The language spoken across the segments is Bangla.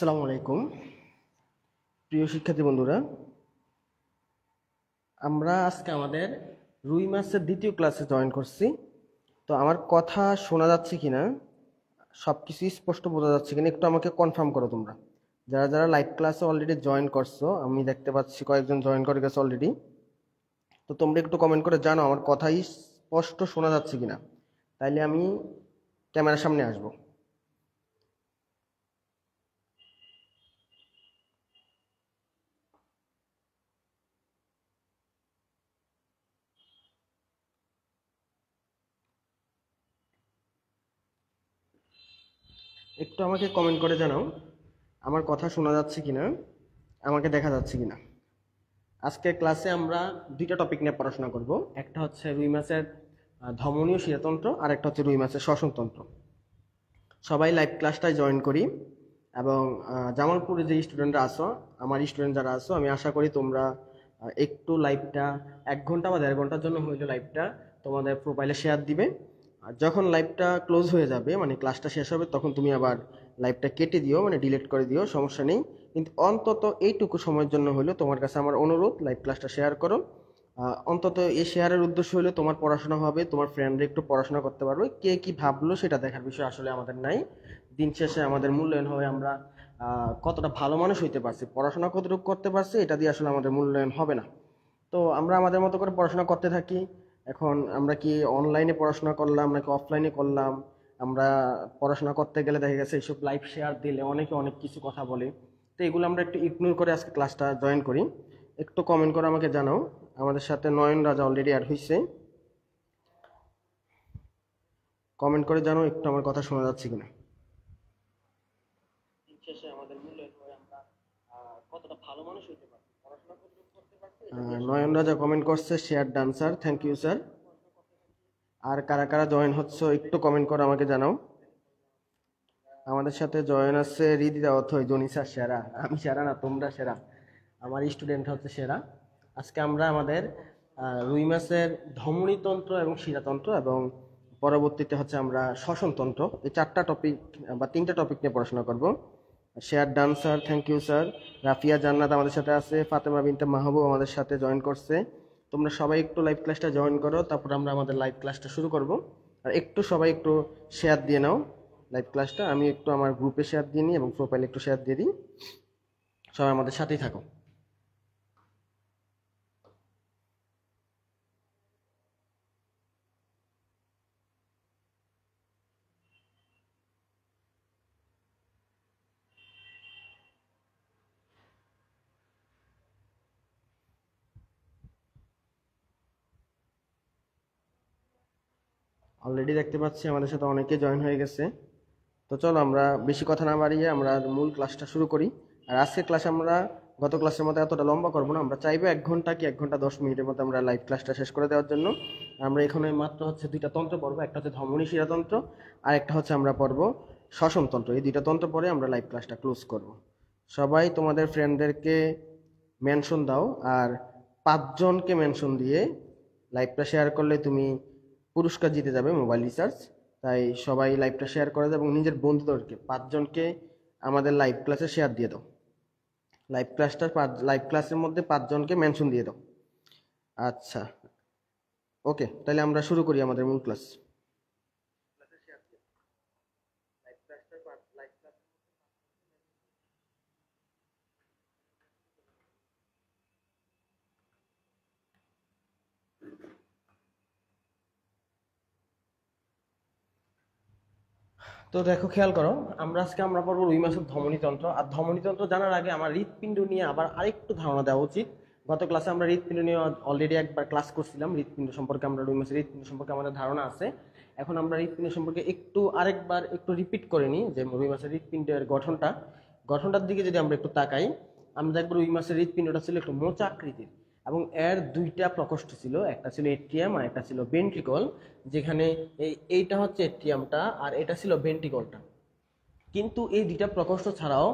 আসসালামু আলাইকুম প্রিয় শিক্ষার্থী বন্ধুরা, আমরা আজকে আমাদের রুই মাছের দ্বিতীয় ক্লাসে জয়েন করছি। তো আমার কথা শোনা যাচ্ছে কিনা, সবকিছু স্পষ্ট বোঝা যাচ্ছে কিনা একটু আমাকে কনফার্ম করো তোমরা। যারা যারা লাইভ ক্লাসে অলরেডি জয়েন করছো, আমি দেখতে পাচ্ছি কয়েকজন জয়েন করে গেছে অলরেডি। তো তোমরা একটু কমেন্ট করে জানো আমার কথাই স্পষ্ট শোনা যাচ্ছে কিনা, তাইলে আমি ক্যামেরার সামনে আসবো। একটু আমাকে কমেন্ট করে জানাও আমার কথা শোনা যাচ্ছে কিনা, আমাকে দেখা যাচ্ছে কিনা। আজকের ক্লাসে আমরা দুইটা টপিক নিয়ে পড়াশোনা করব। একটা হচ্ছে রুই মাছের ধমনীয় শিরাতন্ত্র, আর একটা হচ্ছে রুই মাছের শ্বসনতন্ত্র। সবাই লাইভ ক্লাসটায় জয়েন করি, এবং জামালপুরে যে স্টুডেন্টরা আসো, আমার স্টুডেন্ট যারা আসো, আমি আশা করি তোমরা একটু লাইভটা 1 ঘন্টা বা 1.5 ঘন্টার জন্য হইলে লাইভটা তোমাদের প্রোফাইলে শেয়ার দিবে। আর যখন লাইভটা ক্লোজ হয়ে যাবে, মানে ক্লাসটা শেষ হবে, তখন তুমি আবার লাইভটা কেটে দিও, মানে ডিলিট করে দিও, সমস্যা নেই। কিন্তু অন্তত এইটুকু সময়ের জন্য হলো তোমার কাছে আমার অনুরোধ, লাইভ ক্লাসটা শেয়ার করো। অন্তত এই শেয়ারের উদ্দেশ্য হলো তোমার পড়াশোনা হবে, তোমার ফ্রেন্ডরা একটু পড়াশোনা করতে পারবে। কে কি ভাবলো সেটা দেখার বিষয় আসলে আমাদের নাই। দিন শেষে আমাদের মূল্যায়ন হবে আমরা কতটা ভালো মানুষ হইতে পারছি, পড়াশোনা কতটুকু করতে পারছি, এটা দিয়ে আসলে আমাদের মূল্যায়ন হবে না। তো আমরা আমাদের মতো করে পড়াশোনা করতে থাকি। এখন আমরা কি অনলাইনে পড়াশোনা করলাম নাকি অফলাইনে করলাম, আমরা পড়াশোনা করতে গেলে দেখা গেছে এইসব লাইভ শেয়ার দিলে অনেকে অনেক কিছু কথা বলে। তো এগুলো আমরা একটু ইগনোর করে আজকে ক্লাসটা জয়েন করি। একটু কমেন্ট করে আমাকে জানাও। আমাদের সাথে নয়ন রাজা অলরেডি অ্যাড হয়েছে, কমেন্ট করে জানাও একটু আমার কথা শোনা যাচ্ছে কিনা। শেষে আমাদের মূল্যায়ন হয় আমরা কতটা ভালো মানুষ হইতে পারি, পড়াশোনা করতে পারছি। নয়ন রাজা কমেন্ট করছে share done sir, thank you sir. আর কারা কারা জয়েন হচ্ছে একটু কমেন্ট করে আমাকে জানাও। আমাদের সাথে জয়েন আছে রিদিতা অথই, জনিসা সেরা। আমি সেরা না, তোমরা সেরা, আমার স্টুডেন্ট হচ্ছে সেরা। আজকে আমরা আমাদের রুই মাছের ধমনীতন্ত্র এবং শিরাতন্ত্র, এবং পরবর্তীতে হচ্ছে আমরা শ্বসনতন্ত্র, এই 4টা টপিক বা 3টা টপিক নিয়ে পড়াশোনা করব। Share done sir, thank you sir. Rafia Jannat আমাদের সাথে আছে, ফাতেমা বিনতে মাহবুব আমাদের সাথে জয়েন করছে। তোমরা সবাই একটু লাইভ ক্লাসটা জয়েন করো, তারপর আমরা আমাদের লাইভ ক্লাসটা শুরু করব। আর একটু সবাই একটু শেয়ার দিয়ে নাও লাইভ ক্লাসটা। আমি একটু আমার গ্রুপে শেয়ার দিয়ে নিই এবং প্রোফাইলে একটু শেয়ার দিয়ে দিই। সবাই আমাদের সাথেই থাকো। অলরেডি দেখতে পাচ্ছি আমাদের সাথে অনেকে জয়েন হয়ে গেছে। তো চলো আমরা বেশি কথা না বাড়িয়ে আমরা মূল ক্লাসটা শুরু করি। আর আজকের ক্লাস আমরা গত ক্লাসের মতো এতটা লম্বা করবো না, আমরা চাইবো 1 ঘন্টা কি 1 ঘন্টা 10 মিনিটের মতো আমরা লাইভ ক্লাসটা শেষ করে দেওয়ার জন্য। আমরা এখানে মাত্র হচ্ছে 2টা তন্ত্র পড়বো, একটা হচ্ছে ধমনী শিরাতন্ত্র, আর একটা হচ্ছে আমরা পড়বো শ্বসনতন্ত্র। এই 2টা তন্ত্র পরে আমরা লাইভ ক্লাসটা ক্লোজ করব। সবাই তোমাদের ফ্রেন্ডদেরকে মেনশন দাও, আর 5 জনকে মেনশন দিয়ে লাইভটা শেয়ার করলে তুমি পুরস্কার জিতে যাবে, মোবাইল রিচার্জ। তাই সবাই লাইভটা শেয়ার করে দাও এবং নিজের বন্ধুদেরকে 5 জনকে আমাদের লাইভ ক্লাসে শেয়ার দিয়ে দাও। লাইভ ক্লাসের মধ্যে 5 জনকে মেনশন দিয়ে দাও। আচ্ছা, ওকে, তাহলে আমরা শুরু করি আমাদের মূল ক্লাস। তো দেখো, খেয়াল করো, আমরা পড়বো রুই মাছের ধমনীতন্ত্র। আর ধমনীতন্ত্র জানার আগে আমার হৃৎপিণ্ড নিয়ে আবার আরেকটু ধারণা দেওয়া উচিত। গত ক্লাসে আমরা হৃৎপিণ্ড নিয়ে অলরেডি একবার ক্লাস করছিলাম। হৃৎপিণ্ড সম্পর্কে আমরা রুই মাছের হৃৎপিণ্ড সম্পর্কে আমাদের ধারণা আছে। এখন আমরা হৃৎপিণ্ড সম্পর্কে আরেকবার একটু রিপিট করে নিই, যে রুই মাছের হৃৎপিণ্ডের গঠনটার দিকে যদি আমরা একটু তাকাই, আমরা দেখবো রুই মাছের হৃৎপিণ্ডটা ছিল একটু মোচা আকৃতির, এবং এর 2টা প্রকোষ্ঠ ছিল, একটা ছিল এট্রিয়াম আর একটা ছিল ভেন্ট্রিকল। যেখানে এইটা হচ্ছে এট্রিয়ামটা আর এটা ছিল ভেন্ট্রিকলটা। কিন্তু এই 2টা প্রকোষ্ঠ ছাড়াও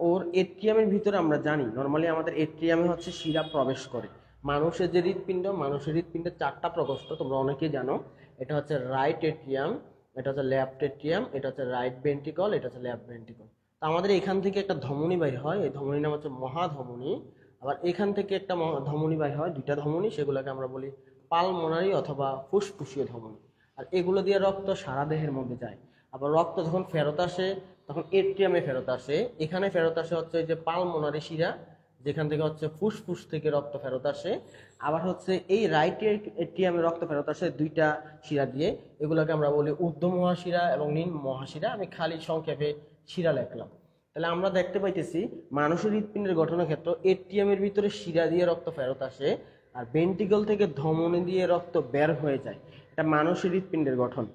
ওর এট্রিয়ামের ভিতরে আমরা জানি নর্মালি আমাদের এট্রিয়ামে হচ্ছে শিরা প্রবেশ করে। মানুষের যে মানুষের হৃৎপিণ্ডের 4টা প্রকোষ্ঠ তোমরা অনেকেই জানো। এটা হচ্ছে রাইট এট্রিয়াম, এটা হচ্ছে লেফট এট্রিয়াম, এটা হচ্ছে রাইট ভেন্ট্রিকল, এটা হচ্ছে লেফট ভেন্ট্রিকল। তো আমাদের এখান থেকে একটা ধমনী বাইর হয়, এই ধমনীর নাম হচ্ছে মহাধমনী। আবার এখান থেকে একটা ধমনী বাইর হয়, দুইটা ধমনী, সেগুলোকে আমরা বলি পালমোনারি অথবা ফুসফুসীয় ধমনী। আর এগুলো দিয়ে রক্ত সারা দেহের মধ্যে যায়। আবার রক্ত যখন ফেরত আসে তখন এট্রিয়ামে ফেরত আসে। এখানে ফেরত আসে হচ্ছে যে পালমোনারি শিরা, যেখান থেকে হচ্ছে ফুসফুস থেকে রক্ত ফেরত আসে। আবার হচ্ছে এই রাইট এট্রিয়ামে রক্ত ফেরত আসে দুইটা শিরা দিয়ে, এগুলোকে আমরা বলি ঊর্ধ্ব মহাশিরা এবং নিম্ন মহাশিরা। আমি খালি সংক্ষেপে শিরা লিখলাম। তাহলে আমরা দেখতে পাইতেছি মানুষের হৃৎপিণ্ডের গঠনের ক্ষেত্রে এট্রিয়ামের ভিতরে শিরা দিয়ে রক্ত ফেরত আসে, আর ভেন্ট্রিকল থেকে ধমনী দিয়ে রক্ত বের হয়ে যায়। এটা মানুষের হৃৎপিণ্ডের গঠন।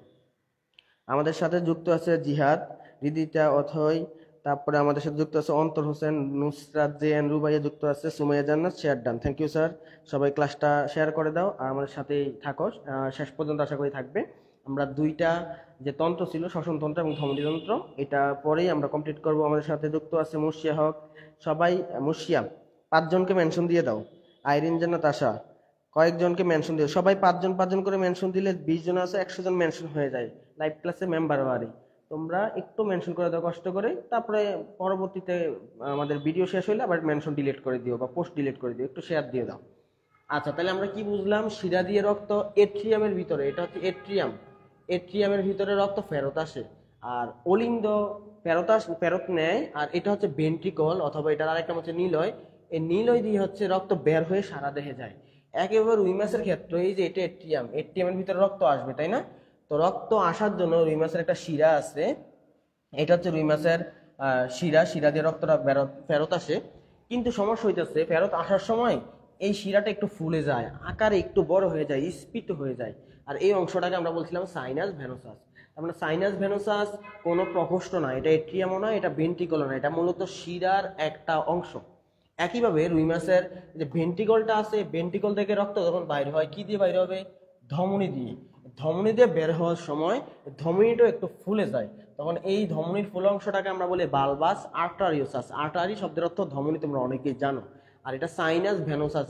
আমাদের সাথে যুক্ত আছে জিহাদ, রিদিতা অথই, তারপরে আমাদের সাথে যুক্ত আছে অন্তর হোসেন, নুসরাত জেএন, রুবাইয়া যুক্ত আছে, Sumaiya Jannat, share done. Thank you sir. সবাই ক্লাসটা শেয়ার করে দাও আর আমাদের সাথেই থাকো, শেষ পর্যন্ত আশা করি থাকবে। আমরা দুইটা যে তন্ত্র ছিল, শ্বসন তন্ত্র এবং ধমনী তন্ত্র, এটা পরেই আমরা কমপ্লিট করব। আমাদের সাথে যুক্ত আছে মুর্শিয়া হক। সবাই মুর্শিয়া 5 জনকে মেনশন দিয়ে দাও। আইরিন জান্নাত, আশা, কয়েকজনকে মেনশন দিও। সবাই 5 জন করে মেনশন দিলে 20 জন আছে, 100 জন মেনশন হয়ে যায় লাইভ ক্লাসে মেম্বার বাড়ি। তোমরা একটু মেনশন করে দাও কষ্ট করে, তারপরে পরবর্তীতে আমাদের ভিডিও শেষ হলে আবার মেনশন ডিলিট করে দিও বা পোস্ট ডিলিট করে দিও, একটু শেয়ার দিয়ে দাও। আচ্ছা, তাহলে আমরা কি বুঝলাম? শিরা দিয়ে রক্ত এট্রিয়ামের ভিতরে, এটা হচ্ছে এট্রিয়াম, এট্রিয়ামের ভিতরে রক্ত ফেরত আসে। আর অলিন্দ ফেরত নেয়। আর এটা হচ্ছে ভেন্ট্রিকল অথবা এটার আরেকটা হচ্ছে নীলয়। এই নীলয় দিয়ে হচ্ছে রক্ত বের হয়ে সারা দেহে যায়। একেবারে রুই মাছের ক্ষেত্রে এই যে এটা এট্রিয়াম, এট্রিয়ামের ভিতরে রক্ত আসবে, তাই না? তো রক্ত আসার জন্য রুই মাছের একটা শিরা আছে, এটা হচ্ছে রুই মাছের শিরা। শিরা দিয়ে রক্তটা ফেরত আসে। কিন্তু সমস্যা হইতেছে ফেরত আসার সময় এই শিরাটা একটু ফুলে যায়, আকারে একটু বড় হয়ে যায়, স্ফীত হয়ে যায়। আর এই অংশটাকে আমরা বলছিলাম সাইনাস ভেনোসাস। তার মানে সাইনাস ভেনোসাস কোনো প্রকোষ্ঠ না, এটা এট্রিয়ামও না, এটা ভেন্ট্রিকলও না, এটা মূলত শিরার একটা অংশ। একইভাবে রুই মাছের যে ভেন্ট্রিকলটা আছে, ভেন্ট্রিকল থেকে রক্ত যখন বাইর হয় কি দিয়ে বাইর হবে? ধমনী দিয়ে। ধমনী দিয়ে বের হওয়ার সময় ধমনীটাও একটু ফুলে যায়, তখন এই ধমনীর ফুল অংশটাকে আমরা বলি বালবাস আর্টারিওসাস। আর্টারি শব্দের অর্থ ধমনী, তোমরা অনেকেই জানো। আর এটা সাইনাস ভেনোসাস,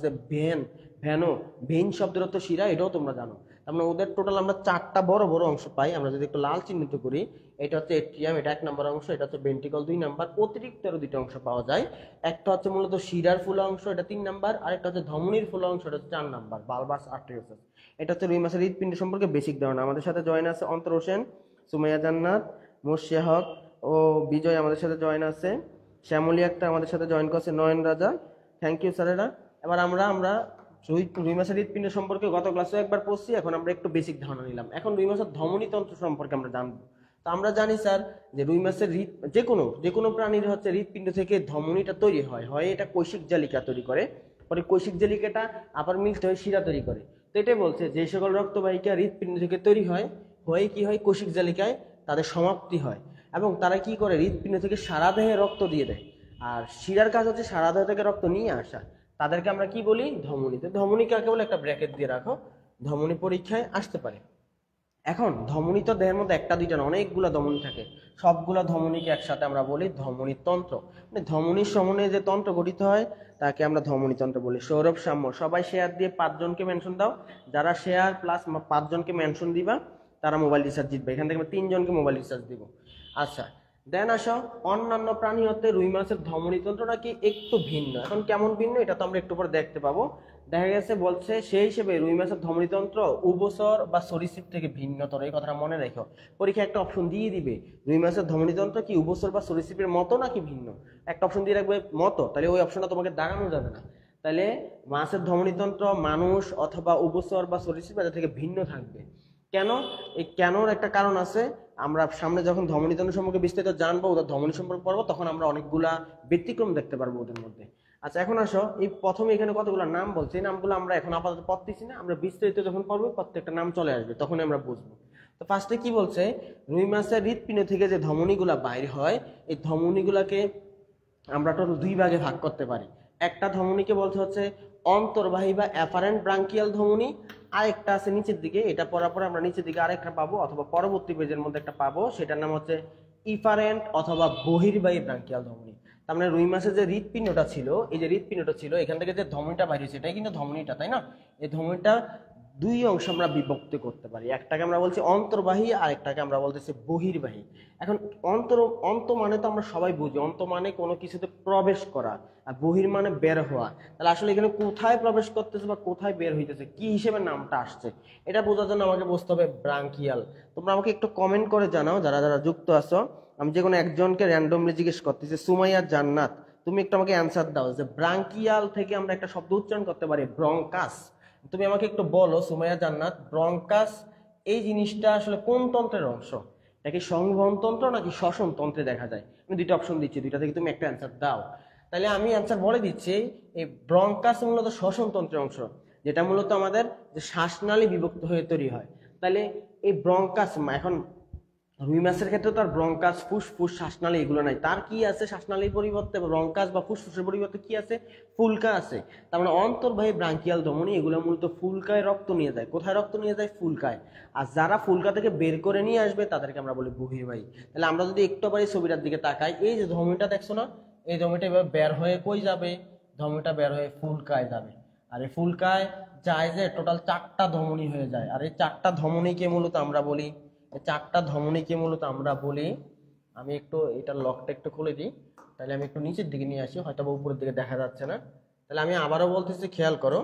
ভেন শব্দের অর্থ শিরা, এটাও তোমরা জানো। তার মানে ওদের টোটাল আমরা 4টা বড় বড় অংশ পাই। আমরা যদি একটু লাল চিহ্নিত করি, এটা হচ্ছে এট্রিয়াম, এটা 1 নম্বর অংশ, এটা হচ্ছে ভেন্ট্রিকল 2 নাম্বার, অতিরিক্ত আরো 2টা অংশ পাওয়া যায়। একটা হচ্ছে মূলত শিরার ফুল অংশ, এটা 3 নাম্বার, আর একটা হচ্ছে ধমনীর ফুল অংশ, এটা হচ্ছে 4 নাম্বার, বালবাস আর্টারিওসাস। এটা হচ্ছে রুই মাছের হৃৎপিণ্ড সম্পর্কে বেসিক ধারণা। আমাদের সাথে জয়েন আছে অন্তর হোসেন, সুমাইয়া জান্নাত, মুর্শিয়া হক ও বিজয় আমাদের সাথে জয়েন আছে। শ্যামলী একটা আমাদের সাথে জয়েন করছে, নয়ন রাজা। থ্যাংক ইউ স্যারেরা। এবার আমরা রুই মাছের হৃৎপিণ্ড সম্পর্কে গত ক্লাসে একবার পড়ছি, এখন আমরা একটু বেসিক ধারণা নিলাম। এখন রুই মাছের ধমনী তন্ত্র সম্পর্কে আমরা জানবো। তো আমরা জানি স্যার যে রুই মাছের যে কোনো প্রাণীর হচ্ছে হৃৎপিণ্ড থেকে ধমনীটা তৈরি হয়, এটা কৈশিক জালিকা তৈরি করে, পরে কৈশিক জালিকাটা আবার মিক্সড হয়ে শিরা তৈরি করে। তো এটাই বলছে যে সকল রক্তবাহিকা হৃৎপিণ্ড থেকে তৈরি হয়, কি হয় কৈশিক জালিকায় তাদের সমাপ্তি হয়, এবং তারা কি করে হৃৎপিণ্ড থেকে সারা দেহে রক্ত দিয়ে দেয়। আর শিরার কাজ হচ্ছে সারা দেহ থেকে রক্ত নিয়ে আসা, তাদেরকে আমরা কি বলি? ধমনী। তো ধমনী কাকে বলে একটা ব্র্যাকেট দিয়ে রাখো, ধমনী পরীক্ষায় আসতে পারে। এখন ধমনী তো দেহের মধ্যে একটা দুইটা না, অনেকগুলো ধমনী থাকে, সবগুলা ধমনীকে একসাথে আমরা বলি ধমনী তন্ত্র। মানে ধমনীর সমন্বয়ে যে তন্ত্র গঠিত হয় তাকে আমরা ধমনী তন্ত্র বলি। সৌরভ, সাম্য, সবাই শেয়ার দিয়ে 5 জনকে মেনশন দাও। যারা শেয়ার প্লাস 5 জনকে মেনশন দিবা তারা মোবাইল রিচার্জ জিতবে। এখান থেকে আমরা 3 জনকে মোবাইল রিচার্জ দিব। আচ্ছা, দেন আসো অন্যান্য প্রাণী হতে রুই মাছের ধমনী তন্ত্রটা কি একটু ভিন্ন। এখন কেমন ভিন্ন এটা তো আমরা একটু পরে দেখতে পাবো। দেখা গেছে বলছে সেই হিসেবে রুই মাছের ধমনীতন্ত্র উভচর বা সরীসৃপ থেকে ভিন্নতর, এই কথাটা মনে রেখো। পরীক্ষা একটা অপশন দিয়ে দিবে, রুই মাছের ধমনীতন্ত্র কি উভচর বা সরীসৃপের মতো নাকি ভিন্ন। একটা অপশন দিয়ে রাখবে মতো, তাহলে ওই অপশনটা তোমাকে দাগানো যাবে না। তাহলে মাছের ধমনীতন্ত্র মানুষ অথবা উভচর বা সরীসৃপ এদের থেকে ভিন্ন থাকবে। কেন? এই কেনর একটা কারণ আছে। আমরা সামনে যখন ধমনীতন্ত্র সম্পর্কে বিস্তারিত জানবো, ওদের ধমনী সম্পর্কে পড়বো, তখন আমরা অনেকগুলা ব্যতিক্রম দেখতে পারবো ওদের মধ্যে। আচ্ছা, এখন আসো এই প্রথমে এখানে কতগুলো নাম বলছে, এই নামগুলো আমরা এখন আপাতত পড়তেছি না, আমরা বিস্তারিত যখন পড়বো প্রত্যেকটা নাম চলে আসবে, তখন আমরা বুঝবো। তো ফার্স্টে কি বলছে, রুই মাছের হৃৎপিণ্ড থেকে যে ধমনীগুলা বাইর হয়, এই ধমনীগুলাকে আমরা টোটাল 2 ভাগে ভাগ করতে পারি। একটা ধমনীকে বলতে হচ্ছে অন্তর্বাহী বা অ্যাফারেন্ট ব্রাঙ্কিয়াল ধমনী, আরেকটা আছে নিচের দিকে, এটা পড়ার পর আমরা নিচের দিকে আরেকটা পাবো অথবা পরবর্তী পেজের মধ্যে একটা পাবো, সেটার নাম হচ্ছে ইফারেন্ট অথবা বহির্বাহী ব্রাঙ্কিয়াল ধমনী। তার মানে রুই মাছের যে হৃৎপিণ্ডটা ছিল, এই যে হৃৎপিণ্ডটা ছিল, এখান থেকে যে ধমনীটা বাইরে হয়েছে এটাই কিন্তু ধমনীটা, তাই না? এই ধমনীটা দুই অংশ আমরা বিভক্ত করতে পারি। একটাকে আমরা বলছি অন্তর্বাহী আর একটাকে আমরা বলতেছি বহির্বাহী। এখন অন্ত মানে তো আমরা সবাই বুঝি, অন্ত মানে কোনো কিছুতে প্রবেশ করা, আর বহির মানে বের হওয়া। তাহলে আসলে এখানে কোথায় প্রবেশ করতেছে বা কোথায় বের হইতেছে, কি হিসেবে নামটা আসছে, এটা বোঝার জন্য আমাকে বুঝতে হবে ব্রাঙ্কিয়াল। তোমরা আমাকে একটু কমেন্ট করে জানাও যারা যারা যুক্ত আছো। আমি যে কোনো একজনকে র্যান্ডমলি জিজ্ঞেস করতেছি, সুমাইয়া জান্নাত, তুমি একটু আমাকে অ্যান্সার দাও যে ব্রাঙ্কিয়াল থেকে আমরা একটা শব্দ উচ্চারণ করতে পারি ব্রঙ্কাস। তুমি আমাকে একটু বলো সুমাইয়া জান্নাত, ব্রঙ্কাস এই জিনিসটা আসলে কোন তন্ত্রের অংশ? এটা কি সংবহন তন্ত্র নাকি শ্বসন তন্ত্রে দেখা যায়? আমি দুইটা অপশন দিচ্ছি, দুইটা থেকে তুমি একটা অ্যান্সার দাও। তাহলে আমি অ্যান্সার বলে দিচ্ছি, এই ব্রঙ্কাস মূলত শ্বসন তন্ত্রের অংশ, যেটা মূলত আমাদের যে শ্বাসনালী বিভক্ত হয়ে তৈরি হয়। তাহলে এই ব্রঙ্কাস, এখন রুই মাছের ক্ষেত্রে তার ব্রঙ্কাস, ফুসফুস, শ্বাসনালী এগুলো নাই, তার কি আছে শ্বাসনালীর পরিবর্তে ব্রঙ্কাস বা ফুসফুসের পরিবর্তে কি আছে? ফুলকা আছে। তার মানে অন্তর্বাহী ব্রাঙ্কিয়াল ধমনী এগুলো মূলত ফুলকায় রক্ত নিয়ে যায়। কোথায় রক্ত নিয়ে যায়? ফুলকায়। আর যারা ফুলকা থেকে বের করে নিয়ে আসবে তাদেরকে আমরা বলি বহির্বাহী। তাহলে আমরা যদি একটু আবার এই ছবিটার দিকে তাকাই, এই যে ধমনীটা দেখছো না, এই ধমনীটা এবার বের হয়ে কই যাবে? ধমনীটা বের হয়ে ফুলকায় যাবে। আর এই ফুলকায় যায় যে টোটাল 4টা ধমনী হয়ে যায়। আর এই 4টা ধমনীকে মূলত আমরা বলি, এই 4টা ধমনীকে মূলত আমরা বলি, আমি একটু এটার লকটা একটু খুলে দিই, তাহলে আমি একটু নিচের দিকে নিয়ে আসি, হয়তো উপরের দিকে দেখা যাচ্ছে না। তাহলে আমি আবারও বলতেছি, খেয়াল করো,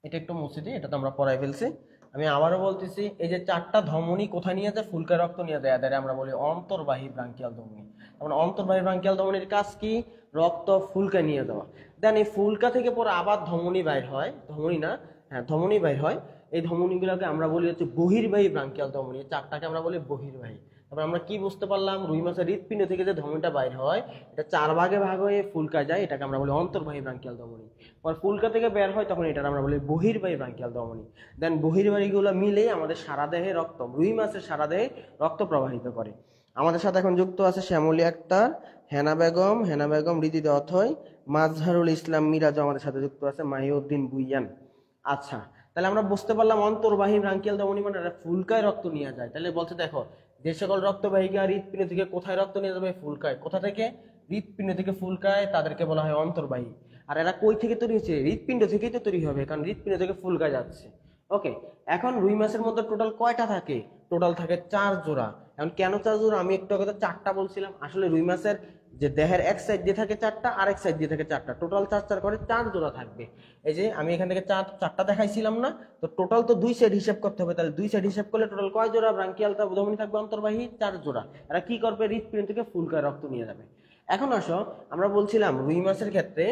এটা একটু মুছে দিই, এটা তো আমরা পড়াই ফেলছি। আমি আবারও বলতেছি, এই যে 4টা ধমনী কোথায় নিয়ে যায়? ফুলকা রক্ত নিয়ে যায়, এদের আমরা বলি অন্তর্বাহী ব্রাঙ্কিয়াল ধমনী। মানে অন্তর্বাহী ব্রাঙ্কিয়াল ধমনীর কাজ কি? রক্ত ফুলকা নিয়ে যাওয়া। দেন এই ফুলকা থেকে পরে আবার ধমনী বাইর হয়, ধমনী না, হ্যাঁ ধমনী বাইর হয়। এই ধমনীগুলোকে আমরা বলি হচ্ছে বহির্বাহী ব্রাঙ্কিয়াল ধমনী। 4টাকে আমরা বলি বহির্বাহী। তারপর আমরা কি বুঝতে পারলাম? রুই মাছের হৃৎপিণ্ড থেকে যে ধমনীটা বাইর হয়, এটা 4 ভাগে ভাগ হয়ে ফুলকা যায়, এটাকে আমরা বলি অন্তর্বাহী ব্রাঙ্কিয়াল ধমনী। পর ফুলকা থেকে বের হয় তখন এটা আমরা বলি বহির্বাহী ব্রাঙ্কিয়াল ধমনী। দেন বহির্বাহীগুলো মিলে আমাদের সারা দেহে রক্ত, রুই মাছের সারা দেহে রক্ত প্রবাহিত করে। আমাদের সাথে এখন যুক্ত আছে শ্যামলী আক্তার, হেনা বেগম, রিদিদা অথয়, মাজহারুল ইসলাম মিরাজ আমাদের সাথে যুক্ত আছে, মাহিউদ্দিন বুইয়ান। আচ্ছা, তাহলে আমরা বুঝতে পারলাম অন্তর্বাহী ব্রাঙ্কিয়াল ধমনী মানে ফুলকায় রক্ত নিয়ে যায়। তাহলে বলছে দেখো, যে সকল রক্তবাহিকা হৃৎপিণ্ড থেকে কোথায় রক্ত নিয়ে যাবে? ফুলকায়। কোথা থেকে? হৃৎপিণ্ড থেকে ফুলকায়, তাদেরকে বলা হয় অন্তর্বাহী। আর এরা কই থেকে তৈরি হয়েছে? হৃৎপিণ্ড থেকেই তো তৈরি হবে, কারণ হৃৎপিণ্ড থেকে ফুলকায় যাচ্ছে। ওকে, এখন রুই মাছের মধ্যে টোটাল কয়টা থাকে? টোটাল থাকে 4 জোড়া। এখন কেন 4 জোড়া? আমি একটু আগে তো 4টা বলছিলাম। আসলে রুই মাছের যে দেহের এক সাইড দিয়ে থাকে 4টা, আরেক সাইড দিয়ে থাকে 4টা, টোটাল 4 করে 4 জোড়া থাকবে। এই যে আমি এখান থেকে 4টা দেখাইছিলাম না, তো টোটাল তো 2 সাইড হিসাব করতে হবে। তাহলে 2 সাইড হিসাব করলে টোটাল কয় জোড়া ব্রাঙ্কিয়াল ধমনী থাকবে? অন্তর্বাহী 4 জোড়া। এরা কি করবে? হৃৎপিণ্ড থেকে ফুলকায় রক্ত নিয়ে যাবে। এখন আসো, আমরা বলছিলাম রুই মাছের ক্ষেত্রে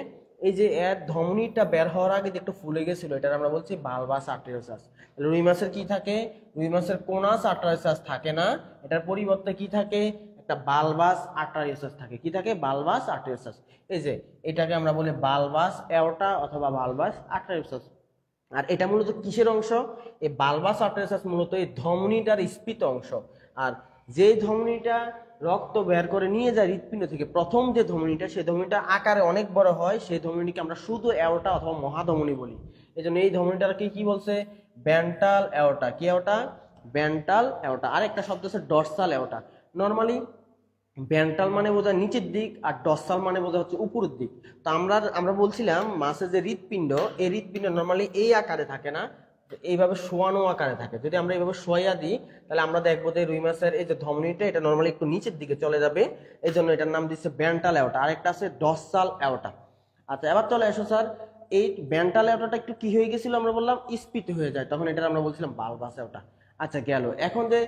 এই যে এর ধমনীটা বের হওয়ার আগে যে একটু ফুলে গেছিল, এটা আমরা বলছি বালবাস আর্টেরিওসাস। রুই মাছের কি থাকে? রুই মাছের কোনাস আর্টেরিওসাস থাকে না, এটার পরিবর্তে কি থাকে? একটা বালবাস আর্টেরিওসাস থাকে। কি থাকে? বালবাস আর্টেরিওসাস। এই যে এটাকে আমরা বলি বালবাস এওরটা অথবা বালবাস আর্টেরিওসাস। আর এটা মূলত কিসের অংশ? এই বালবাস আর্টেরিওসাস মূলত এই ধমনীটার স্ফীত অংশ। আর যে ধমনীটা রক্ত বের করে নিয়ে যায় হৃৎপিণ্ড থেকে, প্রথম যে ধমনীটা, সেই ধমনীটা আকারে অনেক বড় হয়, সেই ধমনীকে আমরা শুধু এওরটা অথবা মহাধমনী বলি। এই জন্য এই ধমনীটাকে কি বলছে? ভেন্ট্রাল এওরটা। কি এওরটা? ভেন্ট্রাল এওরটা। আরেকটা শব্দ আছে ডরসাল এওরটা। নর্মালি ভেন্ট্রাল মানে বোঝায় নিচের দিক, আর ডরসাল মানে বোঝায় হচ্ছে উপরের দিক। তো আমরা বলছিলাম মাছের যে হৃৎপিণ্ড, এই হৃৎপিণ্ড নর্মালি এই আকারে থাকে না, এইভাবে শোয়ানো আকারে থাকে। যদি আমরা এইভাবে শোয়া দিই, তাহলে আমরা দেখবো যে রুই মাছের এই যে ধমনীটা, এটা নর্মালি একটু নিচের দিকে চলে যাবে, এই জন্য এটার নাম দিচ্ছে ভেন্ট্রাল এওরটা। আরেকটা আছে ডরসাল এওরটা। আচ্ছা, এবার চলে এসো স্যার, এই ভেন্ট্রাল এওরটাটা একটু কি হয়ে গেছিল? আমরা বললাম স্ফীত হয়ে যায়, তখন এটা আমরা বলছিলাম বালবাস এওরটা। আচ্ছা গেল। এখন যে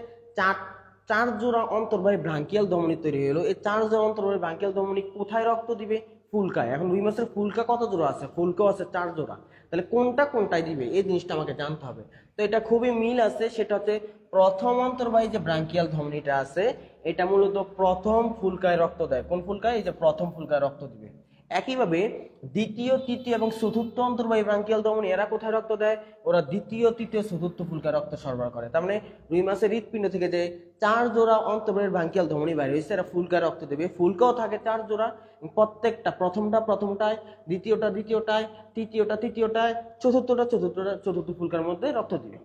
চার জোড়া অন্তর্বাহী ব্রাঙ্কিয়াল ধমনী তৈরি হলো, এই 4 জোড়া অন্তর্বাহী ব্রাঙ্কিয়াল ধমনী কোথায় রক্ত দিবে? ফুলকায়। এখন রুই মাছের ফুলকা কত জোড়া আছে? ফুলকাও আছে 4 জোড়া। তাহলে কোনটা কোনটায় দিবে, এই জিনিসটা আমাকে জানতে হবে। তো এটা খুবই মিল আছে, সেটা হচ্ছে প্রথম অন্তর্বাহী যে ব্রাঙ্কিয়াল ধমনীটা আছে, এটা মূলত প্রথম ফুলকায় রক্ত দেয়। কোন ফুলকায়? এই যে প্রথম ফুলকায় রক্ত দিবে। একইভাবে দ্বিতীয়, তৃতীয় এবং চতুর্থ অন্তর্বাহী ব্রাঙ্কিয়াল ধমনী, এরা কোথায় রক্ত দেয়? ওরা দ্বিতীয়, তৃতীয়, চতুর্থ ফুলকায় রক্ত সরবরাহ করে। তার মানে রুই মাছের হৃৎপিণ্ড থেকে যে 4 জোড়া অন্তর্বাহী ব্রাঙ্কিয়াল ধমনী বাইরে হয়েছে, এরা ফুলকায় রক্ত দেবে। ফুলকাও থাকে 4 জোড়া, প্রত্যেকটা প্রথমটায়, দ্বিতীয়টায়, তৃতীয়টায়, চতুর্থ ফুলকার মধ্যে রক্ত দিবে।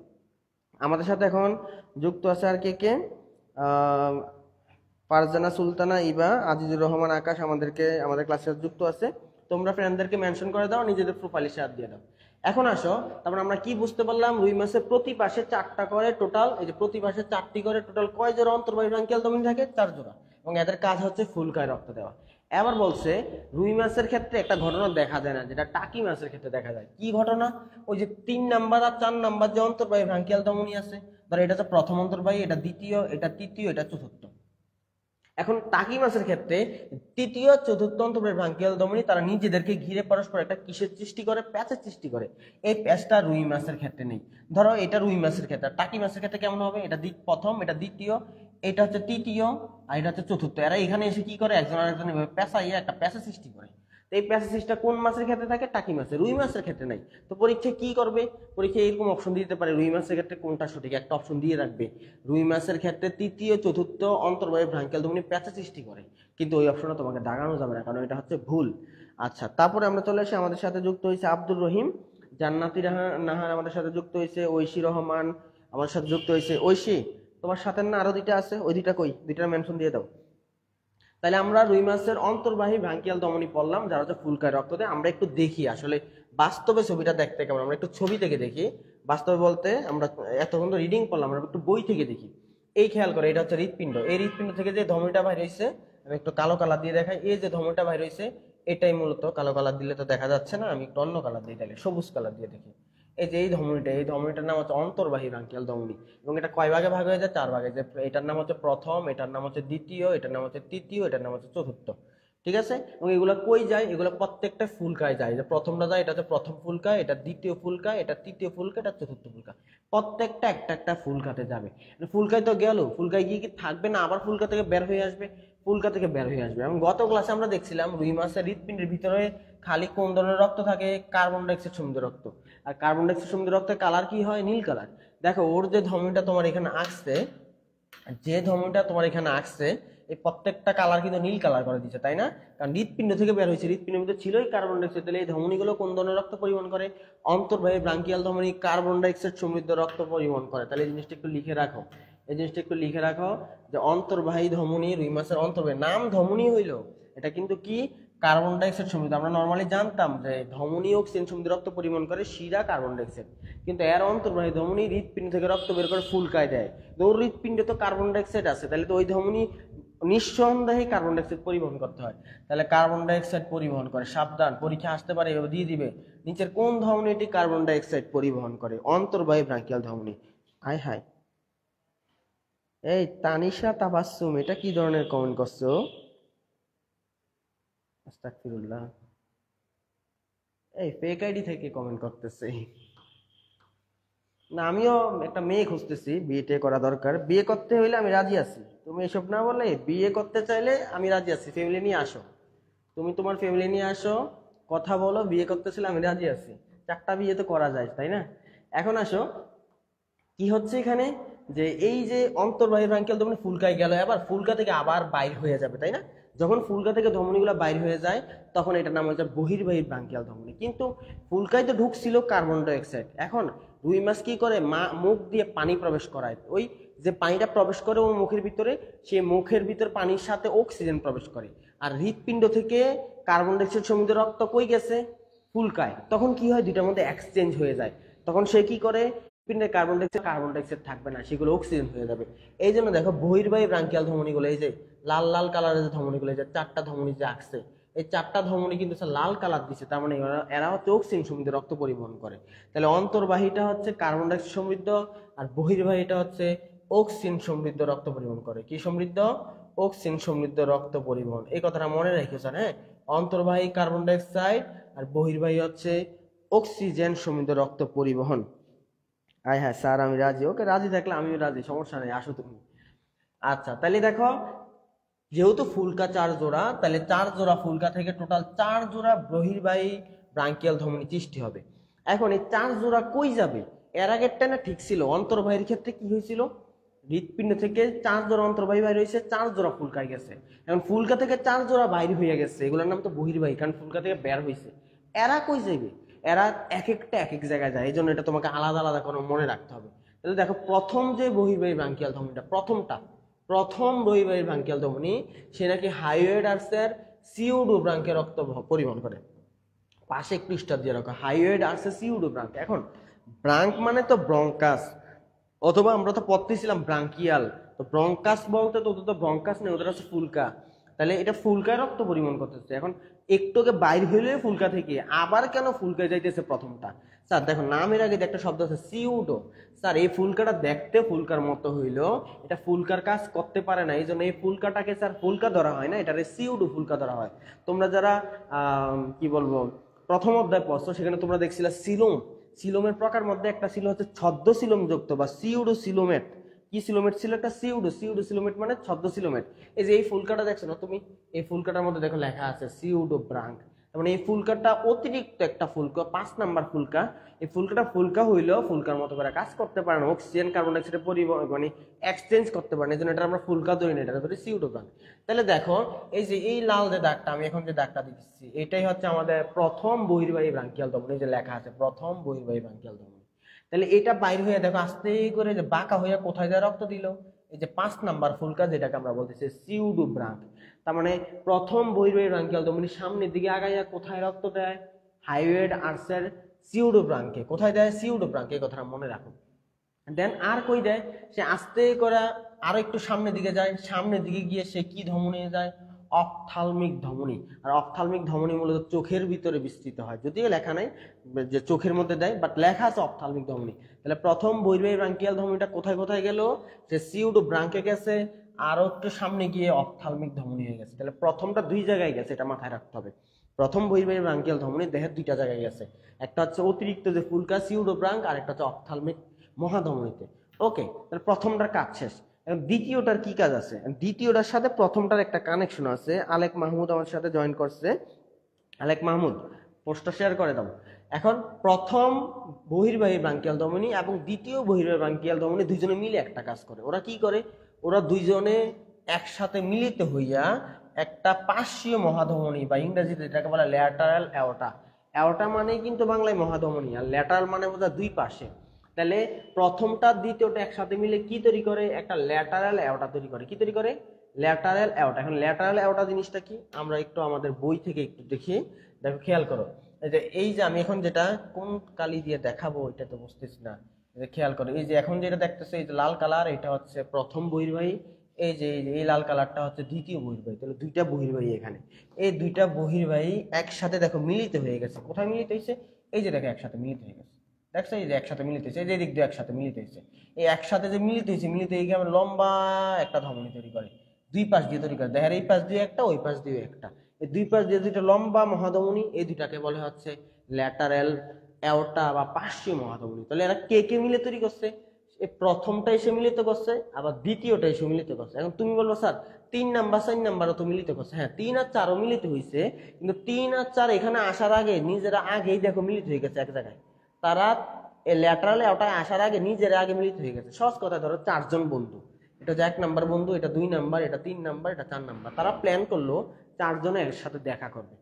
আমাদের সাথে এখন যুক্ত আছে আর কে কে? ফারজানা সুলতানা, ইবা, আজিজুর রহমান, আকাশ আমাদের ক্লাসে যুক্ত আছে। তোমরা ফ্রেন্ডদেরকে মেনশন করে দাও, নিজেদের প্রোফাইলে শেয়ার দিয়ে দাও। এখন আসো, তারপর আমরা কি বুঝতে পারলাম, রুই মাছের প্রতি পাশে 4টা করে টোটাল, এই যে প্রতি পাশে 4টি করে টোটাল কয় জোড়া অন্তর্বাহী ব্রাঙ্কিয়াল ধমনী থাকে? 4 জোড়া, এবং এদের কাজ হচ্ছে ফুলকায় রক্ত দেওয়া। এবার বলছে রুই মাছের ক্ষেত্রে একটা ঘটনা দেখা যায় না, যেটা টাকি মাছের ক্ষেত্রে দেখা যায়। কি ঘটনা? ওই যে 3 নাম্বার আর 4 নাম্বার যে অন্তর্বাহী ব্রাঙ্কিয়াল ধমনী আছে, ধরো এটা হচ্ছে প্রথম অন্তর্বাহী, এটা দ্বিতীয়, এটা তৃতীয়, এটা চতুর্থ। এখন টাকি মাছের ক্ষেত্রে তৃতীয় চতুর্থ অন্তর্বাহী ব্রাঙ্কিয়াল ধমনী তারা নিজেদেরকে ঘিরে পরস্পর একটা কিসের সৃষ্টি করে? প্যাচের সৃষ্টি করে। এই প্যাচটা রুই মাছের ক্ষেত্রে নেই। ধরো এটা রুই মাছের ক্ষেত্রে, টাকি মাছের ক্ষেত্রে কেমন হবে? এটা প্রথম, এটা দ্বিতীয়, এটা হচ্ছে তৃতীয়, আর এটা হচ্ছে চতুর্থ। এরা এখানে এসে কি করে? একজন আরেকজন এভাবে পেঁচাইয়া একটা প্যাচের সৃষ্টি করে। এই প্যাসেজটা কোন মাছের ক্ষেত্রে থাকে? টাকি মাছের। রুই মাছের ক্ষেত্রে নাই। তো পরীক্ষা কি করবে? পরীক্ষা এরকম অপশন দিতে পারে, রুই মাছের ক্ষেত্রে কোনটা সঠিক, একটা অপশন দিয়ে রাখবে রুই মাছের ক্ষেত্রে তৃতীয় চতুর্থ অন্তর্বাহী ব্রাঙ্কিয়াল ধমনী প্যাচা সৃষ্টি করে, কিন্তু ওই অপশনটা তোমাকে দাগানো যাবে না, কারণ এটা হচ্ছে ভুল। আচ্ছা, তারপরে আমরা চলে আসি, আমাদের সাথে যুক্ত হয়েছে আব্দুর রহিম, জান্নাতি নাহার আমাদের সাথে যুক্ত হয়েছে, ঐশী রহমান আমাদের সাথে যুক্ত হয়েছে। ঐশী, তোমার সাথে না আরো 2টা আছে, ওই 2টা কই? 2টার মেনশন দিয়ে দাও। তাহলে আমরা রুই মাছের অন্তর্বাহী ব্রাঙ্কিয়াল ধমনী পড়লাম, যারা হচ্ছে ফুলকায় রক্ত দেয়। আমরা একটু দেখি আসলে বাস্তবে ছবিটা দেখতে কেমন, আমরা একটু ছবি থেকে দেখি। বাস্তবে বলতে আমরা এতক্ষণ তো রিডিং পড়লাম, আমরা একটু বই থেকে দেখি। এই খেয়াল করে, এটা হচ্ছে হৃৎপিণ্ড। এই হৃৎপিণ্ড থেকে যে ধমনীটা বাইর হয়েছে, আমি একটু কালো কালার দিয়ে দেখাই। এই যে ধমনীটা বাইর হয়েছে, এটাই মূলত, কালো কালার দিলে তো দেখা যাচ্ছে না, আমি একটু অন্য কালার দিয়ে দেখি, সবুজ কালার দিয়ে দেখি। এই যে এই ধমনীটা, এই ধমনীটার নাম হচ্ছে অন্তর্বাহী ব্রাঙ্কিয়াল ধমনী, এবং এটা কয় ভাগে ভাগ হয়ে যায়? 4 ভাগে। যে এটার নাম হচ্ছে প্রথম, এটার নাম হচ্ছে দ্বিতীয়, এটার নাম হচ্ছে তৃতীয়, এটার নাম হচ্ছে চতুর্থ। ঠিক আছে? এবং এগুলো কই যায়? এগুলো প্রত্যেকটা ফুলকায় যায়। যে প্রথমটা যায়, এটা হচ্ছে প্রথম ফুলকা, এটা দ্বিতীয় ফুলকা, এটা তৃতীয় ফুলকা, এটা চতুর্থ ফুলকা। প্রত্যেকটা একটা একটা ফুলকাতে যাবে। ফুলকায় তো গেল, ফুলকায় গিয়ে কি থাকবে না, আবার ফুলকা থেকে বের হয়ে আসবে? ফুলকা থেকে বের হয়ে আসবে। এবং গত ক্লাসে আমরা দেখছিলাম রুই মাছের হৃৎপিণ্ডের ভিতরে খালি কোন ধরনের রক্ত থাকে? কার্বন ডাইঅক্সাইড সমৃদ্ধ রক্ত। আর কার্বন ডাইঅক্সাইড সমৃদ্ধ রক্তের কালার কি হয়? নীল কালার। দেখো ওর যে ধমনীটা তোমার এখানে আসছে, যে ধমনীটা তোমার এখানে আসছে, এই প্রত্যেকটা কালার কিন্তু নীল কালার করে দিচ্ছে, তাই না? কারণ হৃৎপিণ্ড থেকে বের হয়েছে, হৃৎপিণ্ডের মধ্যে ছিলই কার্বন ডাইঅক্সাইড। তাহলে এই ধমনীগুলো কোন ধরনের রক্ত পরিবহন করে? অন্তর্বাহী ব্রাঙ্কিয়াল ধমনী কার্বন ডাইঅক্সাইড সমৃদ্ধ রক্ত পরিবহন করে। তাহলে এই জিনিসটা একটু লিখে রাখো, এই জিনিসটা একটু লিখে রাখো, যে অন্তর্বাহী ধমনী, রুই মাছের অন্তর্বাহী নাম ধমনী হইলো, এটা কিন্তু কি? কার্বন ডাইঅক্সাইড সমৃদ্ধ। আমরা নর্মালি জানতাম যে ধমনী অক্সিজেন সমৃদ্ধ রক্ত পরিবহন করে, শিরা কার্বন ডাইঅক্সাইড। কিন্তু এর অন্তর্বাহী ধমনী হৃৎপিণ্ড থেকে রক্ত বের করে ফুলকায় দেয়। ওর হৃৎপিণ্ডে তো কার্বন ডাইঅক্সাইড আছে, তাহলে তো ওই ধমনী নিঃসন্দেহে কার্বন ডাইঅক্সাইড পরিবহন করতে হয়। তাহলে কার্বন ডাইঅক্সাইড পরিবহন করে। সাবধান, পরীক্ষা আসতে পারে, এভাবে দিয়ে দিবে, নিচের কোন ধমনীটি কার্বন ডাইঅক্সাইড পরিবহন করে? অন্তর্বাহী ব্রাঙ্কিয়াল ধমনী। হায় হায়, এই তানিশা তাবাসসুম, এটা কি ধরনের কমেন্ট করছো? আস্তাগফিরুল্লাহ, এই ফেক আইডি থেকে কমেন্ট করতেছে। না, আমিও একটা মেয়ে খুঁজতেছি, বিয়ে করা দরকার। বিয়ে করতে হইলে আমি রাজি আছি, তুমি এসব না বলে, বিয়ে করতে চাইলে আমি রাজি আছি, ফ্যামিলি নিয়ে আসো, তুমি তোমার ফ্যামিলি নিয়ে আসো, কথা বলো, বিয়ে করতে চাইলে আমি রাজি আছি। 4টা বিয়ে তো করা যায়, তাই না? এখন আসো, কি হচ্ছে এখানে, যে এই যে অন্তর্বাহী ব্রাঙ্কিয়াল ধমনী ফুলকায় গেল, এবার ফুলকা থেকে আবার বাইর হয়ে যাবে, তাই না? যখন ফুলকা থেকে ধমনীগুলো বাইর হয়ে যায়, তখন এটার নাম হচ্ছে বহির্বাহী ব্রাঙ্কিয়াল ধমনী। কিন্তু ফুলকায় তো ঢুকছিল কার্বন ডাইঅক্সাইড। এখন রুই মাছ কি করে? মুখ দিয়ে পানি প্রবেশ করায়। ওই যে পানিটা প্রবেশ করে ওর মুখের ভিতরে, সে মুখের ভিতর পানির সাথে অক্সিজেন প্রবেশ করে। আর হৃৎপিণ্ড থেকে কার্বন ডাইঅক্সাইড সমৃদ্ধ রক্ত কই গেছে? ফুলকায়। তখন কি হয়? দুইটার মধ্যে এক্সচেঞ্জ হয়ে যায়। তখন সে কি করে? হৃৎপিণ্ডের কার্বন ডাইঅক্সাইড থাকবে না, সেগুলো অক্সিজেন হয়ে যাবে। এই জন্য দেখো বহির্বাহী ব্রাঙ্কিয়াল ধমনীগুলো, এই যে লাল লাল কালারের যে ধমনীগুলো, এই যে 4টা ধমনী যে আসছে, এই 4টা ধমনী কিন্তু লাল কালার দিচ্ছে, তার মানে এরা হচ্ছে অক্সিজেন সমৃদ্ধ রক্ত পরিবহন করে। তাহলে অন্তর্বাহীটা হচ্ছে কার্বন ডাইঅক্সাইড সমৃদ্ধ, আর বহির্বাহীটা হচ্ছে অক্সিজেন সমৃদ্ধ রক্ত পরিবহন করে। কি সমৃদ্ধ? অক্সিজেন সমৃদ্ধ রক্ত পরিবহন। এই কথাটা মনে রেখেছেন, হ্যাঁ? অন্তর্বাহী কার্বন ডাইঅক্সাইড আর বহির্বাহী হচ্ছে অক্সিজেন সমৃদ্ধ রক্ত পরিবহন। হ্যাঁ হ্যাঁ স্যার, আমি রাজি। ওকে, রাজি থাকলে আমিও রাজি, সমস্যা নেই, আসো তুমি। আচ্ছা, তাহলে দেখো, যেহেতু ফুলকা 4 জোড়া, তাহলে 4 জোড়া ফুলকা থেকে টোটাল 4 জোড়া বহির্বাহী ব্রাঙ্কিয়াল ধমনী সৃষ্টি হবে। এখন এই 4 জোড়া কই যাবে? এর আগেরটা না ঠিক ছিল, অন্তর্বাহীর ক্ষেত্রে কি হয়েছিল? হৃৎপিণ্ড থেকে 4 জোড়া অন্তর্বাহী বাইর হয়েছে, 4 জোড়া ফুলকায় গেছে। এখন ফুলকা থেকে 4 জোড়া বাইর হয়ে গেছে, এগুলোর নাম তো বহির্বাহী, কারণ ফুলকা থেকে বের হয়েছে। এরা কই যাবে? এরা এক একটা এক এক জায়গায় যায়, এই জন্য এটা তোমাকে আলাদা আলাদা করে মনে রাখতে হবে। তাহলে দেখো, প্রথম যে বহির্বাহী ব্রাঙ্কিয়াল ধমনীটা, প্রথম বহির্বাহী ব্রাঙ্কিয়াল ধমনী, সে নাকি হাইওয়েডার্সের সিওডো ব্রাঙ্কে রক্ত পরিবহন করে। পাশে একটু স্টার দিয়ে রাখো, হাইওয়েড আর্সের সিউডো ব্রাঙ্ক। এখন ব্রাঙ্ক মানে তো ব্রঙ্কাস, অথবা আমরা তো পড়তেছিলাম ব্রাঙ্কিয়াল, তো ব্রঙ্কাস বলতে তো ওদের তো ব্রঙ্কাস নেই, ওদের আছে ফুলকা, তাহলে এটা ফুলকায় রক্ত পরিবহন করতেছে। এখন একটুকে বাইর হইলে ফুলকা থেকে আবার কেন ফুলকায় যাইতেছে প্রথমটা? স্যার দেখো নামের আগে একটা শব্দ আছে সিউডো, স্যার এই ফুলকাটা দেখতে ফুলকার মতো হইলো, এটা ফুলকার কাজ করতে পারে না, এই জন্য এই ফুলকাটাকে স্যার ফুলকা ধরা হয় না, এটারে সিউডো ফুলকা ধরা হয়। তোমরা যারা কি বলবো প্রথম অধ্যায় পড়ছো সেখানে তোমরা দেখছিলা সিলোম, সিলোমের প্রকার মধ্যে একটা ছিল হচ্ছে ছদ্ম সিলোম যুক্ত বা সিউডো সিলোমেট। কি সিলোমেট ছিল একটা? সিউডো, সিউডো সিলোমেট মানে ছদ্ম সিলোমেট। এই যে এই ফুলকাটা দেখছো না তুমি, এই ফুলকাটার মধ্যে দেখো লেখা আছে সিউডো ব্রাঙ্ক, মানে এই ফুলকাটা অতিরিক্ত একটা ফুলকা, 5 নাম্বার ফুলকা। এই ফুলকাটা ফুলকা হইলেও ফুলকার মতো করে কাজ করতে পারে না, অক্সিজেন কার্বন ডাইঅক্সাইডের পরিবহন মানে এক্সচেঞ্জ করতে পারে না, এই জন্য এটা আমরা ফুলকা ধরি না, এটা ধরি সিউডো ব্রাঙ্ক। তাহলে দেখো এই যে এই লাল যে দাগটা, আমি এখন যে দাগটা দিচ্ছি এটাই হচ্ছে আমাদের প্রথম বহির্বাহী ব্রাঙ্কিয়াল ধমনী, যে লেখা আছে প্রথম বহির্বাহী ব্রাঙ্কিয়াল ধমনী। তাহলে এটা বাইর হয়ে দেখো আস্তে করে যে বাঁকা হয়ে কোথায় যায় রক্ত দিল, এই যে 5 নাম্বার ফুলকা যেটাকে আমরা বলতেছি সিউডো ব্রাঙ্ক। তার মানে প্রথম বহির্বাহী ব্রাঙ্কিয়াল ধমনী সামনের দিকে আগাইয়া কোথায় রক্ত দেয়? হাইওয়েড আর্সের সিউডো ব্রাঙ্কে। কোথায় দেয়? সিউডো ব্রাঙ্কে, এই কথাটা মনে রাখো। দেন আর কই দেয়? সে আস্তে করে আরো একটু সামনের দিকে যায়, সামনের দিকে গিয়ে সে কি ধমনী যায়? অপথালমিক ধমনী। আর অপথালমিক ধমনী মূলত চোখের ভিতরে বিস্তৃত হয়, যদিও লেখা নাই যে চোখের মধ্যে দেয়, বাট লেখা আছে অপথালমিক ধমনী। তাহলে প্রথম বহির্বাহী ব্রাঙ্কিয়াল ধমনীটা কোথায় কোথায় গেল? সে সিউডো ব্রাঙ্কে গেছে, আরো একটু সামনে গিয়ে অপথালমিক ধমনী হয়ে গেছে। তাহলে প্রথমটা 2 জায়গায় গেছে, এটা মাথায় রাখতে হবে। প্রথম বহির্বাহী ব্রাঙ্কিয়াল ধমনী দেহের 2টা জায়গায় গেছে, একটা হচ্ছে অতিরিক্ত যে ফুলকা সিউডো ব্রাঙ্ক, আর একটা হচ্ছে অপথালমিক মহাধমনীতে। ওকে, তাহলে প্রথমটার কাজ শেষ। দ্বিতীয়টার কি কাজ আছে? দ্বিতীয়টার সাথে প্রথমটার একটা কানেকশন আছে। আলেক মাহমুদ আমার সাথে জয়েন করছে, আলেক মাহমুদ পোস্টটা শেয়ার করে দাও। এখন প্রথম বহির্বাহী ব্রাঙ্কিয়াল ধমনী এবং দ্বিতীয় বহির্বাহী ব্রাঙ্কিয়াল ধমনী দুইজনে মিলে একটা কাজ করে। ওরা কি করে? ওরা দুইজনে একসাথে মিলিত হইয়া একটা পার্শ্বীয় মহাধমনী বা ইংরেজিতে যেটাকে বলে ল্যাটারাল অ্যাওর্টা, অ্যাওর্টা মানে কিন্তু বাংলায় মহাধমনী, আর ল্যাটারাল মানে বোঝায় দুই পাশে। তাহলে প্রথমটা দ্বিতীয়টা একসাথে মিলে কি তৈরি করে? একটা ল্যাটারাল অ্যাওর্টা তৈরি করে। কি তৈরি করে? Lateral aorta. এখন ল্যাটারাল অ্যাওর্টা জিনিসটা কি আমরা একটু আমাদের বই থেকে একটু দেখি, দেখো খেয়াল করো। এই যে আমি এখন যেটা কোন কালি দিয়ে দেখাবো এটা তো বুঝতেছি না, খেয়াল করো। এই যে এখন যেটা দেখতেছো এই যে লাল কালার, এটা হচ্ছে প্রথম বহির্বাহী, এই যে এই লাল কালারটা হচ্ছে দ্বিতীয় বহির্বাহী। তাহলে 2টা বহির্বাহী এখানে, এই 2টা বহির্বাহী একসাথে দেখো মিলিত হয়ে গেছে। কোথায় মিলিত হয়েছে? এই যে দেখো একসাথে মিলিত হয়ে গেছে, দেখছো এই যে একসাথে মিলিত হয়েছে, এই যে দিক দিয়ে একসাথে মিলিত হয়েছে। এই একসাথে যে মিলিত হয়েছে, মিলিত হয়ে গিয়ে আমরা লম্বা একটা ধমনী তৈরি করে, 2 পাশ দিয়ে তৈরি করে। দেখেন এই পাশ দিয়ে একটা, ওই পাশ দিয়ে একটা, এই 2 পাশ দিয়ে 2টা লম্বা মহাধমনী, এই 2টাকে বলে হচ্ছে ল্যাটারাল অ্যাওর্টা বা পার্শ্বীয় মহাধমনী। তাহলে এরা কে কে মিলে তৈরি করছে? এই প্রথমটা এসে মিলিত করছে, আবার দ্বিতীয়টা এসে মিলিত করছে। এখন তুমি বলবো স্যার 3 নাম্বার 4 নাম্বারও তো মিলিত করছে। হ্যাঁ 3 আর 4ও মিলিত হয়েছে, কিন্তু 3 আর 4 এখানে আসার আগে নিজেরা আগেই দেখো মিলিত হয়ে গেছে এক জায়গায়। তারা এই ল্যাটারালে ওটায় আসার আগে নিজেরা আগে মিলিত হয়ে গেছে। সহজ কথা ধরো 4 জন বন্ধু, এটা যে 1 নাম্বার বন্ধু, এটা 2 নাম্বার, এটা 3 নাম্বার, এটা 4 নাম্বার। তারা প্ল্যান করলো 4 জনে একসাথে দেখা করবে।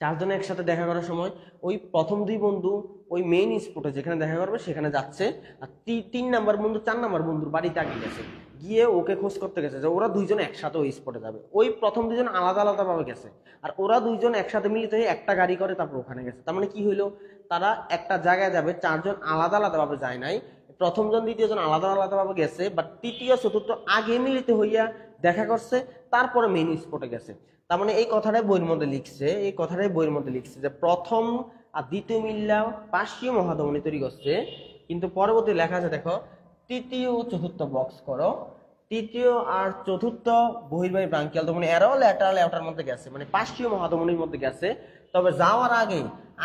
4 জনে একসাথে দেখা করার সময় ওই প্রথম 2 বন্ধু ওই মেইন স্পটে যেখানে দেখা করবে সেখানে যাচ্ছে, আর 3 নাম্বার বন্ধু 4 নাম্বার বন্ধুর বাড়িতে আগে গেছে, গিয়ে ওকে খোঁজ করতে গেছে যে ওরা 2 জন একসাথে ওই স্পটে যাবে। ওই প্রথম 2 জন আলাদা আলাদা ভাবে গেছে, আর ওরা 2 জন একসাথে মিলিত হয়ে একটা গাড়ি করে তারপর ওখানে গেছে। তার মানে কি হইলো? তারা একটা জায়গায় যাবে, 4 জন আলাদা আলাদা ভাবে যায় নাই, প্রথম জন দ্বিতীয় জন আলাদা আলাদা ভাবে গেছে, বাট তৃতীয় চতুর্থ আগে মিলিত হইয়া দেখা করছে, তারপরে মেইন স্পটে গেছে। তার মানে এই কথাটাই বইয়ের মধ্যে লিখছে, এই কথাটাই বইয়ের মধ্যে লিখছে যে প্রথম আর দ্বিতীয় মিল্লা পার্শ্বীয় মহাধমনী তৈরি করছে, কিন্তু পরবর্তী লেখা আছে দেখো তৃতীয় ও চতুর্থ বক্স করো, তৃতীয় আর চতুর্থ বহির্বাহী ব্রাঙ্কিয়াল ধমনী এরাও ল্যাটারাল অ্যাওর্টার মধ্যে গেছে, মানে পার্শ্বীয় মহাধমনীর মধ্যে গেছে, তবে যাওয়ার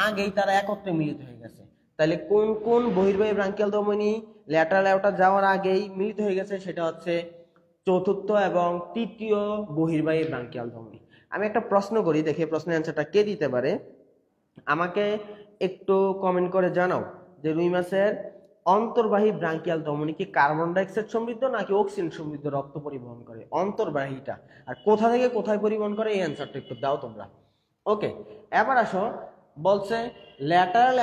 আগেই তারা একত্রে মিলিত হয়ে গেছে। তাহলে কোন কোন বহির্বাহী ব্রাঙ্কিয়াল ধমনী ল্যাটারাল অ্যাওর্টার যাওয়ার আগেই মিলিত হয়ে গেছে? সেটা হচ্ছে চতুর্থ এবং তৃতীয় বহির্বাহী ব্রাঙ্কিয়াল ধমনী। আমি একটা প্রশ্ন করি, দেখি প্রশ্নের অ্যান্সারটা কে দিতে পারে। আমাকে একটু কমেন্ট করে জানাও যে রুই মাছের অন্তর্বাহী ব্রাঙ্কিয়াল ধমনী কি কার্বন ডাইঅক্সাইড সমৃদ্ধ নাকি অক্সিজেন সমৃদ্ধ রক্ত পরিবহন করে? অন্তর্বাহীটা আর কোথা থেকে কোথায় পরিবহন করে, এই অ্যান্সারটা একটু দাও তোমরা। ওকে, এবার আসো, বলছে ল্যাটারাল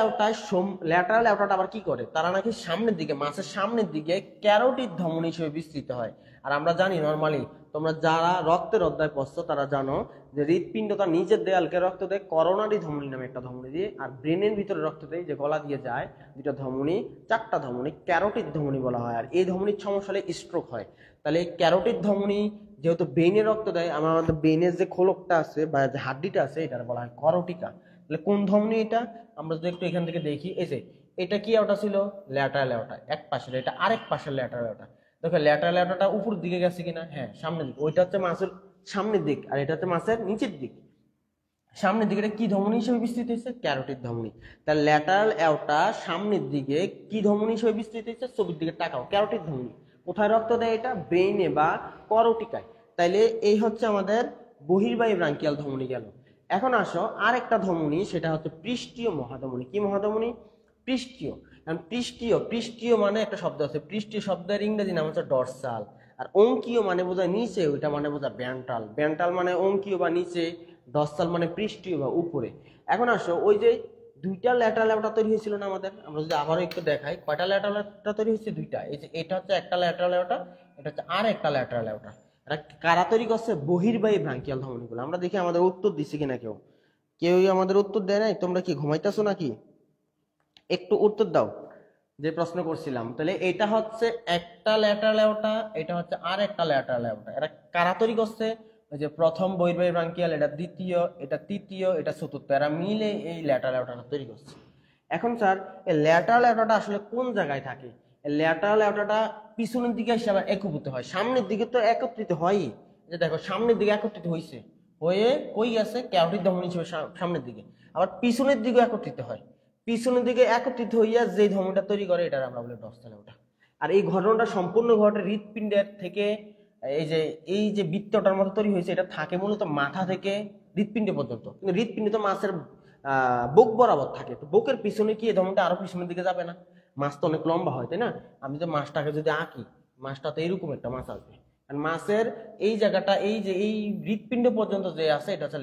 অ্যাওর্টাটা আবার কি করে? তারা নাকি সামনের দিকে, মাছের সামনের দিকে ক্যারোটিড ধমনী হিসেবে বিস্তৃত হয়। আর আমরা জানি নরমালি তোমরা যারা রক্তের অধ্যায় পড়ছো তারা জানো যে হৃৎপিণ্ড তার নিজের দেয়ালকে রক্ত দেয় করোনারি ধমনী নামে একটা ধমনী দিয়ে, আর ব্রেনের ভিতরে রক্ত দেয় যে গলা দিয়ে যায় দুটো ধমনী, চারটা ধমনী, ক্যারোটিড ধমনী বলা হয়। আর এই ধমনীর সমস্যা হলে স্ট্রোক হয়। তাহলে এই ক্যারোটিড ধমনী যেহেতু ব্রেনে রক্ত দেয়, আমাদের ব্রেনের যে খোলকটা আছে বা যে হাড্ডিটা আছে এটা বলা হয় করোটিকা। তাহলে কোন ধমনী এটা? আমরা যদি একটু এখান থেকে দেখি, এই যে এটা কি আওটা ছিল? ল্যাটারাল আওটা, এক পাশের, এটা আরেক পাশের ল্যাটারাল আওটা। দেখো ল্যাটারাল আওটাটা উপর দিকে গেছে কিনা? হ্যাঁ, সামনের দিক। ওইটা হচ্ছে মাসের সামনের দিক, আর এটা হচ্ছে মাসের নিচের দিক। সামনের দিকে কি ধমনী হিসেবে বিস্তৃত হয়েছে? ক্যারোটিড ধমনী। তার ল্যাটারাল অ্যাওটা সামনের দিকে কি ধমনী হিসেবে বিস্তৃত হয়েছে? ছবির দিকে তাকাও, ক্যারোটিড ধমনী। কোথায় রক্ত দেয় এটা? ব্রেইনে বা করোটিকায়। তাইলে এই হচ্ছে আমাদের বহির্বাহী ব্রাঙ্কিয়াল ধমনী গেল। এখন আসো আরেকটা ধমনী, সেটা হচ্ছে পৃষ্ঠীয় মহাধমনী। কি মহাধমনী? পৃষ্ঠীয়। পৃষ্ঠীয়, পৃষ্ঠীয় মানে একটা শব্দ আছে, পৃষ্ঠীয় শব্দের ইংরেজি নাম হচ্ছে ডরসাল। আর অঙ্কীয় মানে বোঝায় নিচে, ওইটা মানে বোঝায় ভ্যান্ট্রাল। ভ্যান্ট্রাল মানে অঙ্কীয় বা নিচে, ডরসাল মানে পৃষ্ঠীয় বা উপরে। এখন আসো ওই যে দুইটা ল্যাটারাল অ্যাওটা তৈরি হয়েছিল না আমাদের, আমরা যদি আবারও একটু দেখাই, কয়টা ল্যাটারাল অ্যাওটা তৈরি হয়েছে? দুইটা। এই যে এটা হচ্ছে একটা ল্যাটারাল অ্যাওটা, এটা হচ্ছে আর একটা ল্যাটারাল অ্যাওটা। এটা কারা তৈরি করছে? বহির্বাহী ব্রাঙ্কিয়াল ধমনীগুলো। আমরা দেখি আমাদের উত্তর দিচ্ছে কিনা কেউ। কেউই আমাদের উত্তর দেয় নাই। তোমরা কি ঘুমাইতেছো নাকি? একটু উত্তর দাও যে প্রশ্ন করছিলাম। তাহলে এটা হচ্ছে একটা ল্যাটারাল অ্যাওটা, এটা হচ্ছে আর একটা ল্যাটারাল অ্যাওটা। এটা কারা তৈরি করছে? ওই যে প্রথম বহির্বাহী ব্রাঙ্কিয়াল, এটা দ্বিতীয়, এটা তৃতীয়, এটা চতুর্থ, এরা মিলে এই ল্যাটারাল অ্যাওটাটা তৈরি করছে। এখন স্যার এই ল্যাটারাল অ্যাওটাটা আসলে কোন জায়গায় থাকে? ল্যাটারাল অ্যাওটাটা পিছনের দিকে হিসাবে একীভূত হয়, সামনের দিকে তো একত্রিত হয়ই। যে দেখো সামনের দিকে একত্রিত হয়েছে, হয়ে কই গেছে? ক্যারোটিড ধমনী হিসেবে সামনের দিকে। আবার পিছনের দিকে একত্রিত হয়, পিছনের দিকে একত্রিত হইয়া যে ধমনীটা তৈরি করে এটার আমরা বলি ডরসাল অ্যাওটা। আর এই ঘটনাটা সম্পূর্ণ ঘটে হৃৎপিণ্ডের থেকে। এই যে বৃত্তটার মতো তৈরি হয়েছে, এটা থাকে মূলত মাথা থেকে হৃৎপিণ্ড পর্যন্ত। কিন্তু হৃৎপিণ্ড তো মাছের বুক বরাবর থাকে, তো বুকের পিছনে কি এই ধমনীটা আরো পিছনের দিকে যাবে না? মাছ তো অনেক লম্বা হয়, তাই না? আমি তো মাছটাকে যদি আঁকি, মাছটা তো এরকম একটা মাছ আসবে। আর মাছের এই জায়গাটা, এই যে এই হৃৎপিণ্ড পর্যন্ত যে আছে, এটা হচ্ছে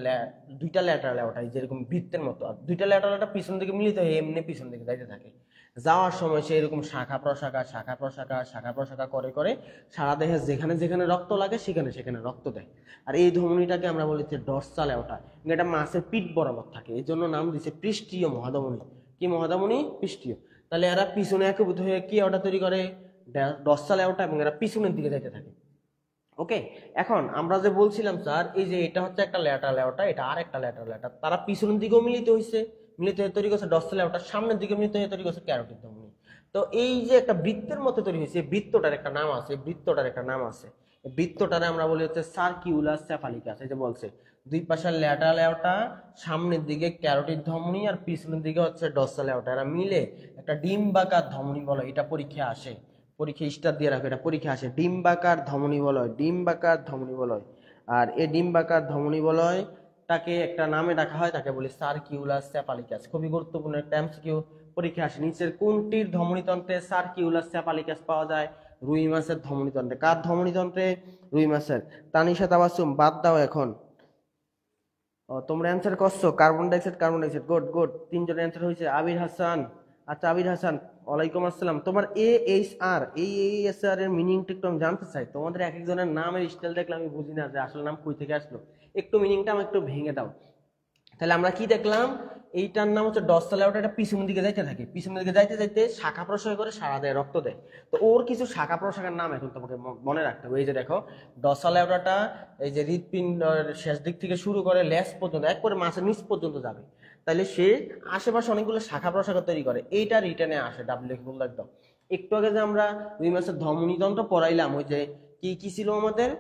দুইটা ল্যাটারাল অ্যাওটা, যেরকম বৃত্তের মতো। আর দুইটা ল্যাটারাল অ্যাওটা পিছন দিকে মিলিত হয়ে এমনি পিছন দিকে যাইতে থাকে। যাওয়ার সময় সে এরকম শাখা প্রশাখা, শাখা প্রশাখা, শাখা প্রশাখা করে করে সারা দেহে যেখানে যেখানে রক্ত লাগে সেখানে সেখানে রক্ত দেয়। আর এই ধমনীটাকে আমরা বলি ডরসাল অ্যাওটা। এটা মাছের পিঠ বরাবর থাকে, এই জন্য নাম দিচ্ছে পৃষ্ঠীয় মহাধমনী। কি মহাধমনী? পৃষ্ঠীয়। তাহলে এরা পিছনে একীভূত হয়ে কি অ্যাওটা তৈরি করে? ডরসাল অ্যাওটা, এবং এরা পিছনের দিকে যাইতে থাকে। ওকে, এখন আমরা যে বলছিলাম স্যার, এই যে এটা হচ্ছে একটা ল্যাটারাল অ্যাওটা, এটা আর একটা ল্যাটারাল অ্যাওটা, তারা পিছনের দিকেও মিলিত হয়েছে, মিলিত হয়ে তৈরি করছে ডরসাল অ্যাওটা, সামনের দিকে মিলিত হয়ে তৈরি করছে ক্যারোটিড ধমনী। তো এই যে একটা বৃত্তের মতো তৈরি হয়েছে, বৃত্তটার একটা নাম আছে, বৃত্তটার একটা নাম আছে। বৃত্তটারে আমরা বলি হচ্ছে সার্কিউলার সেফালিকাস। এই যে বলছে দুই পাশের ল্যাটারাল অ্যাওটা, সামনের দিকে ক্যারোটিড ধমনী, আর পিছনের দিকে হচ্ছে ডরসাল অ্যাওটা, এরা মিলে একটা ডিম্বাকার ধমনী বলে। এটা পরীক্ষা আসে, পরীক্ষা স্টার দিয়ে রাখো, এটা পরীক্ষা আসে। ডিম্বাকার ধমনী বলয়, ডিম্বাকার ধমনী বলয়। আর এই ডিম্বাকার ধমনী বলয় তাকে একটা নামে ডাকা হয়, তাকে বলি সার্কিউলার সেফালিকাস। খুবই গুরুত্বপূর্ণ একটা এমসিকিউ পরীক্ষা আসে। নিচের কোনটির ধমনীতন্ত্রে সার্কিউলার সেফালিকাস পাওয়া যায়? রুই মাছের ধমনীতন্ত্রে। কার ধমনীতন্ত্রে? রুই মাছের। তানিশা তাবাসসুম বাদ দাও এখন। তোমরা অ্যান্সার করছো carbon dioxide, carbon dioxide. Good good, তিনজনের অ্যান্সার হয়েছে। আবির হাসান, আচ্ছা আবির হাসান, ওয়ালাইকুম আসসালাম। তোমার AHR, এই AHR এর মিনিংটা একটু আমি জানতে চাই। তোমাদের এক একজনের নামের স্টাইল দেখলে আমি বুঝি না যে আসলে নাম কই থেকে আসলো। একটু মিনিংটা আমাকে একটু ভেঙে দাও। তাহলে আমরা কি দেখলাম? এইটার নাম হচ্ছে ডরসাল অ্যাওটা, এটা পিছনের দিকে যাইতে থাকে, পিছনের দিকে যাইতে যাইতে শাখা প্রশাখা করে সারা দেয়, রক্ত দেয়। তো ওর কিছু শাখা প্রশাখার নাম এখন তোমাকে মনে রাখতে হবে। এই যে দেখো ডরসাল অ্যাওটাটা এই যে হৃৎপিণ্ড শেষ দিক থেকে শুরু করে লেজ পর্যন্ত, একবারে মাছের নিচ পর্যন্ত যাবে। তাহলে সে আশেপাশে অনেকগুলো শাখা প্রশাখা তৈরি করে, এইটা রিটেনে আসে। ডাব্লিউ লিখে বললো একদম। একটু আগে যে আমরা রুই মাছের ধমনীতন্ত্র পড়াইলাম, ওই যে কি কি ছিল আমাদের,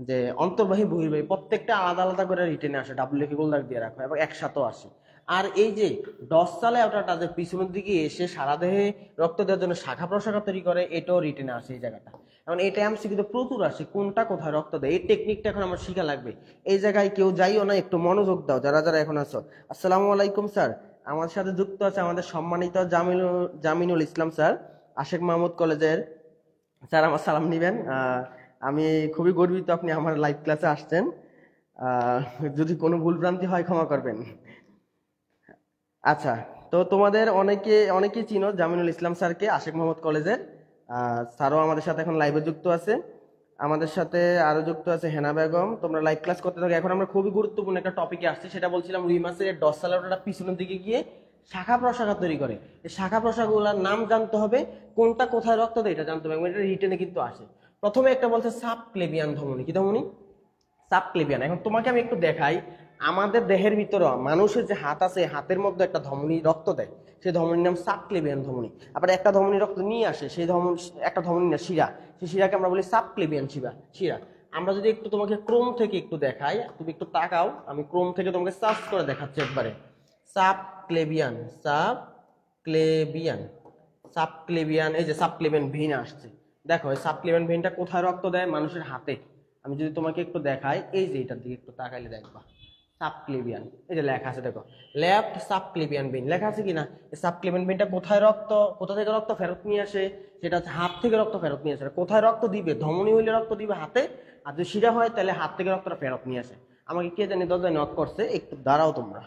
যে অন্তর্বাহী বহির্বাহী প্রত্যেকটা আলাদা আলাদা করে রিটেনে আসে, ডাব্লিউ লিখে গোলদাগ দিয়ে রাখো, এবং একসাথেও আসে। আর এই যে ডরসাল অ্যাওটাটা যে পিছনের দিকে এসে সারা দেহে রক্ত দেওয়ার জন্য শাখা প্রশাখা তৈরি করে, এটাও রিটেনে আসে এই জায়গাটা। এখন এটা এমসিকিউতে প্রচুর আসে, কোনটা কোথায় রক্ত দেয়, এই টেকনিকটা এখন আমার শিখা লাগবে। এই জায়গায় কেউ যাইও না, একটু মনোযোগ দাও যারা যারা এখন আছো। আসসালামু আলাইকুম স্যার। আমার সাথে যুক্ত আছে আমাদের সম্মানিত জামিনুল ইসলাম স্যার, আশেক মাহমুদ কলেজের। স্যার আমার সালাম নিবেন। আমি খুবই গর্বিত আপনি আমার লাইভ ক্লাসে আসছেন। আহ, যদি কোনো ভুলভ্রান্তি হয় ক্ষমা করবেন। আচ্ছা, তো তোমাদের অনেকেই চিনো জামিনুল ইসলাম স্যারকে, আশেক মোহাম্মদ কলেজের। স্যারও আমাদের সাথে এখন লাইভে যুক্ত আছে। আমাদের সাথে আরো যুক্ত আছে হেনা বেগম। তোমরা লাইভ ক্লাস করতে থাকো। এখন আমরা খুবই গুরুত্বপূর্ণ একটা টপিকে আসছি, সেটা বলছিলাম রুই মাছের ডরসাল পিছনের দিকে গিয়ে শাখা প্রশাখা তৈরি করে। এই শাখা প্রশাখাগুলোর নাম জানতে হবে, কোনটা কোথায় রক্ত দেয় এটা জানতে হবে, এটা রিটেনে কিন্তু আসে। প্রথমে একটা বলছে সাবক্লেভিয়ান ধমনী। কি ধমনী? সাবক্লেভিয়ান। এখন তোমাকে আমি একটু দেখাই, আমাদের দেহের ভিতরে মানুষের যে হাত আছে, হাতের মধ্যে একটা ধমনী রক্ত দেয়, সেই ধমনীর নাম সাবক্লেভিয়ান ধমনী। আবার একটা ধমনী রক্ত নিয়ে আসে, সেই ধমনী, একটা ধমনী না শিরা, সেই শিরাকে আমরা বলি সাবক্লেভিয়ান শিরা। আমরা যদি একটু তোমাকে ক্রোম থেকে একটু দেখাই, তুমি একটু তাকাও, আমি ক্রোম থেকে তোমাকে সার্চ করে দেখাচ্ছি একবারে। সাবক্লেভিয়ান, সাবক্লেভিয়ান, সাবক্লেভিয়ান, এই যে সাবক্লেভিয়ান ভেইন আসছে। দেখো এই সাবক্লেভিয়ান ভেইনটা কোথায় রক্ত দেয়? মানুষের হাতে। আমি যদি তোমাকে একটু দেখাই, এই যে এটার দিকে একটু তাকাইলে দেখবা সাবক্লেভিয়ান, এই যে লেখা আছে দেখো, লেফট সাবক্লেভিয়ান ভেইন লেখা আছে কিনা। এই সাবক্লেভিয়ান ভেইনটা কোথায় কোথা থেকে রক্ত ফেরত নিয়ে আসে? সেটা হচ্ছে হাত থেকে রক্ত ফেরত নিয়ে আসে। কোথায় রক্ত দিবে? ধমনী হইলে রক্ত দিবে হাতে, আর যদি শিরা হয় তাহলে হাত থেকে রক্তটা ফেরত নিয়ে আসে। আমাকে কে জানি দরজায় নক করছে, একটু দাঁড়াও তোমরা।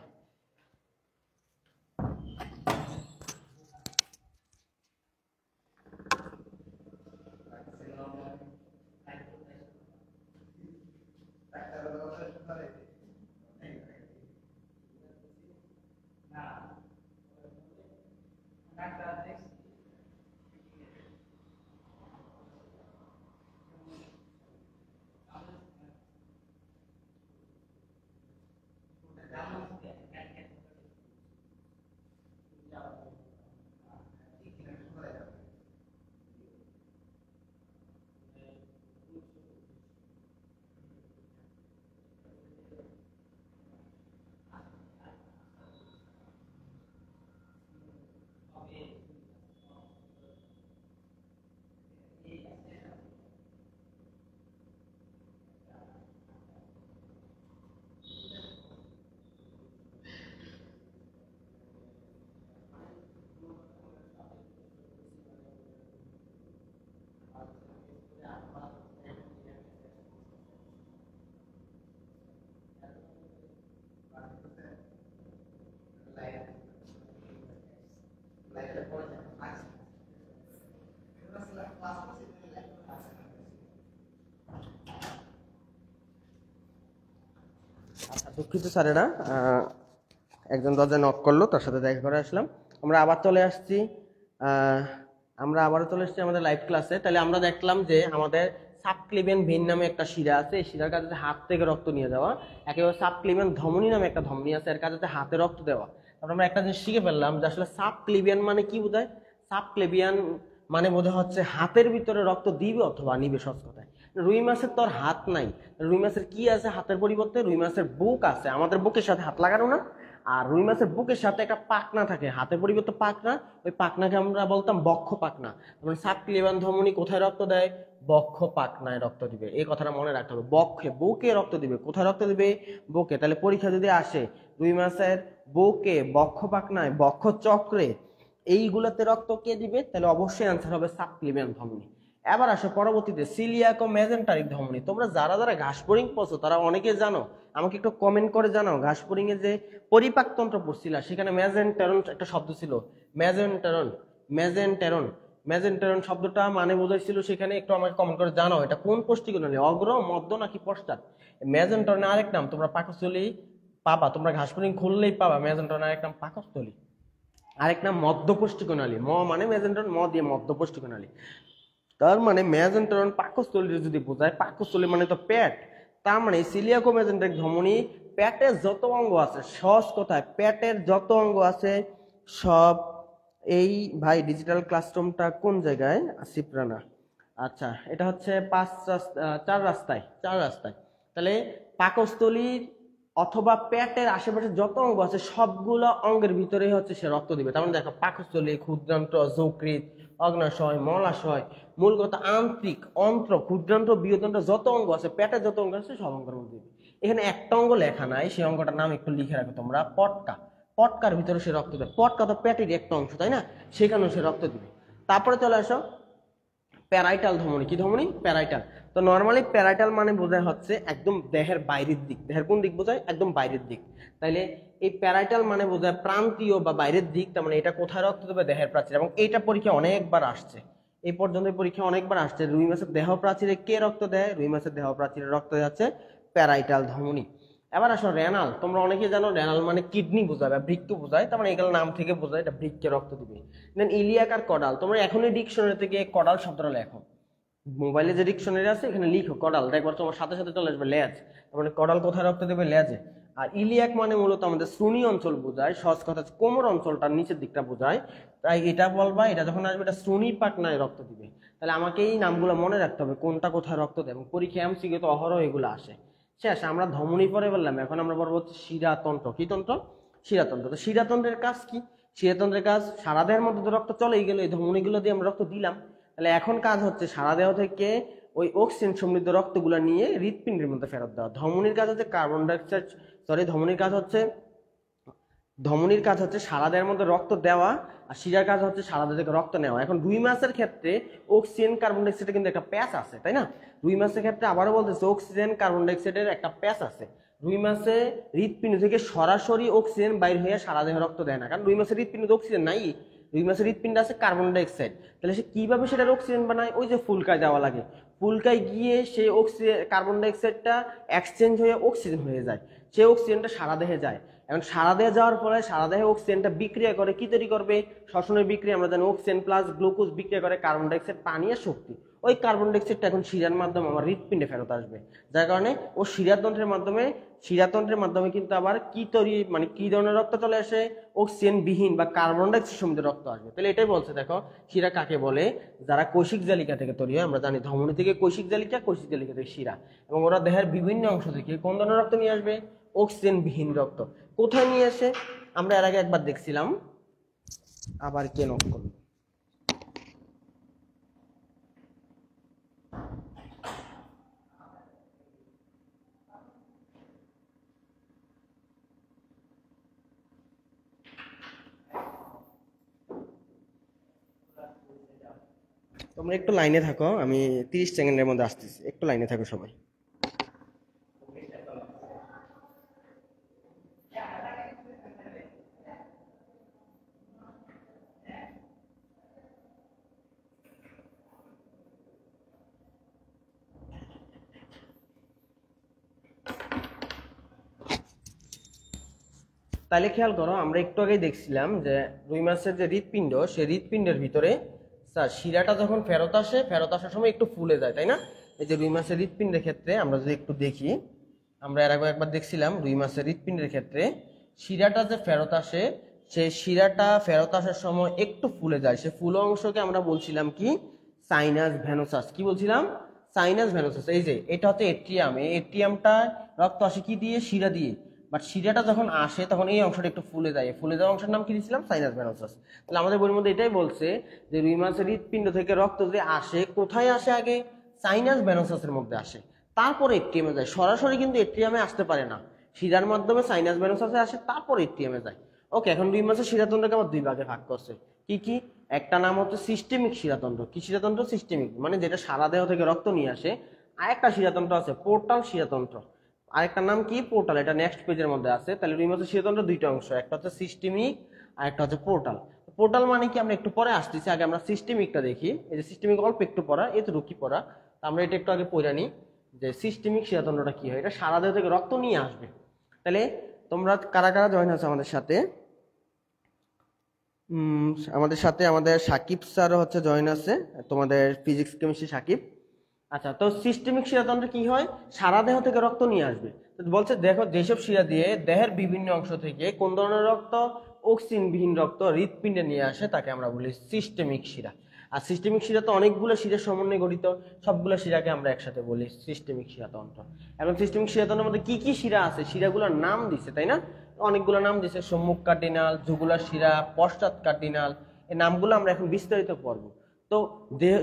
আচ্ছা, দুঃখিত স্যারেরা, একজন দরজায় নক করলো, তার সাথে দেখা করে আসলাম। আমরা আবার চলে আসছি, আমরা আবারও চলে এসেছি আমাদের লাইভ ক্লাসে। তাহলে আমরা দেখলাম যে আমাদের সাবক্লেভিয়ান ভেইন নামে একটা শিরা আছে, এই শিরার কাজ হচ্ছে হাত থেকে রক্ত নিয়ে যাওয়া। একেবারে সাবক্লেভিয়ান ধমনী নামে একটা ধমনী আছে, এর কাজ হচ্ছে হাতে রক্ত দেওয়া। তারপর আমরা একটা জিনিস শিখে ফেললাম যে আসলে সাবক্লেভিয়ান মানে কি বোঝায়। সাবক্লেভিয়ান মানে বোঝা হচ্ছে হাতের ভিতরে রক্ত দিবে অথবা নিবে, সহজ কথায়। রুই মাছের তো আর হাত নাই, রুই মাছের কি আছে হাতের পরিবর্তে? রুই মাছের বুক আছে, আমাদের বুকের সাথে হাত লাগানো না। আর রুই মাছের বুকের সাথে একটা পাখনা থাকে, হাতের পরিবর্তে পাখনা, ওই পাখনাকে আমরা বলতাম বক্ষ পাখনা। মানে সাবক্লেভিয়ান ধমনী কোথায় রক্ত দেয়? বক্ষ পাখনায় রক্ত দিবে। এই কথাটা মনে রাখতে হবে, বক্ষে, বুকে রক্ত দিবে। কোথায় রক্ত দিবে? বুকে। তাহলে পরীক্ষা যদি আসে রুই মাছের বুকে, বক্ষ পাখনায়, বক্ষ চক্রে, এইগুলোতে রক্ত কে দিবে, তাহলে অবশ্যই অ্যান্সার হবে সাবক্লেভিয়ান ধমনী। এবার আসো পরবর্তীতে সিলিয়াক ও মেজেন্টারিক ধমনী। তোমরা যারা যারা ঘাস বোরিং পড়ছো তারা অনেকে জানো, আমাকে একটু কমেন্ট করে জানাও। ঘাস বোরিং এ যে পরিপাকতন্ত্র পড়ছিলা, সেখানে মেজেন্টেরন একটা শব্দ ছিল, মেজেন্টেরন। মেজেন্টেরন, মেজেন্টেরন শব্দটা মানে বোঝাইছিল সেখানে, একটু আমাকে কমেন্ট করে জানাও এটা কোন পুষ্টিকণালী, অগ্র, মধ্য নাকি পশ্চাৎ। মেজেন্টেরনের আরেক নাম তোমরা পাকস্থলী পাবা, তোমরা ঘাস বোরিং খুললেই পাবা মেজেন্টেরনের আরেক নাম পাকস্থলী, আরেক নাম মধ্যপুষ্টিকণালী। ম মানে মেজেন্টেরন, ম দিয়ে মধ্যপুষ্টিকণালী। তার মানে মেজেন্টেরন পাকস্থলী যদি বোঝায়, পাকস্থলী মানে তো পেট, তার মানে সিলিয়াক ও মেজেন্টারিক ধমনী পেটের যত অঙ্গ আছে, সহজ কথায় পেটের যত অঙ্গ আছে সব, এই ভাই ডিজিটাল ক্লাসরুমটা কোন জায়গায়? আসিফ রানা। আচ্ছা, এটা হচ্ছে চার রাস্তায়, চার রাস্তায়। তাহলে পাকস্থলীর অথবা পেটের আশেপাশে যত অঙ্গ আছে সবগুলো অঙ্গের ভিতরে হচ্ছে সে রক্ত দিবে। তার মানে দেখো পাকস্থলী, ক্ষুদ্রান্ত্র, যকৃৎ, অগ্নাশয়, মলাশয়, মূল কথা আন্তরিক, অন্ত্র, ক্ষুদ্রান্ত্র, বৃহদান্ত্র, যত অঙ্গ আছে পেটের যত অঙ্গ আছে সব অঙ্গের মধ্যে দিবে। এখানে একটা অঙ্গ লেখা নাই, সেই অঙ্গটার নাম একটু লিখে রাখো তোমরা, পটকা। পটকার ভিতরে সে রক্ত দেবে। পটকা তো পেটের একটা অংশ, তাই না? সেখানেও সে রক্ত দিবে। তারপরে চলে আসো প্যারাইটাল ধমনী। কি ধমনী? প্যারাইটাল। তো নর্মালি প্যারাইটাল মানে বোঝায় হচ্ছে একদম দেহের বাইরের দিক। দেহের কোন দিক বোঝায়? একদম বাইরের দিক। তাইলে এই প্যারাইটাল মানে বোঝায় প্রান্তীয় বা বাইরের দিক। তার মানে এটা কোথায় রক্ত দেবে? দেহের প্রাচীর। এবং এইটা পরীক্ষা অনেকবার আসছে, এই পর্যন্ত পরীক্ষা অনেকবার আসছে, রুই মাছের দেহ প্রাচীরে কে রক্ত দেয়? রুই মাছের দেহ প্রাচীরে রক্ত যাচ্ছে প্যারাইটাল ধমনী। এবার আসো রেনাল। তোমরা অনেকে জানো রেনাল মানে কিডনি বোঝায় বা বৃক্ক বোঝায়, তার মানে এগুলো নাম থেকে বোঝায় এটা বৃক্কে রক্ত দিবে। দেন ইলিয়াক আর কডাল, তোমরা এখনই ডিকশনারি থেকে কডাল শব্দটা লেখো, মোবাইলে যে ডিকশনারি আছে এখানে লিখো কডাল, দেখবার তোমার সাথে সাথে চলে আসবে লেজ, মানে কডাল কোথায় রক্ত দেবে? লেজে। আর ইলিয়াক মানে মূলত আমাদের শ্রোণী অঞ্চল বোঝায়, সহজ কথা কোমর অঞ্চলটার নিচের দিকটা বোঝায়, তাই এটা বলবা এটা যখন আসবে এটা শ্রোণী পাখনায় রক্ত দিবে। তাহলে আমাকে এই নামগুলো মনে রাখতে হবে কোনটা কোথায় রক্ত দেয়, এবং পরীক্ষা এমসিকিউ তো অহরহ এগুলো আসে। শেষ, আমরা ধমনী পরে বললাম, এখন আমরা পড়বো হচ্ছে শিরাতন্ত্র। কি তন্ত্র? শিরাতন্ত্র। তো শিরাতন্ত্রের কাজ কি? শিরাতন্ত্রের কাজ সারা দেহের মধ্যে তো রক্ত চলেই গেল, এই ধমনীগুলো দিয়ে আমরা রক্ত দিলাম, তাহলে এখন কাজ হচ্ছে সারা দেহ থেকে ওই অক্সিজেন সমৃদ্ধ রক্তগুলো নিয়ে হৃৎপিণ্ডের মধ্যে ফেরত দেওয়া। ধমনীর কাজ হচ্ছে কার্বন ডাইঅক্সাইড, ধমনীর কাজ হচ্ছে সারা দেহের মধ্যে রক্ত দেওয়া, আর শিরার কাজ হচ্ছে সারা দেহ থেকে রক্ত নেওয়া। এখন রুই মাছের ক্ষেত্রে অক্সিজেন কার্বন ডাইঅক্সাইডের কিন্তু একটা প্যাচ আছে, তাই না? রুই মাছের ক্ষেত্রে আবারও বলতেছে অক্সিজেন কার্বন ডাইঅক্সাইডের একটা প্যাচ আছে। রুই মাছে হৃৎপিণ্ড থেকে সরাসরি অক্সিজেন বাইর হয়ে সারা দেহে রক্ত দেয় না, কারণ রুই মাছের হৃৎপিণ্ডে অক্সিজেন নাই, রুই মাছের হৃৎপিণ্ডে আছে কার্বন ডাইঅক্সাইড। তাহলে সে কিভাবে সেটার অক্সিজেন বানায়? ওই যে ফুলকায় দেওয়া লাগে, ফুলকায় গিয়ে সেই অক্সিজেন কার্বন ডাইঅক্সাইডটা এক্সচেঞ্জ হয়ে অক্সিজেন হয়ে যায়, সেই অক্সিজেনটা সারা দেহে যায়। এখন সারা দেহে যাওয়ার ফলে সারা দেহে অক্সিজেনটা বিক্রিয়া করে, কি তৈরি করবে? শ্বসনের বিক্রিয়া, আমরা জানি অক্সিজেন প্লাস গ্লুকোজ বিক্রিয়া করে কার্বন ডাইঅক্সাইড, পানি আর শক্তি। ওই কার্বন ডাইঅক্সাইডটা এখন শিরার মাধ্যমে আমার হৃৎপিণ্ডে ফেরত আসবে, যার কারণে ও শিরাতন্ত্রের মাধ্যমে কিন্তু আবার কি তৈরি, মানে কি ধরনের রক্ত চলে আসে? অক্সিজেন বিহীন বা কার্বন ডাইঅক্সাইড সমৃদ্ধ রক্ত আসবে। তাহলে এটাই বলছে, দেখো শিরা কাকে বলে? যারা কৈশিক জালিকা থেকে তৈরি হয়, আমরা জানি ধমনী থেকে কৈশিক জালিকা, কৈশিক জালিকা থেকে শিরা, এবং ওরা দেহের বিভিন্ন অংশ থেকে কোন ধরনের রক্ত নিয়ে আসবে? অক্সিজেন বিহীন রক্ত। কোথায় নিয়ে আসে? আমরা এর আগে একবার দেখছিলাম, আবার কে নোট করলো? তোমরা একটু লাইনে থাকো, আমি 30 সেকেন্ডের মধ্যে আসতেছি, একটু লাইনে থাকো সবাই। তাহলে খেয়াল করো, আমরা একটু আগেই দেখছিলাম যে রুই মাছের যে হৃৎপিণ্ড, সেই হৃৎপিণ্ডের ভিতরে শিরাটা যখন ফেরত আসার সময় একটু ফুলে যায়, তাই না? এই যে রুই মাছের হৃৎপিণ্ডের ক্ষেত্রে আমরা যদি একটু দেখি, আমরা এর আগে একবার দেখছিলাম রুই মাছের হৃৎপিণ্ডের ক্ষেত্রে শিরাটা যে ফেরত আসে, সেই শিরাটা ফেরত আসার সময় একটু ফুলে যায়, সে ফুলো অংশকে আমরা বলছিলাম কি? Sinus venosus. কি বলছিলাম? Sinus venosus. এই যে এটা হচ্ছে এট্রিয়াম, এই এট্রিয়ামটা রক্ত আসে কি দিয়ে? শিরা দিয়ে। বাট শিরাটা যখন আসে তখন এই অংশটা একটু ফুলে যায়, ফুলে যাওয়া অংশের নাম কি দিয়েছিলাম? Sinus venosus. তাহলে আমাদের বইয়ের মধ্যে এটাই বলছে যে রুই মাছের হৃৎপিণ্ড থেকে রক্ত যে আসে, কোথায় আসে? আগে সাইনাস ভেনোসাসের মধ্যে আসে, তারপরে এট্রিয়ামে যায়। সরাসরি কিন্তু এট্রিয়ামে আসতে পারে না, শিরার মাধ্যমে সাইনাস ভেনোসাসে আসে, তারপর এট্রিয়ামে যায়। ওকে, এখন রুই মাছের শিরাতন্ত্রকে আবার দুই ভাগে ভাগ করছে। কি কি? একটা নাম হচ্ছে সিস্টেমিক শিরাতন্ত্র। কি শিরাতন্ত্র? সিস্টেমিক, মানে যেটা সারা দেহ থেকে রক্ত নিয়ে আসে। আরেকটা শিরাতন্ত্র আছে পোর্টাল শিরাতন্ত্র, আরেকটা নাম কি? পোর্টাল। এটা নেক্সট পেজের মধ্যে আছে। তাহলে রুই মাছের শিরাতন্ত্র দুইটা অংশ, একটা হচ্ছে সিস্টেমিক আর একটা হচ্ছে পোর্টাল। পোর্টাল মানে কি আমরা একটু পরে আসতেছি, আগে আমরা সিস্টেমিকটা দেখি। এই যে সিস্টেমিক অল্প একটু পড়া, এই তো রুকি পড়া, আমরা এটা একটু আগে পড়ে নিই যে সিস্টেমিক শিরাতন্ত্রটা কি হয়। এটা সারা দেহ থেকে রক্ত নিয়ে আসবে। তাহলে তোমরা কারা কারা জয়েন আছো আমাদের সাথে? আমাদের সাকিব স্যার হচ্ছে জয়েন আছে, তোমাদের ফিজিক্স কেমিস্ট্রি সাকিব। আচ্ছা, তো সিস্টেমিক শিরাতন্ত্রে কি হয়? সারা দেহ থেকে রক্ত নিয়ে আসবে। তো বলছে দেখো, যেসব শিরা দিয়ে দেহের বিভিন্ন অংশ থেকে কোন ধরনের রক্ত? অক্সিজেনবিহীন রক্ত হৃৎপিণ্ডে নিয়ে আসে, তাকে আমরা বলি সিস্টেমিক শিরা। আর সিস্টেমিক শিরা তো অনেকগুলো শিরার সমন্বয়ে গঠিত, সবগুলো শিরাকে আমরা একসাথে বলি সিস্টেমিক শিরাতন্ত্র। এবং সিস্টেমিক শিরাতন্ত্রের মধ্যে কি কি শিরা আছে? শিরাগুলোর নাম দিছে, তাই না? অনেকগুলো নাম দিছে, সম্মুখ কার্ডিনাল, জুগুলার শিরা, পশ্চাৎ কার্ডিনাল। এই নামগুলো আমরা এখন বিস্তারিত পড়বো। তো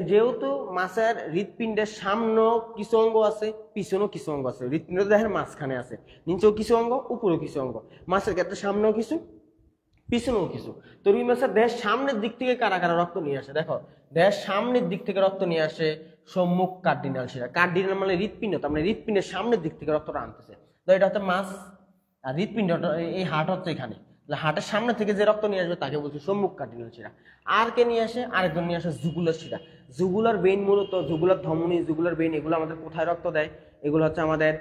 যেহেতু মাছের হৃৎপিণ্ডের সামনেও কিছু অঙ্গ আছে, পিছনেও কিছু অঙ্গ আছে, হৃৎপিণ্ড দেহের মাঝখানে আছে, নিচেও কিছু অঙ্গ, উপরেও কিছু অঙ্গ। মাছের ক্ষেত্রে সামনেও কিছু, পিছনেও কিছু। তো রুই মাছের দেহের সামনের দিক থেকে কারা কারা রক্ত নিয়ে আসে? দেখো, দেহের সামনের দিক থেকে রক্ত নিয়ে আসে সম্মুখ কার্ডিনাল শিরা। কার্ডিনাল মানে হৃৎপিণ্ড, তার মানে হৃৎপিণ্ডের সামনের দিক থেকে রক্তটা আনতেছে। তো এটা হচ্ছে মাছ, আর হৃৎপিণ্ড এই হার্ট হচ্ছে এখানে। হার্টের সামনে থেকে যে রক্ত নিয়ে আসবে তাকে বলছে সম্মুখ কার্ডিনাল শিরা। আর কে নিয়ে আসে? আরেকজন নিয়ে আসে জুগুলার শিরা। জুগুলার ভেইন মূলত জুগুলার ধমনী, জুগুলার ভেইন এগুলো আমাদের কোথায় রক্ত দেয়? এগুলো হচ্ছে আমাদের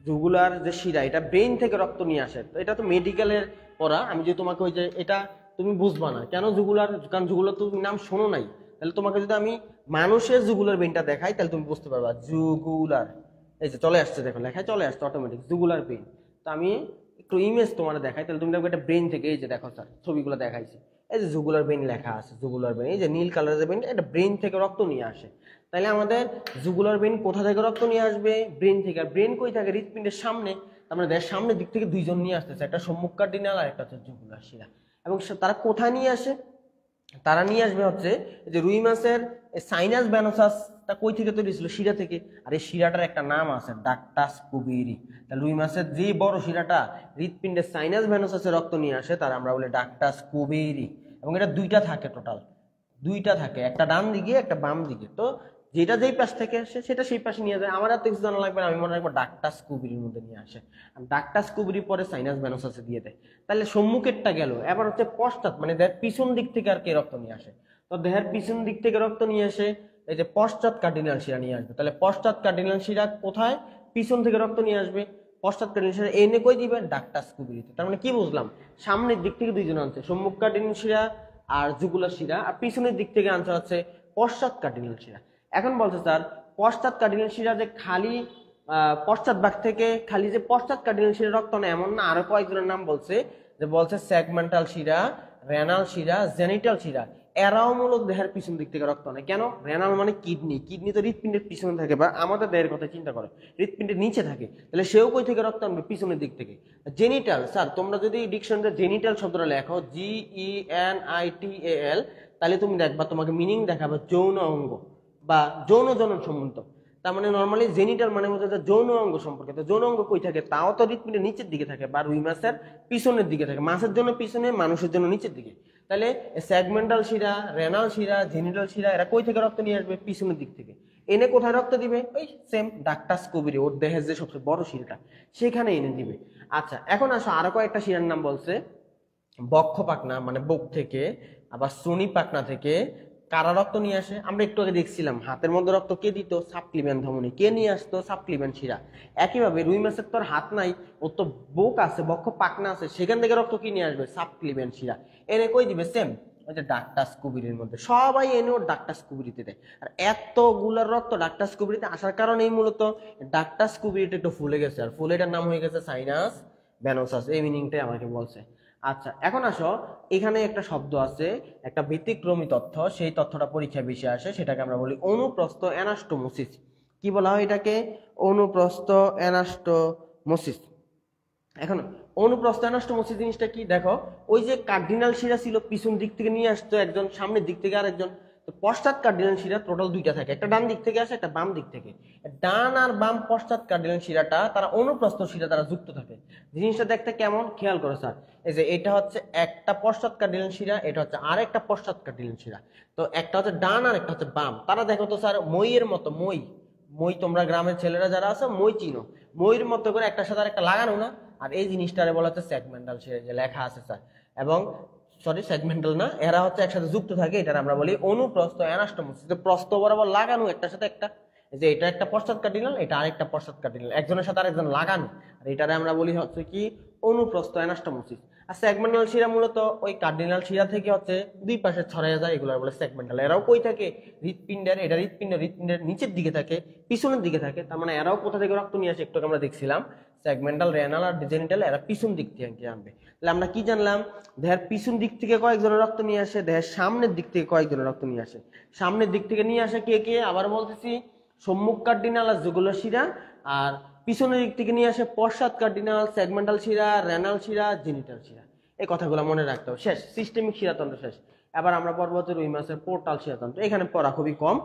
জুগুলার যে শিরা, এটা ব্রেন থেকে রক্ত নিয়ে আসে। তো এটা তো মেডিকেলের পড়া, আমি যে তোমাকে ওই যে এটা তুমি বুঝবা না কেন জুগুলার, কারণ জুগুলার তুমি নাম শোনো নাই। তাহলে তোমাকে যদি আমি মানুষের জুগুলার ভেইনটা দেখাই তাহলে তুমি বুঝতে পারবা জুগুলার, এই যে চলে আসছে, দেখো লেখায় চলে আসছে অটোমেটিক জুগুলার ভেইন। তো আমি একটু ইমেজ তোমার দেখাই, তাহলে তুমি দেখো এটা ব্রেন থেকে, এই যে দেখো স্যার ছবিগুলো দেখাইছি, এই যে জুগুলার ভেইন লেখা আছে, জুগুলার ভেইন এই যে নীল কালারের ভেইন, এটা ব্রেন থেকে রক্ত নিয়ে আসে। তাহলে আমাদের জুগুলার ভেইন কোথা থেকে রক্ত নিয়ে আসবে? ব্রেন থেকে। আর ব্রেন কই থাকে? হৃৎপিণ্ডের সামনে। তার মানে দেহের সামনের দিক থেকে দুইজন নিয়ে আসতেছে, একটা সম্মুখ কার্ডিনাল আর একটা হচ্ছে জুগুলার শিরা। এবং তারা কোথায় নিয়ে আসে? তারা নিয়ে আসবে হচ্ছে যে রুই মাছের সাইনাস ভ্যানোসাসটা কই থেকে তৈরি ছিল? শিরা থেকে। আর এই শিরাটার একটা নাম আছে ডাক্টাস কুবিরি। তাহলে রুই মাছের যে বড় শিরাটা হৃৎপিণ্ডের সাইনাস ভ্যানোসাসে রক্ত নিয়ে আসে তারা আমরা বলি ডাক্টাস কুবিরি। এবং এটা দুইটা থাকে, টোটাল দুইটা থাকে, একটা ডান দিকে একটা বাম দিকে। তো যেটা যেই পাশ থেকে আসে সেটা সেই পাশে নিয়ে যায়। আমার এত কিছু জানা লাগবে না, আমি মনে রাখবো ডাক্টাস কুবিরির মধ্যে নিয়ে আসে। আর ডাক্টাস কুবিরি পরে সাইনাস ভ্যানোসাসে দিয়ে দেয়। তাহলে সম্মুখেরটা গেল, এবার হচ্ছে পশ্চাৎ, মানে দেহের পিছন দিক থেকে আর কে রক্ত নিয়ে আসে? তো দেহের পিছন দিক থেকে রক্ত নিয়ে আসে এই যে পশ্চাৎ কার্ডিনাল শিরা নিয়ে আসবে। তাহলে পশ্চাৎ কার্ডিনাল শিরা কোথায়? পিছন থেকে রক্ত নিয়ে আসবে। পশ্চাৎ কার্ডিনাল শিরা এনে কই দিবে? ডাক্টাস কুবিরিতে। তার মানে কি বুঝলাম? সামনের দিক থেকে দুইজন আনছে, সম্মুখ কার্ডিনাল শিরা আর জুগুলার শিরা, আর পিছনের দিক থেকে আনসার হচ্ছে পশ্চাৎ কার্ডিনাল শিরা। এখন বলছে স্যার পশ্চাৎ কার্ডিনাল শিরা যে খালি পশ্চাৎ ভাগ থেকে খালি যে পশ্চাৎ কার্ডিনাল শিরা রক্ত নেয় এমন না, আরো কয়েকজনের নাম বলছে, যে বলছে সেগমেন্টাল শিরা, রেনাল শিরা, জেনিটাল শিরা। এরাও মূলত দেহের পিছন দিক থেকে রক্ত নেয়। কেন? রেনাল মানে কিডনি, কিডনি তো হৃৎপিণ্ডের পিছনে থাকে, বা আমাদের দেহের কথা চিন্তা করো হৃৎপিণ্ডের নিচে থাকে, তাহলে সেও কই থেকে রক্ত আনবে? পিছনের দিক থেকে। জেনিটাল, স্যার তোমরা যদি ডিকশনারিতে জেনিটাল শব্দটা লেখো GENITAL, তাহলে তুমি দেখবা তোমাকে মিনিং দেখাবে যৌন অঙ্গ বা যৌন জনন সম্বন্ধ। তার মানে নর্মালি জেনিটাল মানে হচ্ছে যৌন অঙ্গ সম্পর্কে। তো যৌন অঙ্গ কই থাকে? তাও তো হৃৎপিণ্ডের নিচের দিকে থাকে, বা রুই মাছের পিছনের দিকে থাকে। মাছের জন্য পিছনে, মানুষের জন্য নিচের দিকে। তাহলে সেগমেন্টাল শিরা, রেনাল শিরা, জেনিটাল শিরা এরা কই থেকে রক্ত নিয়ে আসবে? পিছনের দিক থেকে। এনে কোথায় রক্ত দিবে? ওই সেম ডাক্টাস কুবিরি, ওর দেহের যে সবচেয়ে বড় শিরাটা সেখানে এনে দিবে। আচ্ছা এখন আসো আরো কয়েকটা শিরার নাম বলছে। বক্ষ পাকনা মানে বুক থেকে, আবার শ্রোণী পাকনা থেকে কারা রক্ত নিয়ে আসে? আমরা একটু আগে দেখছিলাম হাতের মধ্যে রক্ত কে দিত? সাবক্লিভেন ধমনী। কে নিয়ে আসতো? সাবক্লিভেন শিরা। একইভাবে রুই মাছের তো আর হাত নাই, ওর তো বুক আছে, বক্ষ পাকনা আছে, সেখান থেকে রক্ত কি নিয়ে আসবে? সাবক্লিভেন শিরা। এনে কই দিবে? সেম ওই যে ডাক্টাস কুবিরির মধ্যে। সবাই এনে ওর ডাক্টাস কুবিরিতে দেয়। আর এতগুলার রক্ত ডাক্টাস কুবিরিতে আসার কারণেই মূলত ডাক্টাস কুবিরিটা একটু ফুলে গেছে, আর ফুলে এটার নাম হয়ে গেছে সাইনাস ভ্যানোসাস। এই মিনিংটাই আমাকে বলছে। আচ্ছা এখন আসো, এখানে একটা শব্দ আছে, একটা ব্যতিক্রমী তথ্য, সেই তথ্যটা পরীক্ষায় বেশি আসে, সেটাকে আমরা বলি অনুপ্রস্থ অ্যানাস্টোমোসিস। কি বলা হয় এটাকে? অনুপ্রস্থ অ্যানাস্টোমোসিস। এখন অনুপ্রস্থ অ্যানাস্টোমোসিস জিনিসটা কি? দেখো ওই যে কার্ডিনাল শিরা ছিল পিছন দিক থেকে নিয়ে আসতো একজন, সামনের দিক থেকে আরেকজন। তো পশ্চাৎ কার্ডিনাল শিরা টোটাল দুইটা থাকে, একটা ডান দিক থেকে আসে, একটা বাম দিক থেকে। ডান আর বাম পশ্চাৎ কার্ডিনাল শিরাটা তারা অনুপ্রস্থ শিরা দ্বারা যুক্ত থাকে। জিনিসটা দেখতে কেমন খেয়াল করো স্যার, এই যে এটা হচ্ছে একটা পশ্চাৎ কার্ডিনাল শিরা, এটা হচ্ছে আরেকটা পশ্চাৎ কার্ডিনাল শিরা। তো একটা হচ্ছে ডান আর একটা হচ্ছে বাম। তারা দেখো তো স্যার মইয়ের মতো, মই মই তোমরা গ্রামের ছেলেরা যারা আছে মই চিনো, মইয়ের মতো করে একটার সাথে আরেকটা লাগানো না। আর এই জিনিসটারে বলা হচ্ছে সেগমেন্টাল শিরা, যে লেখা আছে স্যার। এবং সরি সেগমেন্টাল না, এরা হচ্ছে একসাথে যুক্ত থাকে, এটা আমরা বলি অনুপ্রস্থ অ্যানাস্টোমোসিস। প্রস্থ বরাবর লাগানো একটার সাথে একটা, যে এটা একটা পশ্চাৎ কার্ডিনাল, এটা আরেকটা পশ্চাৎ কার্ডিনাল, একজনের সাথে আরেকজন লাগানো, আর এটারে আমরা বলি হচ্ছে কি অনুপ্রস্থ অ্যানাস্টোমোসিস। আর সেগমেন্টাল শিরা মূলত ওই কার্ডিনাল শিরা থেকে হচ্ছে দুই পাশে ছড়াইয়া যায়, এগুলো বলে সেগমেন্টাল। এরাও কই থাকে? হৃৎপিণ্ডের, এটা হৃৎপিণ্ডের নিচের দিকে থাকে, পিছনের দিকে থাকে। তার মানে এরাও কোথা থেকে রক্ত নিয়ে আসে? একটু আমরা দেখছিলাম সেগমেন্টাল, রেনাল আর জেনিটাল এরা পিছন দিক থেকে আনবে। তাহলে আমরা কি জানলাম? দেহের পিছন দিক থেকে কয়েকজনের রক্ত নিয়ে আসে, দেহের সামনের দিক থেকে কয়েকজনের রক্ত নিয়ে আসে। সামনের দিক থেকে নিয়ে আসে কে কে? আবার বলতেছি সম্মুখ কার্ডিনাল আর জুগুলার শিরা। আর পিছনের দিক থেকে নিয়ে আসে পশ্চাৎ কার্ডিনাল, সেগমেন্টাল শিরা, রেনাল শিরা, জেনিটাল শিরা। এই কথাগুলো মনে রাখতে হবে। শেষ, সিস্টেমিক শিরাতন্ত্র শেষ। এবার আমরা পরবর্তী রুই মাছের পোর্টাল শিরাতন্ত্র, এখানে পড়া খুবই কম।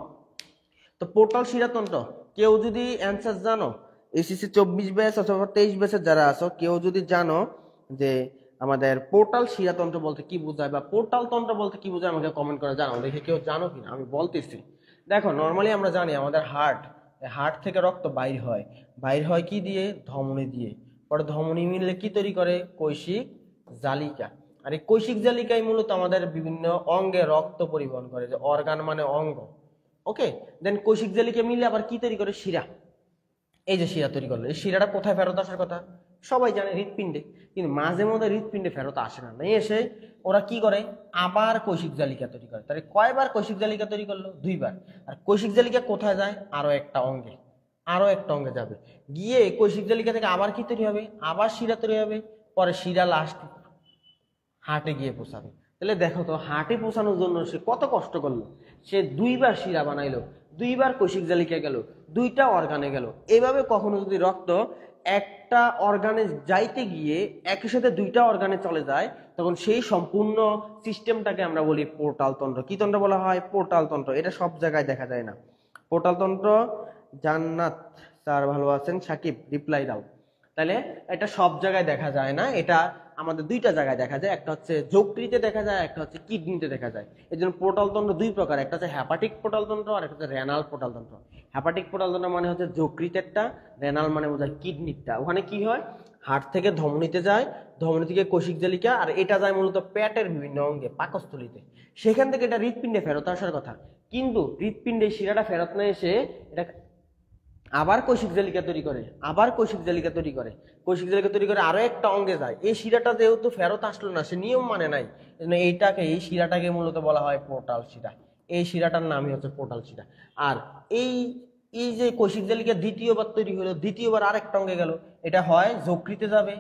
তো পোর্টাল শিরাতন্ত্র কেউ যদি অ্যান্সার জানো, এসিসি 24 ব্যাচ অথবা 23 ব্যাচের যারা আছো, কেউ যদি জানো যে আমাদের পোর্টাল শিরাতন্ত্র বলতে কি বোঝায় বা পোর্টাল তন্ত্র বলতে কি বোঝায়, আমাকে কমেন্ট করে জানাও দেখে কেউ জানো কিনা। আমি বলতেছি, দেখো নর্মালি আমরা জানি আমাদের হার্ট থেকে রক্ত বাইর হয় কি দিয়ে? ধমনী দিয়ে। পরে ধমনী মিললে কি তৈরি করে? কৈশিক জালিকা। আর এই কৈশিক জালিকাই মূলত আমাদের বিভিন্ন অঙ্গে রক্ত পরিবহন করে, যে অর্গান মানে অঙ্গ। ওকে, দেন কৈশিক জালিকা মিলে আবার কি তৈরি করে? শিরা। এই যে শিরা তৈরি করলো, এই শিরাটা কোথায় ফেরত আসার কথা? সবাই জানে হৃৎপিণ্ডে। কিন্তু মাঝে মধ্যে হৃৎপিণ্ডে ফেরত আসে না, নিয়ে এসে ওরা কি করে? আবার কৈশিক জালিকা তৈরি করে। তাহলে কয়বার কৈশিক জালিকা তৈরি করলো? 2বার। আর কৈশিক জালিকা কোথায় যায়? আরো একটা অঙ্গে, আরো একটা অঙ্গে যাবে, গিয়ে কৈশিক জালিকা থেকে আবার কি তৈরি হবে? আবার শিরা তৈরি হবে। পরে শিরা লাস্ট হার্টে গিয়ে পৌঁছাবে। তাহলে দেখো তো, হার্টে পৌঁছানোর জন্য সে কত কষ্ট করলো। সে 2বার শিরা বানাইলো, 2বার কৈশিক জালিকা গেল, 2টা অর্গানে গেল। এভাবে কখনো যদি রক্ত একটা অর্গানে যাইতে গিয়ে একই সাথে 2টা অর্গানে চলে যায়, তখন সেই সম্পূর্ণ সিস্টেমটাকে আমরা বলি পোর্টাল তন্ত্র। কি তন্ত্র বলা হয়? পোর্টাল তন্ত্র। এটা সব জায়গায় দেখা যায় না। পোর্টাল তন্ত্র। জান্নাত স্যার ভালো আছেন? সাকিব রিপ্লাই দাও। তাহলে এটা সব জায়গায় দেখা যায় না, এটা আমাদের 2টা জায়গায় দেখা যায়। একটা হচ্ছে যকৃতে দেখা যায়, একটা হচ্ছে কিডনিতে দেখা যায়। এই জন্য পোর্টাল তন্ত্র 2 প্রকার, একটা হচ্ছে হ্যাপাটিক পোর্টাল তন্ত্র আর একটা হচ্ছে রেনাল পোর্টাল তন্ত্র। হ্যাপাটিক পোর্টাল তন্ত্র মানে হচ্ছে যকৃতেরটা, রেনাল মানে বোঝায় কিডনিরটা। ওখানে কি হয়? হার্ট থেকে ধমনীতে যায়, ধমনী থেকে কৈশিক জালিকা, আর এটা যায় মূলত পেটের বিভিন্ন অঙ্গে, পাকস্থলীতে। সেখান থেকে এটা হৃৎপিণ্ডে ফেরত আসার কথা, কিন্তু হৃৎপিণ্ডে শিরাটা ফেরত না এসে এটা আবার কৈশিক জালিকা তৈরি করে, আবার কৈশিক জালিকা তৈরি করে, কৈশিক জালিকা তৈরি করে আরো একটা অঙ্গে যায়। এই শিরাটা যেহেতু ফেরত আসলো না, সে নিয়ম মানে নাই, এইটাকে, এই শিরাটাকে মূলত বলা হয় পোর্টাল শিরা। এই শিরাটার নামই হচ্ছে পোর্টাল শিরা। আর এই এই যে কৈশিক জালিকা দ্বিতীয়বার তৈরি হলো, দ্বিতীয়বার আরেকটা অঙ্গে গেল, এটা হয় যকৃতে যাবে,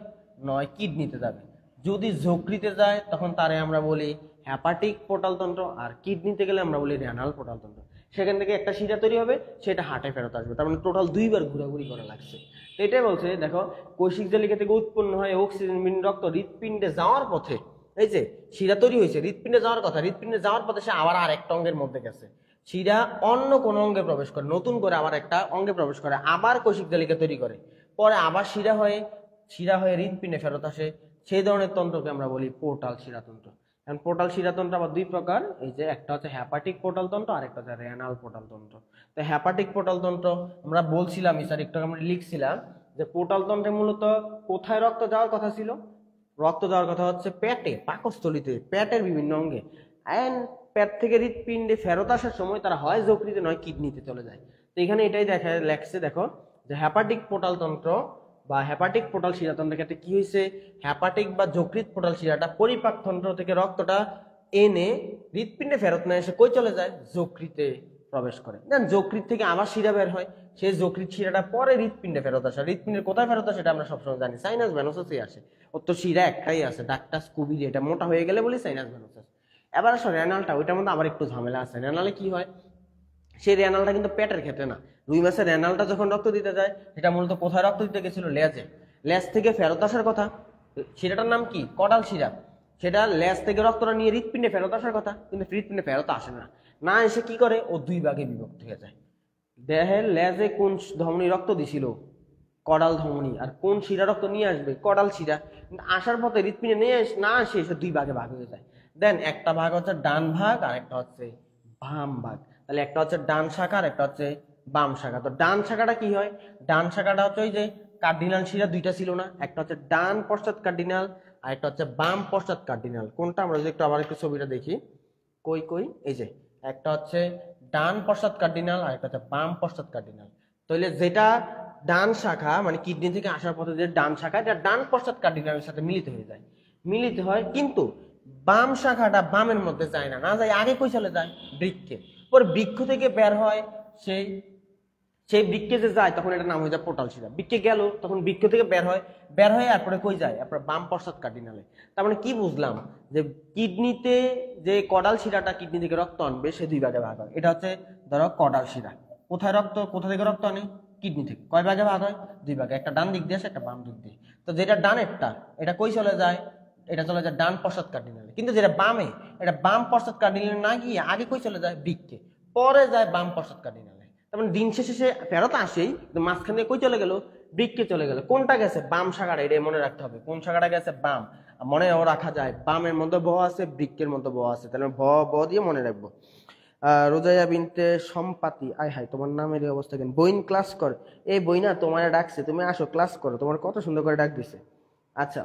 নয় কিডনিতে যাবে। যদি যকৃতে যায় তখন তারে আমরা বলি হ্যাপাটিক পোর্টাল তন্ত্র, আর কিডনিতে গেলে আমরা বলি রেনাল পোর্টাল তন্ত্র। সেখান থেকে একটা শিরা তৈরি হবে, সেটা হার্টে ফেরত আসবে। তার মানে টোটাল 2বার ঘোরাঘুরি করা লাগছে। তো এটাই বলছে, দেখো কৈশিক জালিকা থেকে উৎপন্ন হয় অক্সিজেন বিহীন রক্ত হৃৎপিণ্ডে যাওয়ার পথে, এই যে শিরা তৈরি হয়েছে, হৃৎপিণ্ডে যাওয়ার কথা, হৃৎপিণ্ডে যাওয়ার পথে সে আবার আরেকটা অঙ্গের মধ্যে গেছে। শিরা অন্য কোন অঙ্গে প্রবেশ করে, নতুন করে আবার একটা অঙ্গে প্রবেশ করে, আবার কৈশিক জালিকা তৈরি করে, পরে আবার শিরা হয়ে হৃৎপিণ্ডে ফেরত আসে। সেই ধরনের তন্ত্রকে আমরা বলি পোর্টাল শিরাতন্ত্র। এখন পোর্টাল শিরাতন্ত্র আবার 2 প্রকার, এই যে একটা হচ্ছে হ্যাপাটিক পোর্টাল তন্ত্র আর একটা হচ্ছে রেনাল পোর্টাল তন্ত্র। তো হ্যাপাটিক পোর্টাল তন্ত্র আমরা বলছিলাম, স্যার একটু আমরা লিখছিলাম যে পোর্টাল তন্ত্রে মূলত কোথায় রক্ত যাওয়ার কথা ছিল? রক্ত যাওয়ার কথা হচ্ছে পেটে, পাকস্থলীতে, পেটের বিভিন্ন অঙ্গে। এন্ড পেট থেকে হৃৎপিণ্ডে ফেরত আসার সময় তারা হয় যকৃতে নয় কিডনিতে চলে যায়। তো এখানে এটাই দেখা লেখছে, দেখো যে হ্যাপাটিক পোর্টাল তন্ত্র বা হ্যাপাটিক পোর্টাল শিরাতন্ত্রের ক্ষেত্রে কি হয়েছে? হ্যাপাটিক বা যকৃত পোর্টাল শিরাটা পরিপাক তন্ত্র থেকে রক্তটা এনে হৃৎপিণ্ডে ফেরত না এসে কই চলে যায়? যকৃতে প্রবেশ করে। দেন যকৃত থেকে আবার শিরা বের হয়, সেই যকৃত শিরাটা পরে হৃৎপিণ্ডে ফেরত আসে। হৃৎপিণ্ডের কোথায় ফেরত আসে? এটা আমরা সবসময় জানি সাইনাস ভেনোসাসে আসে। ওর তো শিরা একটাই আছে, ডাক্তার স্কুবি, এটা মোটা হয়ে গেলে বলি সাইনাস ভেনোসাস। এবার আসো রেনালটা, ওইটার মধ্যে আবার একটু ঝামেলা আছে। রেনালে কি হয়? সেই রেনালটা কিন্তু পেটের ক্ষেত্রে না। রুই মাছের রেনালটা যখন রক্ত দিতে যায়, সেটা মূলত কোথায় রক্ত দিতে গেছিল? লেজে। লেজ থেকে ফেরত আসার কথা, শিরাটার নাম কি? কডাল শিরা। সেটা লেজ থেকে রক্তটা নিয়ে হৃৎপিণ্ডে ফেরত আসার কথা, কিন্তু হৃৎপিণ্ডে ফেরত আসে না। না এসে কি করে? ও 2 ভাগে বিভক্ত হয়ে যায়। দেহের লেজে কোন ধমনী রক্ত দিছিল? কডাল ধমনী। আর কোন শিরা রক্ত নিয়ে আসবে? কডাল শিরা। কিন্তু আসার পথে হৃৎপিণ্ডে নিয়ে না আসে, এসে 2 ভাগে ভাগ হয়ে যায়। দেন একটা ভাগ হচ্ছে ডান ভাগ আর একটা হচ্ছে বাম ভাগ। তাহলে একটা হচ্ছে ডান শাখা আর একটা হচ্ছে বাম শাখা। তো ডান শাখাটা কি হয়? ডান শাখাটা হচ্ছে ওই যে কার্ডিনাল শিরা 2টা ছিল না, একটা হচ্ছে ডান পশ্চাৎ কার্ডিনাল আর একটা হচ্ছে বাম পশ্চাৎ কার্ডিনাল। কোনটা? আমরা যদি একটু আবার একটু ছবিটা দেখি, কই কই, এই যে একটা হচ্ছে ডান পশ্চাৎ কার্ডিনাল আর একটা হচ্ছে বাম পশ্চাৎ কার্ডিনাল। তাহলে যেটা ডান শাখা মানে কিডনি থেকে আসার পথে যে ডান শাখা, এটা ডান পশ্চাৎ কার্ডিনালের সাথে মিলিত হয়ে যায়, মিলিত হয়। কিন্তু বাম শাখাটা বামের মধ্যে যায় না, না যায় আগে কই চলে যায়? বৃক্কে। পরে বৃক্ষ থেকে বের হয়, সেই সেই বৃক্ষে যে যায় তখন এটার নাম হয়ে যায় পোর্টাল শিরা। বৃক্ষে গেল, তখন বৃক্ষ থেকে বের হয়, বের হয়ে তারপরে কই যায়? তারপরে বাম পশ্চাৎ কার্ডিনালে। তার মানে কি বুঝলাম? যে কিডনিতে যে কডাল শিরাটা কিডনি থেকে রক্ত আনবে, সে 2 ভাগে ভাগ হয়। এটা হচ্ছে ধরো কডাল শিরা। কোথায় রক্ত, কোথা থেকে রক্ত আনে? কিডনি থেকে। কয় ভাগে ভাগ হয়? 2 ভাগে, একটা ডান দিক দিয়ে আসে, একটা বাম দিক দিয়ে। তো যেটা ডানেরটা, এটা কই চলে যায়? এটা চলে যায় ডান পশ্চাৎ কার্ডিনালে। কিন্তু যেটা বামে, এটা বাম পশ্চাৎ কার্ডিনালে না গিয়ে আগে কই চলে যায়? বৃক্কে, পরে যায় বাম পশ্চাৎ কার্ডিনালে। তার মানে দিন শেষে সে ফেরত আসেই, মাঝখানে কই চলে গেল? বৃক্কে চলে গেল। কোনটা গেছে? বাম শাখাটা। এটা মনে রাখতে হবে, কোন শাখাটা গেছে? বাম। মনেও রাখা যায়, বামের মধ্যে ব আছে, বৃক্কের মধ্যে ব আছে, তাহলে ব দিয়ে মনে রাখবো। রোজাইয়া বিনতে সম্পাতি, আয় হায় তোমার নামের এই অবস্থা কেন? বইন ক্লাস কর। এই বইনা তোমার ডাকছে, তুমি আসো ক্লাস করো, তোমার কত সুন্দর করে ডাক দিছে। আচ্ছা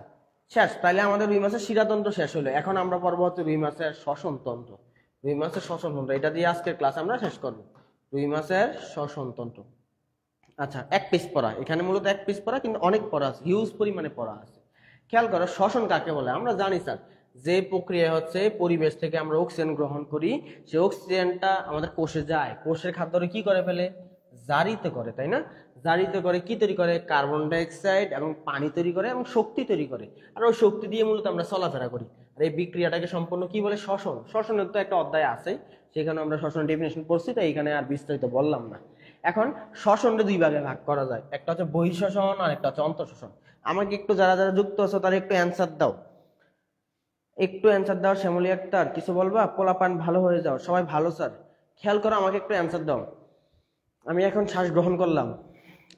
শেষ। তাহলে আমাদের রুই মাছের শিরাতন্ত্র শেষ হলো। এখন আমরা পড়বো হচ্ছে রুই মাছের শ্বসন তন্ত্র। রুই মাছের শ্বসন তন্ত্র, এটা দিয়ে আজকের ক্লাস আমরা শেষ করবো। রুই মাছের শ্বসন তন্ত্র। আচ্ছা, এক পিস পড়া, এখানে মূলত এক পিস পড়া, কিন্তু অনেক পড়া আছে, হিউজ পরিমাণে পড়া আছে। খেয়াল করো, শ্বসন কাকে বলে? আমরা জানি স্যার, যে প্রক্রিয়া হচ্ছে পরিবেশ থেকে আমরা অক্সিজেন গ্রহণ করি, সেই অক্সিজেনটা আমাদের কোষে যায়, কোষের খাদ্যরে কি করে ফেলে? জারিত করে, তাই না? জারিত করে কি তৈরি করে? কার্বন ডাইঅক্সাইড এবং পানি তৈরি করে এবং শক্তি তৈরি করে। আর ওই শক্তি দিয়ে মূলত আমরা চলাফেরা করি। আর এই বিক্রিয়াটাকে সম্পূর্ণ কি বলে? শ্বসন। শ্বসনের তো একটা অধ্যায় আছে, সেখানে আমরা শ্বসন ডেফিনেশন পড়ছি, তাই এখানে আর বিস্তারিত বললাম না। এখন শ্বসনকে দুই ভাগে ভাগ করা যায়, একটা হচ্ছে বহিঃশ্বসন আর একটা হচ্ছে অন্তঃশ্বসন। আমাকে একটু যারা যারা যুক্ত আছো তারা একটু অ্যান্সার দাও, একটু অ্যান্সার দাও। শ্যামলী আক্তার কিছু বলবা? পোলাপান ভালো হয়ে যাও, সবাই ভালো স্যার। খেয়াল করো, আমাকে একটু অ্যান্সার দাও। আমি এখন শ্বাস গ্রহণ করলাম,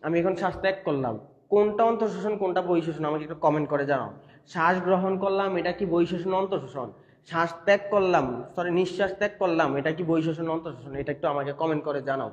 আমি এখন শ্বাস ত্যাগ করলাম, কোনটা অন্তঃশ্বসন কোনটা বহিঃশ্বসন আমাকে একটু কমেন্ট করে জানাও। শ্বাস গ্রহণ করলাম, এটা কি বহিঃশ্বসন অন্তঃশ্বসন? শ্বাস ত্যাগ করলাম, নিঃশ্বাস ত্যাগ করলাম, এটা কি বহিঃশ্বসন অন্তঃশ্বসন? এটা একটু আমাকে কমেন্ট করে জানাও।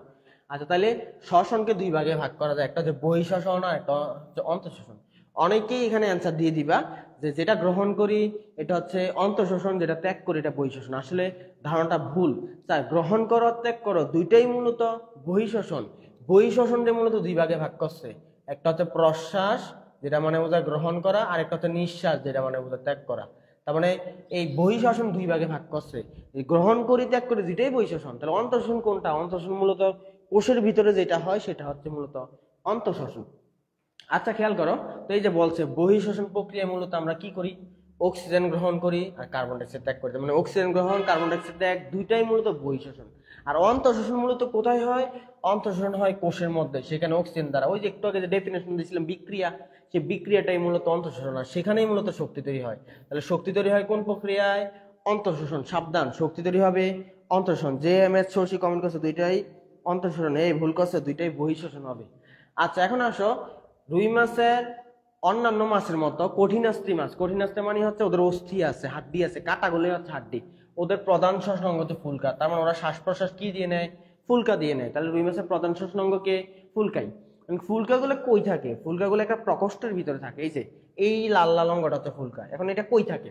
আচ্ছা, তাহলে শ্বসনকে দুই ভাগে ভাগ করা যায়, একটা হচ্ছে বহিঃশ্বসন আর একটা হচ্ছে অন্তঃশ্বসন। অনেকেই এখানে অ্যান্সার দিয়ে দিবা যে যেটা গ্রহণ করি এটা হচ্ছে অন্তঃশ্বসন, যেটা ত্যাগ করি এটা বহিঃশ্বসন। আসলে ধারণাটা ভুল। তাই গ্রহণ করো ত্যাগ করো দুইটাই মূলত বহিঃশ্বসন। বহিঃশ্বসন যে মূলত দুই ভাগে ভাগ করছে, একটা হচ্ছে প্রশ্বাস, যেটা মানে বোঝায় গ্রহণ করা, আর একটা হচ্ছে নিঃশ্বাস, যেটা মানে বোঝায় ত্যাগ করা। তার মানে এই বহিঃশ্বসন দুই ভাগে ভাগ করছে, গ্রহণ করি ত্যাগ করি দুইটাই বহিঃশ্বসন। তাহলে অন্তঃশ্বসন কোনটা? অন্তঃশ্বসন মূলত কোষের ভিতরে যেটা হয় সেটা হচ্ছে মূলত অন্তঃশ্বসন। আচ্ছা, খেয়াল করো তো, এই যে বলছে বহিঃশ্বসন প্রক্রিয়া মূলত আমরা কি করি? অক্সিজেন গ্রহণ করি আর কার্বন ডাইঅক্সাইড ত্যাগ করি। মানে অক্সিজেন গ্রহণ, কার্বন ডাইঅক্সাইড ত্যাগ, দুইটাই মূলত বহিঃশ্বসন। আর অন্তঃশ্বসন মূলত কোথায় হয়? অন্তঃশ্বসন হয় কোষের মধ্যে, সেখানে অক্সিজেন দ্বারা, ওই যে একটু আগে যে ডেফিনেশন দিয়েছিলাম বিক্রিয়া, সেই বিক্রিয়াটাই মূলত অন্তঃশ্বসন, আর সেখানেই মূলত শক্তি তৈরি হয়। তাহলে শক্তি তৈরি হয় কোন প্রক্রিয়ায়? অন্তঃশ্বসন। সাবধান, শক্তি তৈরি হবে অন্তঃশ্বসন। যে এম এস শশী কমেন্ট করছে দুইটাই অন্তঃশ্বসন, এই ভুল করছে, দুইটাই বহিঃশ্বসন হবে। আচ্ছা, এখন আসো, রুই মাছের অন্যান্য মাছের মতো কঠিনাস্ত্রী মাছ, কঠিনাস্ত্রী মানে হচ্ছে ওদের অস্থি আছে, হাড্ডি আছে, কাটাগুলো হচ্ছে হাড্ডি, ওদের প্রধান শ্বসন অঙ্গ হচ্ছে ফুলকা। তার মানে ওরা শ্বাস প্রশ্বাস কি দিয়ে নেয়? ফুলকা দিয়ে নেয়। তাহলে রুই মাছের প্রধান শ্বসন অঙ্গ কে? ফুলকাই। ফুলকাগুলো কই থাকে? ফুলকাগুলো একটা প্রকোষ্ঠের ভিতরে থাকে, এই যে এই লাল লাল অঙ্গটা হচ্ছে ফুলকা। এখন এটা কই থাকে?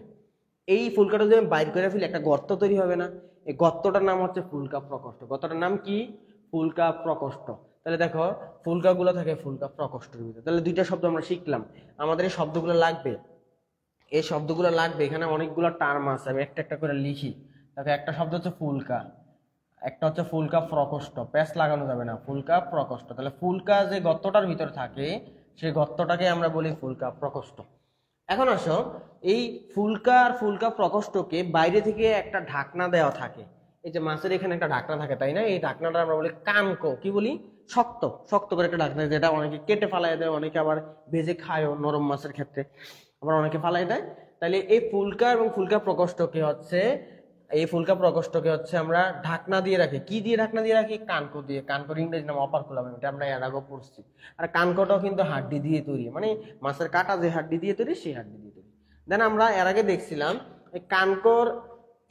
এই ফুলকাটা যদি আমি বাইর করে ফেলি একটা গর্ত তৈরি হবে না? এই গর্তটার নাম হচ্ছে ফুলকা প্রকোষ্ঠ। গর্তটার নাম কি? ফুলকা প্রকোষ্ঠ। তাহলে দেখো, ফুলকাগুলো থাকে ফুলকা প্রকোষ্ঠের ভিতরে। তাহলে দুইটা শব্দ আমরা শিখলাম, আমাদের এই শব্দগুলো লাগবে, এই শব্দগুলো লাগবে। এখানে অনেকগুলো টার্ম আছে, আমি একটা একটা করে লিখি। দেখো, একটা শব্দ হচ্ছে ফুলকা, একটা হচ্ছে ফুলকা প্রকোষ্ঠ, প্যাচ লাগানো যাবে না, ফুলকা প্রকোষ্ঠ। তাহলে ফুলকা যে গর্তটার ভিতরে থাকে সেই গর্তটাকে আমরা বলি ফুলকা প্রকোষ্ঠ। এখন আসো, এই ফুলকা আর ফুলকা প্রকোষ্ঠকে বাইরে থেকে একটা ঢাকনা দেওয়া থাকে। এই যে মাছের এখানে একটা ঢাকনা থাকে, তাই না? এই ঢাকনাটা আমরা বলি কানক। কি বলি? শক্ত, শক্ত করে একটা ঢাকনা, যেটা অনেকে কেটে ফালাই দেয়, অনেকে আবার ভেজে খায়ও নরম মাছের ক্ষেত্রে, আবার অনেকে ফালাই দেয়। তাহলে এই ফুলকা এবং ফুলকা প্রকোষ্ঠকে হচ্ছে, এই ফুলকা প্রকোষ্ঠকে হচ্ছে আমরা ঢাকনা দিয়ে রাখি। কি দিয়ে ঢাকনা দিয়ে রাখি? কানকো দিয়ে। কানকোর ইংরেজি নাম অপারকুলাম, এটা আমরা এর আগেও পড়ছি। আর কানকোটাও কিন্তু হাড্ডি দিয়ে তৈরি, মানে মাছের কাটা যে হাড্ডি দিয়ে তৈরি সেই হাড্ডি দিয়ে তৈরি। দেন আমরা এর আগে দেখছিলাম এই কানকোর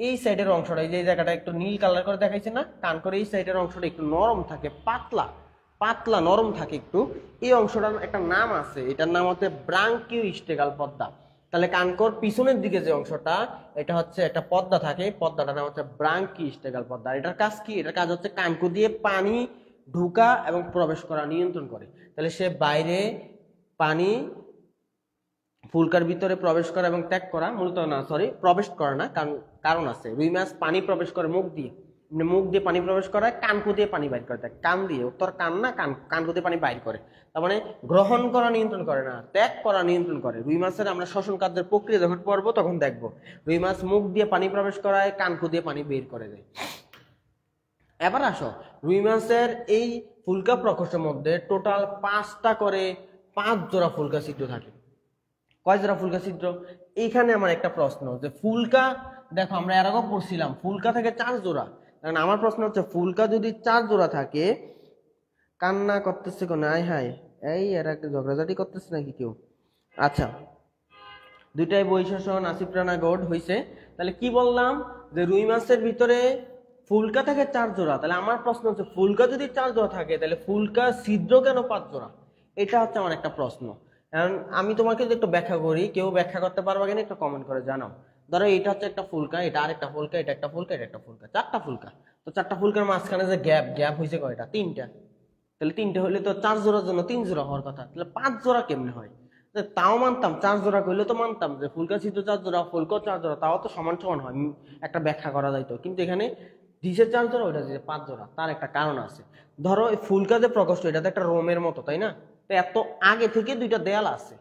এই সাইডের অংশটা, এই যে জায়গাটা একটু নীল কালার করে দেখাইছে না, কানকোর এই সাইডের অংশটা একটু নরম থাকে, পাতলা পাতলা নরম থাকে একটু। এই অংশটার একটা নাম আছে, এটার নাম হচ্ছে ব্রাঙ্কিওস্টেগাল পর্দা। তাহলে কানকোর পিছনের দিকে যে অংশটা, এটা হচ্ছে একটা পর্দা থাকে, পর্দাটার নাম হচ্ছে ব্রাঙ্কিওস্টেগাল পর্দা। এটার কাজ কি? এটার কাজ হচ্ছে কানকো দিয়ে পানি ঢুকা এবং প্রবেশ করা নিয়ন্ত্রণ করে। তাহলে সে বাইরে পানি ফুলকার ভিতরে প্রবেশ করা এবং ত্যাগ করা, মূলত না, সরি, প্রবেশ করে না, কারণ আছে। রুই মাছ পানি প্রবেশ করে মুখ দিয়ে, মুখ দিয়ে পানি প্রবেশ করায়, কানকো দিয়ে পানি বাইর করে, কান দিয়ে, উত্তর কান না, কানকো দিয়ে পানি বাইর করে। তার মানে গ্রহণ করা নিয়ন্ত্রণ করে না, ত্যাগ করা নিয়ন্ত্রণ করে। রুই মাছের আমরা শ্বসন কার্যের প্রক্রিয়া যখন পড়বো তখন দেখবো, রুই মাছ মুখ দিয়ে পানি প্রবেশ করায়, কানকো দিয়ে পানি বের করে দেয়। এবার আসো, রুই মাছের এই ফুলকা প্রকোষ্ঠের মধ্যে টোটাল 5টা করে 5 জোড়া ফুলকা ছিদ্র থাকে। কয় জোড়া ফুলকা ছিদ্র? এইখানে আমার একটা প্রশ্ন, যে ফুলকা, দেখো আমরা এর আগেও পড়ছিলাম ফুলকা থেকে 4 জোড়া। কারণ আমার প্রশ্ন হচ্ছে, ফুলকা যদি 4 জোড়া থাকে, কান্না করতেছে কোন? আয় হায়, এই এরা একটা ঝগড়াঝাটি করতেছে নাকি কেউ? আচ্ছা, দুইটাই বহিঃশ্বসন, আসিফ রানা গৌড হয়েছে। তাহলে কি বললাম, যে রুই মাছের ভিতরে ফুলকা থাকে 4 জোড়া। তাহলে আমার প্রশ্ন হচ্ছে, ফুলকা যদি 4 জোড়া থাকে তাহলে ফুলকা ছিদ্র কেন 5 জোড়া? এটা হচ্ছে আমার একটা প্রশ্ন। কারণ আমি তোমাকে যদি একটু ব্যাখ্যা করি, কেউ ব্যাখ্যা করতে পারবে কিনা একটু কমেন্ট করে জানাও। ধরো এটা হচ্ছে একটা ফুলকা, এটা আরেকটা ফুলকা, এটা একটা ফুলকা, এটা একটা ফুলকা, চারটা ফুলকা। তো চারটা ফুলকার মাঝখানে যে গ্যাপ, গ্যাপ হয়েছে কয়টা? তিনটা। তাহলে তিনটে হলে তো 4 জোড়ার জন্য 3 জোড়া হওয়ার কথা, তাহলে 5 জোড়া কেমনে হয়? তাও মানতাম, 4 জোড়া করলে তো মানতাম যে ফুলকা ছিদ্র 4 জোড়া, ফুলকাও 4 জোড়া, তাও তো সমান সমান হয়, একটা ব্যাখ্যা করা যাইতো। কিন্তু এখানে দিছে 4 জোড়া, ওইটা দিছে 5 জোড়া, তার একটা কারণ আছে। ধরো এই ফুলকা যে প্রকোষ্ঠ, এটা তো একটা রোমের মতো, তাই না? তো এত আগে থেকে দুইটা দেয়াল আছে।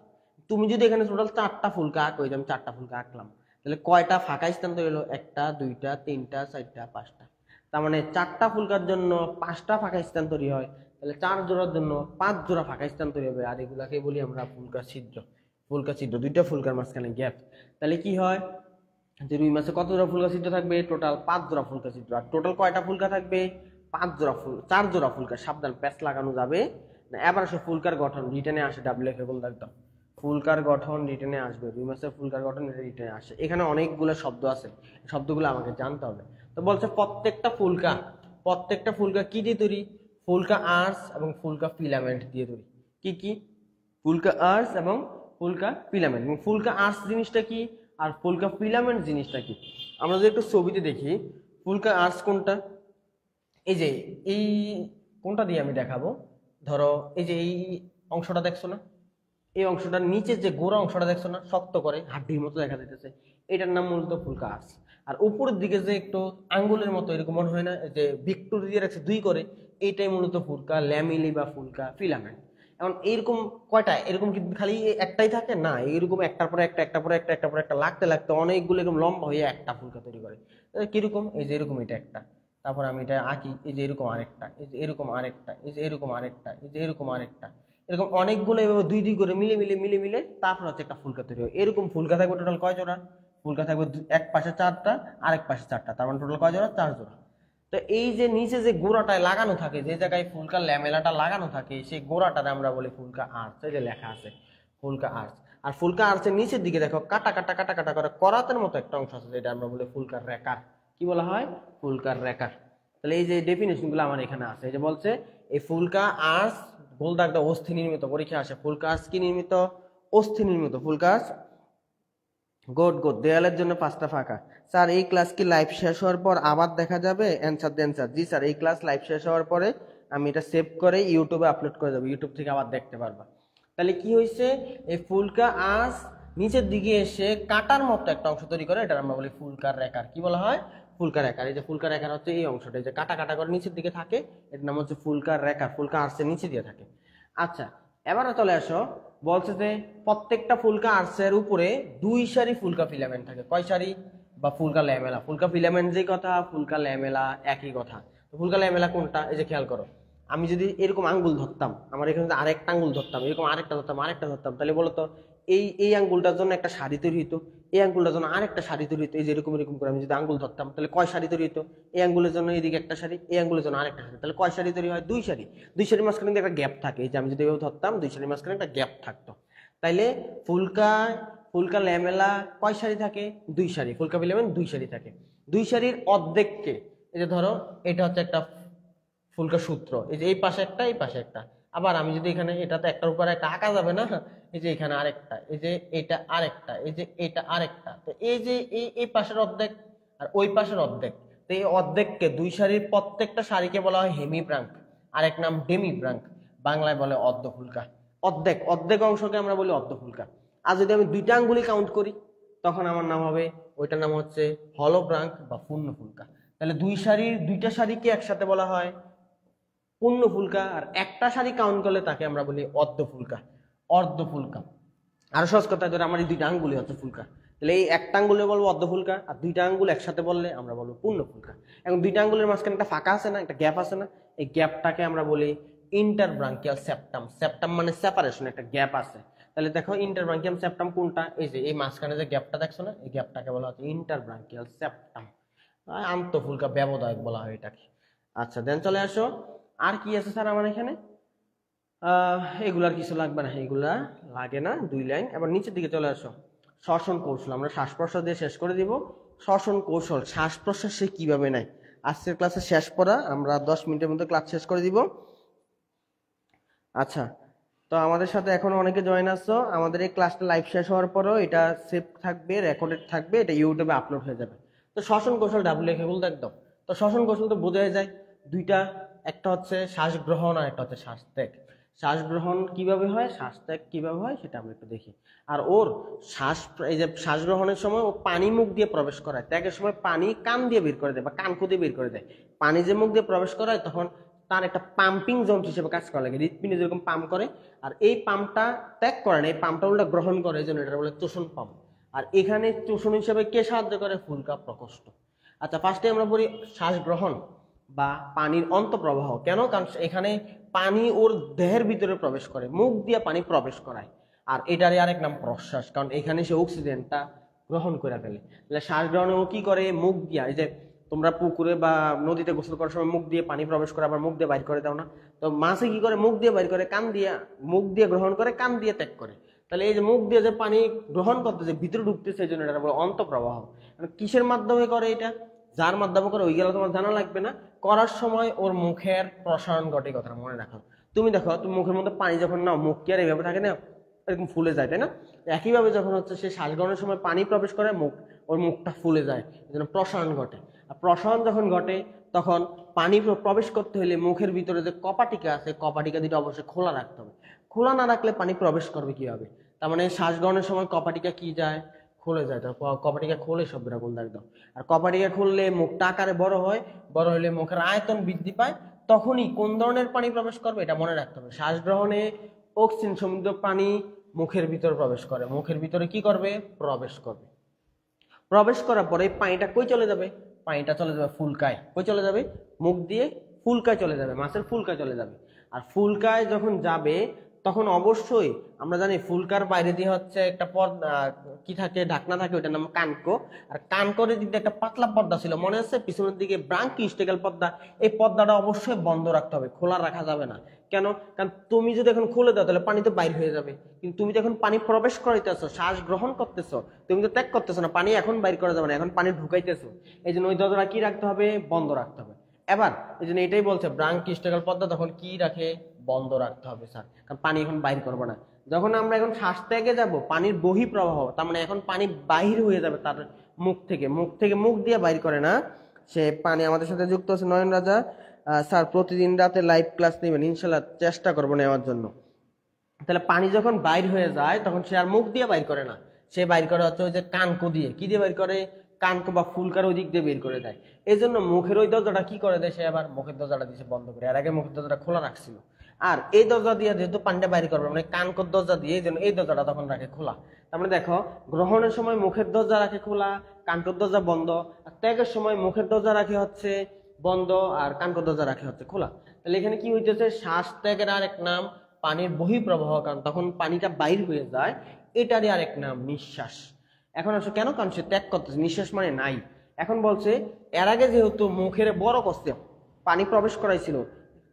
তুমি যদি এখানে টোটাল 4টা ফুলকা আঁকো, এই যে আমি 4টা ফুলকা আঁকলাম, তাহলে কয়টা ফাঁকা স্থান তৈরি হলো? 1টা 2টা 3টা 4টা 5টা। তার মানে 4টা ফুলকার জন্য 5টা ফাঁকা স্থান তৈরি হয়, তাহলে 4 জোড়ার জন্য 5 জোড়া ফাঁকা স্থান তৈরি হবে। আর এগুলাকে বলি আমরা ফুলকা ছিদ্র। ফুলকা ছিদ্র, দুইটা ফুলকার মাঝখানে গ্যাপ। তাহলে কি হয় যে রুই মাছে কত জোড়া ফুলকা ছিদ্র থাকবে? টোটাল 5 জোড়া ফুলকা ছিদ্র। আর টোটাল কয়টা ফুলকা থাকবে? 5 জোড়া 4 জোড়া ফুলকা। সাবধান, প্যাচ লাগানো যাবে না। এবার আসে ফুলকার গঠন, রিটেনে আসে, ডাব্লিউ এফ বলতে একদম ফুলকার গঠন রিটেনে আসবে। রুই মাছের ফুলকার গঠন রিটেনে আসে। এখানে অনেকগুলো শব্দ আছে, শব্দগুলো আমাকে জানতে হবে। তো বলছে প্রত্যেকটা ফুলকা কি দিয়ে তৈরি? ফুলকা আর্স এবং ফুলকা ফিলামেন্ট দিয়ে তৈরি। কি কি? ফুলকা আর্স এবং ফুলকা ফিলামেন্ট। এবং ফুলকা আর্স জিনিসটা কি আর ফুলকা ফিলামেন্ট জিনিসটা কি? আমরা যদি একটু ছবিতে দেখি, ফুলকা আর্স কোনটা? এই যে এই কোনটা দিয়ে আমি দেখাবো, ধরো এই যে এই অংশটা দেখছো না, এই অংশটার নিচের যে গোড়া অংশটা দেখছো না, শক্ত করে হাড্ডির মতো দেখা যাইতেছে, এটার নাম মূলত ফুলকা আর্স। আর উপরের দিকে যে একটু আঙ্গুলের মতো এরকম মনে হয় না, যে ভিক্টোরি দিয়ে রাখছে দুই করে, এইটাই মূলত ফুলকা ল্যামিলি বা ফুলকা ফিলামেন্ট। এখন এইরকম কয়টা? এরকম কি খালি একটাই থাকে? না, এইরকম একটার পরে একটা, একটার পরে একটা, একটার পরে একটা লাগতে লাগতে অনেকগুলো এরকম লম্বা হয়ে একটা ফুলকা তৈরি করে। কিরকম? এই যে এরকম, এটা একটা, তারপর আমি এটা আঁকি, এই যে এরকম আরেকটা, এই যে এরকম আরেকটা, এই যে এরকম আরেকটা, এই যে এরকম আরেকটা, এরকম অনেকগুলো এভাবে দুই দুই করে মিলে মিলে মিলে মিলে তারপর হচ্ছে একটা ফুলকা তৈরি হয়। এরকম ফুলকা থাকবে টোটাল কয় জোড়া? ফুলকা থাকবে এক পাশে 4টা, আরেক পাশে 4টা, তার মানে টোটাল কয় জোড়া? 4 জোড়া। তো এই যে নিচে যে গোড়াটায় লাগানো থাকে, যে জায়গায় ফুলকার ল্যামেলাটা লাগানো থাকে, সেই গোড়াটারে আমরা বলি ফুলকা আর্চ। এই যে লেখা আছে ফুলকা আর্চ। আর ফুলকা আর্চের নিচের দিকে দেখো কাটা কাটা কাটা কাটা করে করাতের মতো একটা অংশ আছে, যেটা আমরা বলি ফুলকার রেকার। কি বলা হয়? ফুলকার রেকার। তাহলে এই যে ডেফিনেশন গুলো আমার এখানে আছে, এই যে বলছে এই ফুলকা আর্চ গোল দাগটা অস্থি নির্মিত। পরীক্ষা আসে ফুলকা আর্চ কি নির্মিত? অস্থি নির্মিত। ফুলকা আর্চ গুড গুড। দেয়ালের জন্য 5টা ফাঁকা। স্যার এই ক্লাস কি লাইভ শেষ হওয়ার পর আবার দেখা যাবে? অ্যান্সার দেন স্যার। জি স্যার, এই ক্লাস লাইভ শেষ হওয়ার পরে আমি এটা সেভ করে ইউটিউবে আপলোড করে দেবো, ইউটিউব থেকে আবার দেখতে পারবা। তাহলে কি হয়েছে? এই ফুলকা আঁশ নিচের দিকে এসে কাটার মতো একটা অংশ তৈরি করে, এটা আমরা বলি ফুলকার রেকার। কি বলা হয়? ফুলকার রেকার। এই যে ফুলকার রেকার হচ্ছে এই অংশটা, যে কাটা কাটা করে নিচের দিকে থাকে, এর নাম হচ্ছে ফুলকার রেকার। ফুলকা আঁশের নিচে দিয়ে থাকে। আচ্ছা, এবারে চলে আসো, বলছে যে প্রত্যেকটা ফুলকা আর্চের উপরে 2 সারি ফুলকা ফিলামেন্ট থাকে। কয় সারি? বা ফুলকা ল্যামেলা। ফুলকা ফিলামেন্ট যেই কথা, ফুলকা ল্যামেলা একই কথা। তো ফুলকা ল্যামেলা কোনটা? এই যে খেয়াল করো, আমি যদি এরকম আঙ্গুল ধরতাম, আমার এখানে যদি আরেকটা আঙ্গুল ধরতাম, এরকম আরেকটা ধরতাম, আরেকটা ধরতাম, তাহলে বলতো এই আঙ্গুলটার জন্য একটা শাড়ি তৈরি হইতো, এই আঙ্গুলটার জন্য আরেকটা শাড়ি তৈরি হইতো। এই যে এরকম এরকম করে আমি যদি আঙ্গুল ধরতাম, তাহলে কয় শাড়ি তৈরি হইতো? এই আঙ্গুলের জন্য এইদিকে একটা শাড়ি, এই আঙ্গুলের জন্য আরেকটা শাড়ি, তাহলে কয় শাড়ি তৈরি হয়? 2 শাড়ি। 2 শাড়ির মাঝখানে একটা গ্যাপ থাকে। এই যে আমি যদি এভাবে ধরতাম, 2 শাড়ির মাঝখানে একটা গ্যাপ থাকতো। তাইলে ফুলকা ল্যামেলা কয় সারি থাকে? 2 সারি। ফুলকা ফিলামেন্ট 2 সারি থাকে। 2 সারির অর্ধেককে, এই যে ধরো এটা হচ্ছে একটা ফুলকা সূত্র, এই যে এই পাশে একটা, এই পাশে একটা। আবার আমি যদি এখানে, এটা তো একটার উপরে একটা আঁকা যাবে না, এই যে এখানে আরেকটা, এই যে এটা আরেকটা, এই যে এটা আরেকটা, তো এই যে এই পাশের অর্ধেক আর ওই পাশের অর্ধেক, তো এই অর্ধেককে 2 সারির প্রত্যেকটা সারিকে বলা হয় হেমি ব্রাঙ্ক, আরেক নাম ডেমি ব্রাঙ্ক, বাংলায় বলে অর্ধ ফুলকা। অর্ধেক অর্ধেক অংশকে আমরা বলি অর্ধ ফুলকা। আর যদি আমি 2টা আঙ্গুলি কাউন্ট করি, তখন আমার নাম হবে, ওইটার নাম হচ্ছে হলো ব্রাঙ্ক বা পূর্ণ ফুলকা। তাহলে 2টা সারিকে একসাথে বলা হয় পূর্ণ ফুলকা, আর একটা সারি কাউন্ট করলে তাকে আমরা বলি অর্ধ ফুলকা। অর্ধ ফুলকা। আর সহজ কথা, ধরে আমার এই 2টা আঙ্গুলি হচ্ছে ফুলকা, তাহলে এই একটা আঙ্গুলে বলবো অর্ধ ফুলকা, আর 2টা আঙ্গুল একসাথে বললে আমরা বলবো পূর্ণ ফুলকা। এখন 2টা আঙ্গুলের মাঝখানে একটা ফাঁকা আছে না, একটা গ্যাপ আছে না, এই গ্যাপটাকে আমরা বলি ইন্টারব্রাঙ্কিয়াল সেপ্টাম। সেপ্টাম মানে সেপারেশন, একটা গ্যাপ আছে। তাহলে দেখো ইন্টারব্রাঙ্কিয়াল সেপ্টাম কোনটা? এই যে এই মাঝখানে যে গ্যাপটা দেখছো না, এই গ্যাপটাকে বলা হচ্ছে ইন্টারব্রাঙ্কিয়াল সেপ্টাম। আন্তঃফুলকা ব্যবধায়ক বলা হয় এটাকে। আচ্ছা, দেন চলে আসো, আর কি আছে স্যার আমার এখানে? এগুলার কিছু লাগবে না, এগুলা লাগে না, 2 লাইন। এবার নিচের দিকে চলে আসো, শ্বসন কৌশল। আমরা শ্বাস প্রশ্বাস দিয়ে শেষ করে দিব। শ্বসন কৌশল, শ্বাস প্রশ্বাস সে কিভাবে নেয়, আজকের ক্লাসে শেষ পড়া, আমরা 10 মিনিটের মধ্যে ক্লাস শেষ করে দিব। আচ্ছা, তো আমাদের সাথে এখনো অনেকে জয়েন আসছো। আমাদের এই ক্লাসটা লাইভ শেষ হওয়ার পরও এটা সেভ থাকবে, রেকর্ডেড থাকবে, এটা ইউটিউবে আপলোড হয়ে যাবে। তো শ্বসন কৌশল ডাব্লিউ লিখে বলতে একদম। তো শ্বসন কৌশল তো বোঝাই যায় দুইটা, একটা হচ্ছে শ্বাস গ্রহণ আর একটা হচ্ছে শ্বাস ত্যাগ। শ্বাস গ্রহণ কিভাবে হয়, শ্বাস ত্যাগ কিভাবে হয় সেটা আমরা একটু দেখি। আর ওর শ্বাস, এই যে শ্বাস গ্রহণের সময় ও পানি মুখ দিয়ে প্রবেশ করায়, ত্যাগের সময় পানি কান দিয়ে বের করে দেয় বা কানকো দিয়ে বের করে দেয়। পানি যে মুখ দিয়ে প্রবেশ করায় তখন তার একটা পাম্পিং যন্ত্র হিসেবে কাজ করা লাগে, হৃৎপিণ্ডে যেরকম পাম্প করে। আর এই পাম্পটা ত্যাগ করে না, এই পাম্পটা উল্টা গ্রহণ করে, এই জন্য এটা বলে চোষণ পাম্প। আর এখানে চোষণ হিসেবে কে সাহায্য করে, ফুলকা প্রকোষ্ঠ। আচ্ছা, ফার্স্টে আমরা বলি শ্বাস গ্রহণ বা পানির অন্তঃপ্রবাহ। কেন? কারণ এখানে পানি ওর দেহের ভিতরে প্রবেশ করে, মুখ দিয়ে পানি প্রবেশ করায়। আর এটারই আরেক নাম প্রশ্বাস, কারণ এখানে সে অক্সিজেনটা গ্রহণ করে ফেলে। তাহলে শ্বাস গ্রহণে ও কি করে, মুখ দিয়ে, এই যে তোমরা পুকুরে বা নদীতে গোসল করার সময় মুখ দিয়ে পানি প্রবেশ করে আবার মুখ দিয়ে বাইর করে দাও না, তো মাছে কি করে, মুখ দিয়ে বাইর করে, কান দিয়ে, মুখ দিয়ে গ্রহণ করে, কান দিয়ে ত্যাগ করে। তাহলে এই যে মুখ দিয়ে যে পানি গ্রহণ করতেছে, ভিতরে ঢুকতেছে, এই জন্য এটা বলে অন্তঃপ্রবাহ। কিসের মাধ্যমে করে এটা, যার মাধ্যমে করে ওইগুলো তোমার জানা লাগবে না। করার সময় ওর মুখের প্রসারণ ঘটে, কথাটা মনে রাখো। তুমি দেখো, তুমি মুখের মধ্যে পানি যখন নাও, মুখ কি আর এইভাবে থাকে না, এরকম ফুলে যায়, তাই না? একইভাবে যখন হচ্ছে সে শ্বাস গ্রহণের সময় পানি প্রবেশ করে, ওর মুখটা ফুলে যায়, এই জন্য প্রসারণ ঘটে। আর প্রসারণ যখন ঘটে তখন পানি প্রবেশ করতে হলে মুখের ভিতরে যে কপাটিকা আছে, কপাটিকা দুটো অবশ্যই খোলা রাখতে হবে। খোলা না রাখলে পানি প্রবেশ করবে কিভাবে? তার মানে শ্বাস গ্রহণের সময় কপাটিকা কি যায়, খুলে যায়। তো কপাটিকা খুলে শব্দটা বলতে একদম। আর কপাটিকা খুললে মুখটা আকারে বড় হয়, বড় হলে মুখের আয়তন বৃদ্ধি পায়, তখনই কোন ধরনের পানি প্রবেশ করবে এটা মনে রাখতে হবে। শ্বাস গ্রহণে অক্সিজেন সমৃদ্ধ পানি মুখের ভিতরে প্রবেশ করে, মুখের ভিতরে কি করবে, প্রবেশ করবে। প্রবেশ করার পরে পানিটা কই চলে যাবে, পানিটা চলে যাবে ফুলকায়। কই চলে যাবে, মুখ দিয়ে ফুলকায় চলে যাবে, মাছের ফুলকায় চলে যাবে। আর ফুলকায় যখন যাবে তখন অবশ্যই আমরা জানি ফুলকার বাইরে দিয়ে হচ্ছে একটা পর্দা কি থাকে, ঢাকনা থাকে, ওইটার নাম কানকো। আর কানকোর দিক দিয়ে একটা পাতলা পর্দা ছিল, মনে আছে, পিছনের দিকে ব্রাঙ্কিওস্টেকাল পর্দা। এই পর্দাটা অবশ্যই বন্ধ রাখতে হবে, খোলা রাখা যাবে না। কেন? কারণ তুমি যদি এখন খুলে দাও তাহলে পানি তো বাইর হয়ে যাবে, কিন্তু তুমি যখন পানি প্রবেশ করাইতেছো, শ্বাস গ্রহণ করতেছো, তুমি তো ত্যাগ করতেছো না, পানি এখন বাইর করা যাবে না, এখন পানি ঢুকাইতেছো। এই জন্য ওই দরজাটা কি রাখতে হবে, বন্ধ রাখতে হবে। এবার এই জন্য এটাই বলছে ব্রাঙ্কিওস্টেকাল পর্দা তখন কি রাখে, বন্ধ রাখতে হবে স্যার, কারণ পানি এখন বাইর করবো না। যখন আমরা এখন শ্বাস ত্যাগে যাব, পানির বহি প্রবাহ, তার মানে এখন পানি বাহির হয়ে যাবে তার মুখ থেকে, মুখ দিয়ে বাইর করে না সে পানি। আমাদের সাথে যুক্ত আছে নয়ন রাজা স্যার, প্রতিদিন রাতে লাইভ ক্লাস নেবেন ইনশাল্লাহ, চেষ্টা করবো নেওয়ার জন্য। তাহলে পানি যখন বাইর হয়ে যায় তখন সে আর মুখ দিয়ে বাইর করে না, সে বাইর করে হচ্ছে ওই যে কানকো দিয়ে। কি দিয়ে বাইর করে, কানকো বা ফুলকার ওই দিক দিয়ে বের করে দেয়। এই জন্য মুখের ওই দরজাটা কি করে দেয়, সে আবার মুখের দরজাটা দিয়েছে বন্ধ করে, এর আগে মুখের দরজাটা খোলা রাখছিল। আর এই দরজা দিয়ে যেহেতু পানিটা বাইর করবে, মানে কানকোর দরজা দিয়ে, এই জন্য এই দরজাটা তখন রাখে খোলা। তার মানে দেখো, গ্রহণের সময় মুখের দরজা রাখে খোলা, কানকোর দরজা বন্ধ। আর ত্যাগের সময় মুখের দরজা রাখে হচ্ছে বন্ধ, আর কানকোর দরজা রাখে হচ্ছে খোলা। তাহলে এখানে কি হইতেছে, শ্বাস ত্যাগের আরেক নাম পানির বহিঃপ্রবাহ, কারণ তখন পানিটা বাইর হয়ে যায়, এটারই আরেক নাম নিঃশ্বাস। এখন আসলে কেন, কারণ সে ত্যাগ করতেছে, নিঃশ্বাস মানে নাই। এখন বলছে এর আগে যেহেতু মুখের বড় কষ্টে পানি প্রবেশ করাইছিল,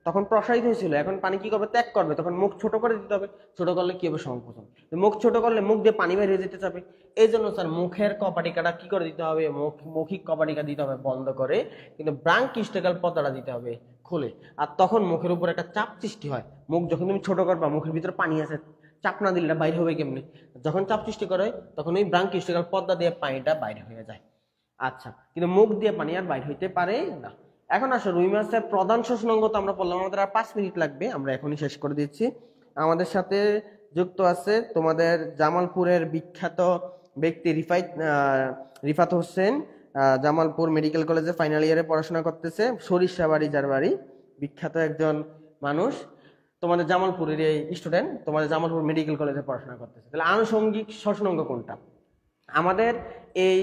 তখন প্রসারিত হয়েছিল, এখন পানি কি করবে, ত্যাগ করবে, তখন মুখ ছোট করে দিতে হবে। ছোট করলে কি হবে, সংকোচন। মুখ ছোট করলে মুখ দিয়ে পানি বের হয়ে যেতে যাবে। এই জন্য স্যার মুখের কপাটিকাটা কি করে দিতে হবে, মৌখিক কপাটিকা দিতে হবে বন্ধ করে, কিন্তু ব্রাঙ্কিওস্টেকাল পর্দাটা দিতে হবে খুলে। আর তখন মুখের উপর একটা চাপ সৃষ্টি হয়। মুখ যখন তুমি ছোট করবা, মুখের ভিতরে পানি আছে, চাপ না দিলে বাইরে হবে কেমনি, যখন চাপ সৃষ্টি করে তখন ওই ব্রাঙ্কিওস্টেকাল পর্দা দিয়ে পানিটা বাইরে হয়ে যায়। আচ্ছা, কিন্তু মুখ দিয়ে পানি আর বাইর হইতে পারে না। এখন আসো রুই মাছের প্রধান শ্বসনাঙ্গ তো আমরা বললাম, আমাদের আর 5 মিনিট লাগবে, আমরা এখনই শেষ করে দিচ্ছি। আমাদের সাথে যুক্ত আছে তোমাদের জামালপুরের বিখ্যাত ব্যক্তি রিফাত হোসেন, জামালপুর মেডিকেল কলেজে ফাইনাল ইয়ারে পড়াশোনা করতেছে, সরিষাবাড়ি যার বাড়ি, বিখ্যাত একজন মানুষ। তোমাদের জামালপুরের এই স্টুডেন্ট তোমাদের জামালপুর মেডিকেল কলেজে পড়াশোনা করতেছে। তাহলে আনুষঙ্গিক শ্বসনাঙ্গ কোনটা? আমাদের এই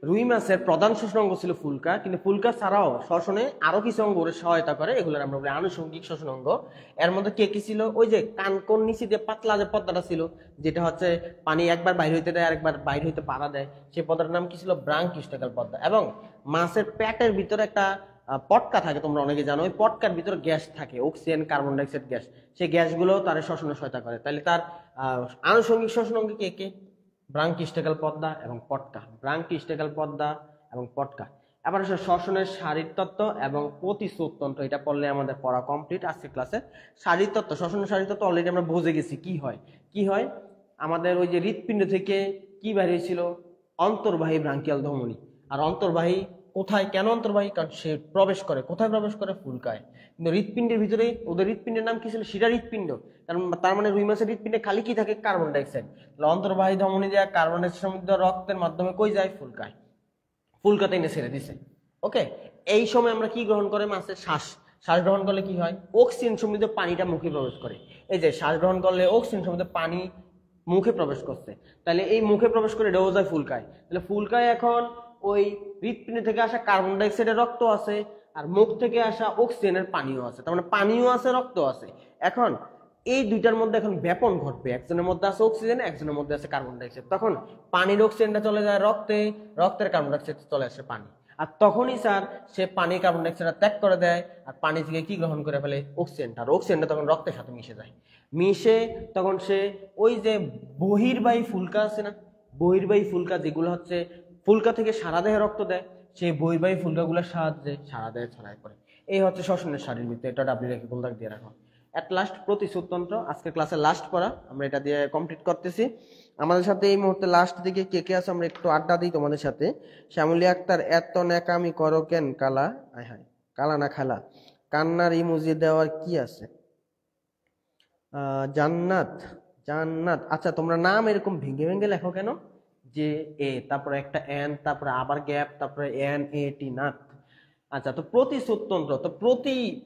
রুই মাছের প্রধান শ্বসনাঙ্গ ছিল ফুলকা, কিন্তু ফুলকা ছাড়াও শ্বসনে আরো কিছু অঙ্গ সহায়তা করে, এগুলোর আমরা বলি আনুষঙ্গিক শ্বসনাঙ্গ। এর মধ্যে কে কি ছিল, ওই যে কানকোর নিচে যে পাতলা যে পর্দাটা ছিল, যেটা হচ্ছে পানি একবার বাইর হইতে দেয় আরেকবার বাইর হইতে বাধা দেয়, সেই পর্দাটার নাম কি ছিল, ব্রাঙ্কিওস্টেকাল পর্দা। এবং মাছের পেটের ভিতরে একটা পটকা থাকে, তোমরা অনেকে জানো, ওই পটকার ভিতরে গ্যাস থাকে, অক্সিজেন কার্বন ডাইঅক্সাইড গ্যাস, সেই গ্যাসগুলো তার শ্বসনে সহায়তা করে। তাহলে তার আনুষঙ্গিক শ্বসনাঙ্গ কে কে, ব্রাঙ্কিওস্টেকাল পর্দা এবং পটকা, ব্রাঙ্কিওস্টেকাল পর্দা এবং পটকা। এবার আসলে শ্বসনের শারীরতত্ত্ব এবং প্রতিস্রোততন্ত্র, এটা পড়লে আমাদের পড়া কমপ্লিট আজকে ক্লাসে। শারীরতত্ত্ব, শ্বসনের শারীরতত্ত্ব অলরেডি আমরা বুঝে গেছি কি হয়। কি হয়, আমাদের ওই যে হৃৎপিণ্ড থেকে কি বের হয়েছিল, অন্তর্বাহী ব্রাঙ্কিয়াল ধমনী। আর অন্তর্বাহী কোথায়, কেন অন্তর্বাহী, কারণ সে প্রবেশ করে কোথায়, প্রবেশ করে ফুলকায়। কিন্তু হৃৎপিণ্ডের ভিতরে, ওদের হৃৎপিণ্ডের নাম কি ছিল, শিরা হৃৎপিণ্ড। তার মানে রুই মাছের হৃৎপিণ্ডে খালি কি থাকে, কার্বন ডাইঅক্সাইড। অন্তর্বাহী ধমনী দেওয়া কার্বন ডাইঅক্সাইড সমৃদ্ধ রক্তের মাধ্যমে কই যায়, ফুলকায়। ফুলকাতে এনে ছেড়ে দিছে। ওকে, এই সময় আমরা কি গ্রহণ করে, মাছের শ্বাস। শ্বাস গ্রহণ করলে কি হয়, অক্সিজেন সমৃদ্ধ পানিটা মুখে প্রবেশ করে। এই যে শ্বাস গ্রহণ করলে অক্সিজেন সমৃদ্ধ পানি মুখে প্রবেশ করছে, তাহলে এই মুখে প্রবেশ করে এটাও যায় ফুলকায়। তাহলে ফুলকায় এখন ওই হৃৎপিণ্ড থেকে আসা কার্বন ডাইঅক্সাইডের রক্ত আছে, আর মুখ থেকে আসা অক্সিজেনের পানিও আছে, তার মানে পানিও আছে, রক্ত আছে। এখন এই দুইটার মধ্যে এখন ব্যাপন ঘটবে, একজনের মধ্যে আছে অক্সিজেন, একজনের মধ্যে আছে কার্বন ডাইঅক্সাইড। তখন পানির অক্সিজেনটা চলে যায় রক্তে, রক্তের কার্বন ডাইঅক্সাইড চলে আসে পানি। আর তখনই স্যার সে পানি কার্বন ডাইঅক্সাইডটা ত্যাগ করে দেয়, আর পানি থেকে কি গ্রহণ করে ফেলে, অক্সিজেনটা। আর অক্সিজেনটা তখন রক্তের সাথে মিশে যায়। মিশে তখন সে ওই যে বহির্বাহী ফুলকা আছে না, বহির্বাহী ফুলকা যেগুলো হচ্ছে ফুলকা থেকে সারা দেহে রক্ত দেয়, সেই বহির্বাহী ফুলকাগুলোর সাহায্যে সারা দেহে ছড়ায় পড়ে। এই হচ্ছে শ্বসনের শারীরবৃত্ত, এটা ডাব্লিউ রেখে গোলদাগ দিয়ে রাখো। এট লাস্ট প্রতিস্রোততন্ত্র, আজকে ক্লাসের লাস্ট পড়া, আমরা এটা দিয়ে কমপ্লিট করতেছি। আমাদের সাথে এই মুহূর্তে লাস্ট দিকে কে কে আছে আমরা একটু আড্ডা দিই তোমাদের সাথে। শ্যামলী আক্তার, এত ন্যাকামি করো কেন কালা, আয় হায় কালা না খালা, কান্নার ইমোজি দেওয়ার কি আছে। জান্নাত, জান্নাত, আচ্ছা তোমরা নাম এরকম ভেঙে ভেঙে লেখো কেন, যে এ তারপরে একটা এন, তারপরে আবার গ্যাপ, তারপরে এন এ টি নাত। আচ্ছা, তো প্রতিস্রোততন্ত্র, তো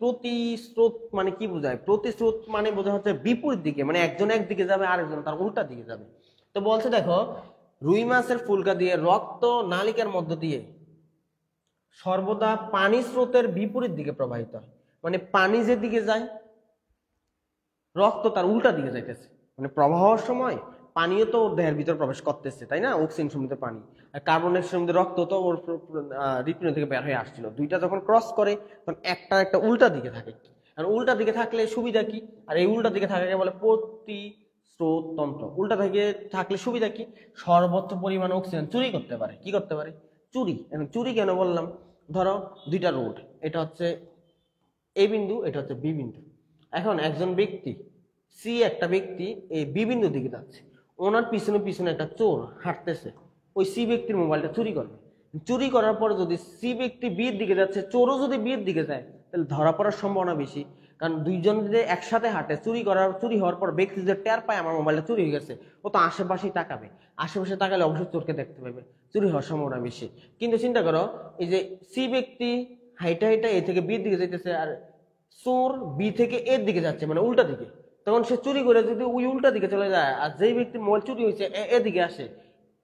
প্রতিস্রোত মানে কি বোঝায়, প্রতিস্রোত মানে বোঝা হচ্ছে বিপরীত দিকে, মানে একজন একদিকে যাবে আরেকজন তার উল্টা দিকে যাবে। তো বলছে দেখো, রুই মাছের ফুলকা দিয়ে রক্ত নালিকার মধ্য দিয়ে সর্বদা পানি স্রোতের বিপরীত দিকে প্রবাহিত হয়। মানে পানি যে দিকে যায়, রক্ত তার উল্টা দিকে যাইতেছে। মানে প্রবাহের সময় পানিও তো দেহের ভিতর প্রবেশ করতেছে, তাই না, অক্সিজেন সমৃদ্ধ পানি, আর কার্বন ডাইঅক্সাইড সমৃদ্ধ রক্ত তো ওর হৃৎপিণ্ড থেকে বের হয়ে আসছিল। দুইটা যখন ক্রস করে তখন একটা উল্টা দিকে থাকে। আর উল্টা দিকে থাকলে সুবিধা কি, আর এই উল্টা দিকে থাকাকে বলে প্রতিস্রোততন্ত্র। উল্টা দিকে থাকলে সুবিধা কি, সর্বোচ্চ পরিমাণ অক্সিজেন চুরি করতে পারে। কি করতে পারে, চুরি। এখন চুরি কেন বললাম, ধরো দুইটা রোড, এটা হচ্ছে এ বিন্দু, এটা হচ্ছে বি বিন্দু। এখন একজন ব্যক্তি, সি একটা ব্যক্তি এই বি বিন্দু দিকে যাচ্ছে, ওনার পিছনে পিছনে একটা চোর হাঁটতেছে, ওই সি ব্যক্তির মোবাইলটা চুরি করবে। চুরি করার পর যদি সি ব্যক্তি বির দিকে যাচ্ছে, চোরও যদি বির দিকে যায়, তাহলে ধরা পড়ার সম্ভাবনা বেশি। কারণ দুইজন যদি একসাথে হাঁটে, চুরি হওয়ার পর ব্যক্তি যে টের পায় আমার মোবাইলটা চুরি হয়ে গেছে, ও তো আশেপাশেই তাকাবে, আশেপাশে তাকালে অবশ্যই চোরকে দেখতে পাবে, চুরি হওয়ার সম্ভাবনা বেশি। কিন্তু চিন্তা করো, এই যে সি ব্যক্তি হাইটা হাইটা এ থেকে বির দিকে যাইতেছে, আর চোর বি থেকে এর দিকে যাচ্ছে, মানে উল্টা দিকে, তখন সে চুরি করে যদি ওই উল্টা দিকে চলে যায়, আর যেই ব্যক্তির মোবাইল চুরি হয়েছে এদিকে আসে,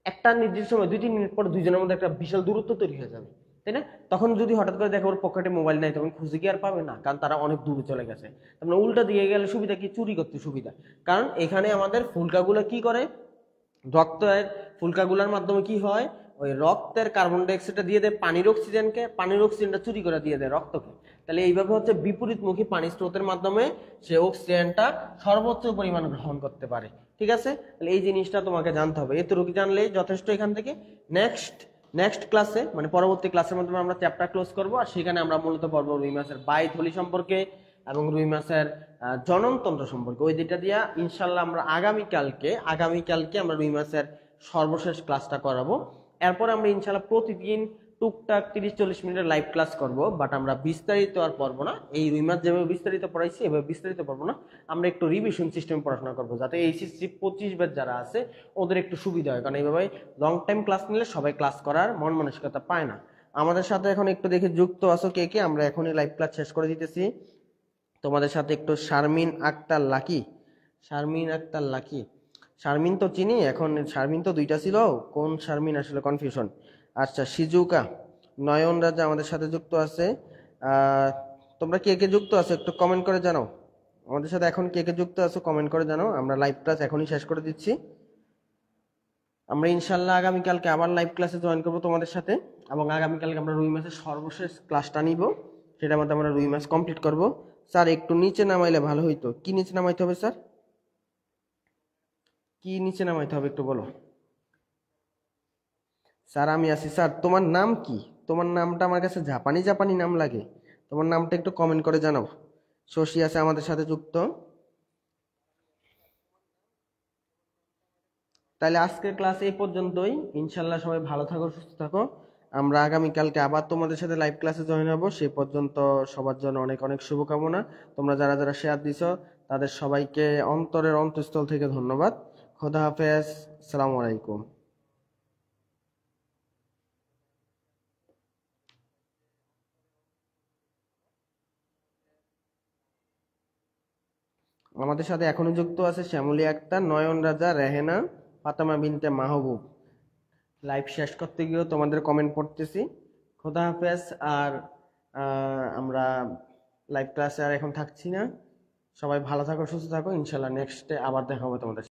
একটা নির্দিষ্ট সময় 2-3 মিনিট পর দুইজনের মধ্যে একটা বিশাল দূরত্ব তৈরি হয়ে যাবে, তাই না। তখন যদি হঠাৎ করে দেখো ওর পকেটে মোবাইল নাই, তখন খুঁজে কি আর পাবে না, কারণ তারা অনেক দূরে চলে গেছে। তার মানে উল্টা দিকে গেলে সুবিধা কি, চুরি করতে সুবিধা। কারণ এখানে আমাদের ফুলকাগুলো কি করে, রক্তের ফুলকাগুলোর মাধ্যমে কি হয়, ওই রক্তের কার্বন ডাইঅক্সাইডটা দিয়ে দেয় পানির অক্সিজেনকে, পানির অক্সিজেনটা চুরি করে দিয়ে দেয় রক্তকে। তাহলে এইভাবে হচ্ছে বিপরীতমুখী পানি স্রোতের মাধ্যমে সে অক্সিজেনটা সর্বোচ্চ পরিমাণ গ্রহণ করতে পারে। ঠিক আছে, তাহলে এই জিনিসটা তোমাকে জানতে হবে, এতটুকু জানলেই যথেষ্ট। এখান থেকে নেক্সট ক্লাসে, মানে পরবর্তী ক্লাসের মাধ্যমে আমরা চ্যাপ্টার ক্লোজ করবো, আর সেখানে আমরা মূলত পড়বো রুই মাছের বায়ুথলি সম্পর্কে এবং রুই মাছের জননতন্ত্র সম্পর্কে। ওই দুইটা দিয়া ইনশাল্লাহ আমরা আগামীকালকে আমরা রুই মাছের সর্বশেষ ক্লাসটা করাবো। এরপর আমরা ইনশাল্লাহ প্রতিদিন টুকটাক 30-40 মিনিটের লাইভ ক্লাস করব, বাট আমরা বিস্তারিত আর পড়বো না। এই রুই মাছ যেভাবে বিস্তারিত পড়াইছি এভাবে বিস্তারিত পড়বো না, আমরা একটু রিভিশন সিস্টেমে পড়াশোনা করবো, যাতে এইচএসসি 25 ব্যাচ যারা আছে ওদের একটু সুবিধা হয়। কারণ এইভাবে লং টাইম ক্লাস নিলে সবাই ক্লাস করার মন মানসিকতা পায় না। আমাদের সাথে এখন একটু দেখে যুক্ত আছো কে কে, আমরা এখনই লাইভ ক্লাস শেষ করে দিতেছি। তোমাদের সাথে একটু শারমিন আক্তার লাকি, শারমিন তো চিনি, এখন শারমিন তো দুইটা ছিল, কোন শারমিন আসলে কনফিউশন। আচ্ছা, সিজুকা, নয়ন রাজা আমাদের সাথে যুক্ত আছে। তোমরা কে কে যুক্ত আছো একটু কমেন্ট করে জানাও। আমাদের সাথে এখন কে কে যুক্ত আছো কমেন্ট করে জানাও। আমরা লাইভ ক্লাস এখনই শেষ করে দিচ্ছি। আমরা ইনশাল্লাহ আগামীকালকে আবার লাইভ ক্লাসে জয়েন করবো তোমাদের সাথে, এবং আগামীকালকে আমরা রুই মাছের সর্বশেষ ক্লাসটা নিব, সেটার মধ্যে আমরা রুই মাছ কমপ্লিট করব। স্যার একটু নিচে নামাইলে ভালো হইতো, কি নিচে নামাইতে হবে স্যার, কি নিচে নামাইতে হবে একটু বলো। স্যার আমি আছি স্যার, তোমার নাম কি? তোমার নামটা আমার কাছে জাপানি জাপানি নাম লাগে, তোমার নামটা একটু কমেন্ট করে জানাও। শশী আছে আমাদের সাথে যুক্ত। তাহলে আজকের ক্লাস এই পর্যন্তই। ইনশাল্লাহ সবাই ভালো থাকো, সুস্থ থাকো। আমরা আগামীকালকে আবার তোমাদের সাথে লাইভ ক্লাসে জয়েন হবো। সেই পর্যন্ত সবার জন্য অনেক অনেক শুভকামনা। তোমরা যারা যারা শেয়ার দিছো তাদের সবাইকে অন্তরের অন্তঃস্থল থেকে ধন্যবাদ। খোদা হাফেজ। আসসালামু আলাইকুম। আমাদের সাথে এখনো যুক্ত আছে শ্যামলী আক্তার, নয়ন রাজা, রেহেনা, ফাতেমা বিনতে মাহবুব। লাইভ শেষ করতে গিয়েও তোমাদের কমেন্ট পড়তেছি। খোদা হাফেজ। আর আমরা লাইভ ক্লাসে আর এখন থাকছি না। সবাই ভালো থাকো, সুস্থ থাকো। ইনশাল্লাহ নেক্সটে আবার দেখা হবে তোমাদের সাথে।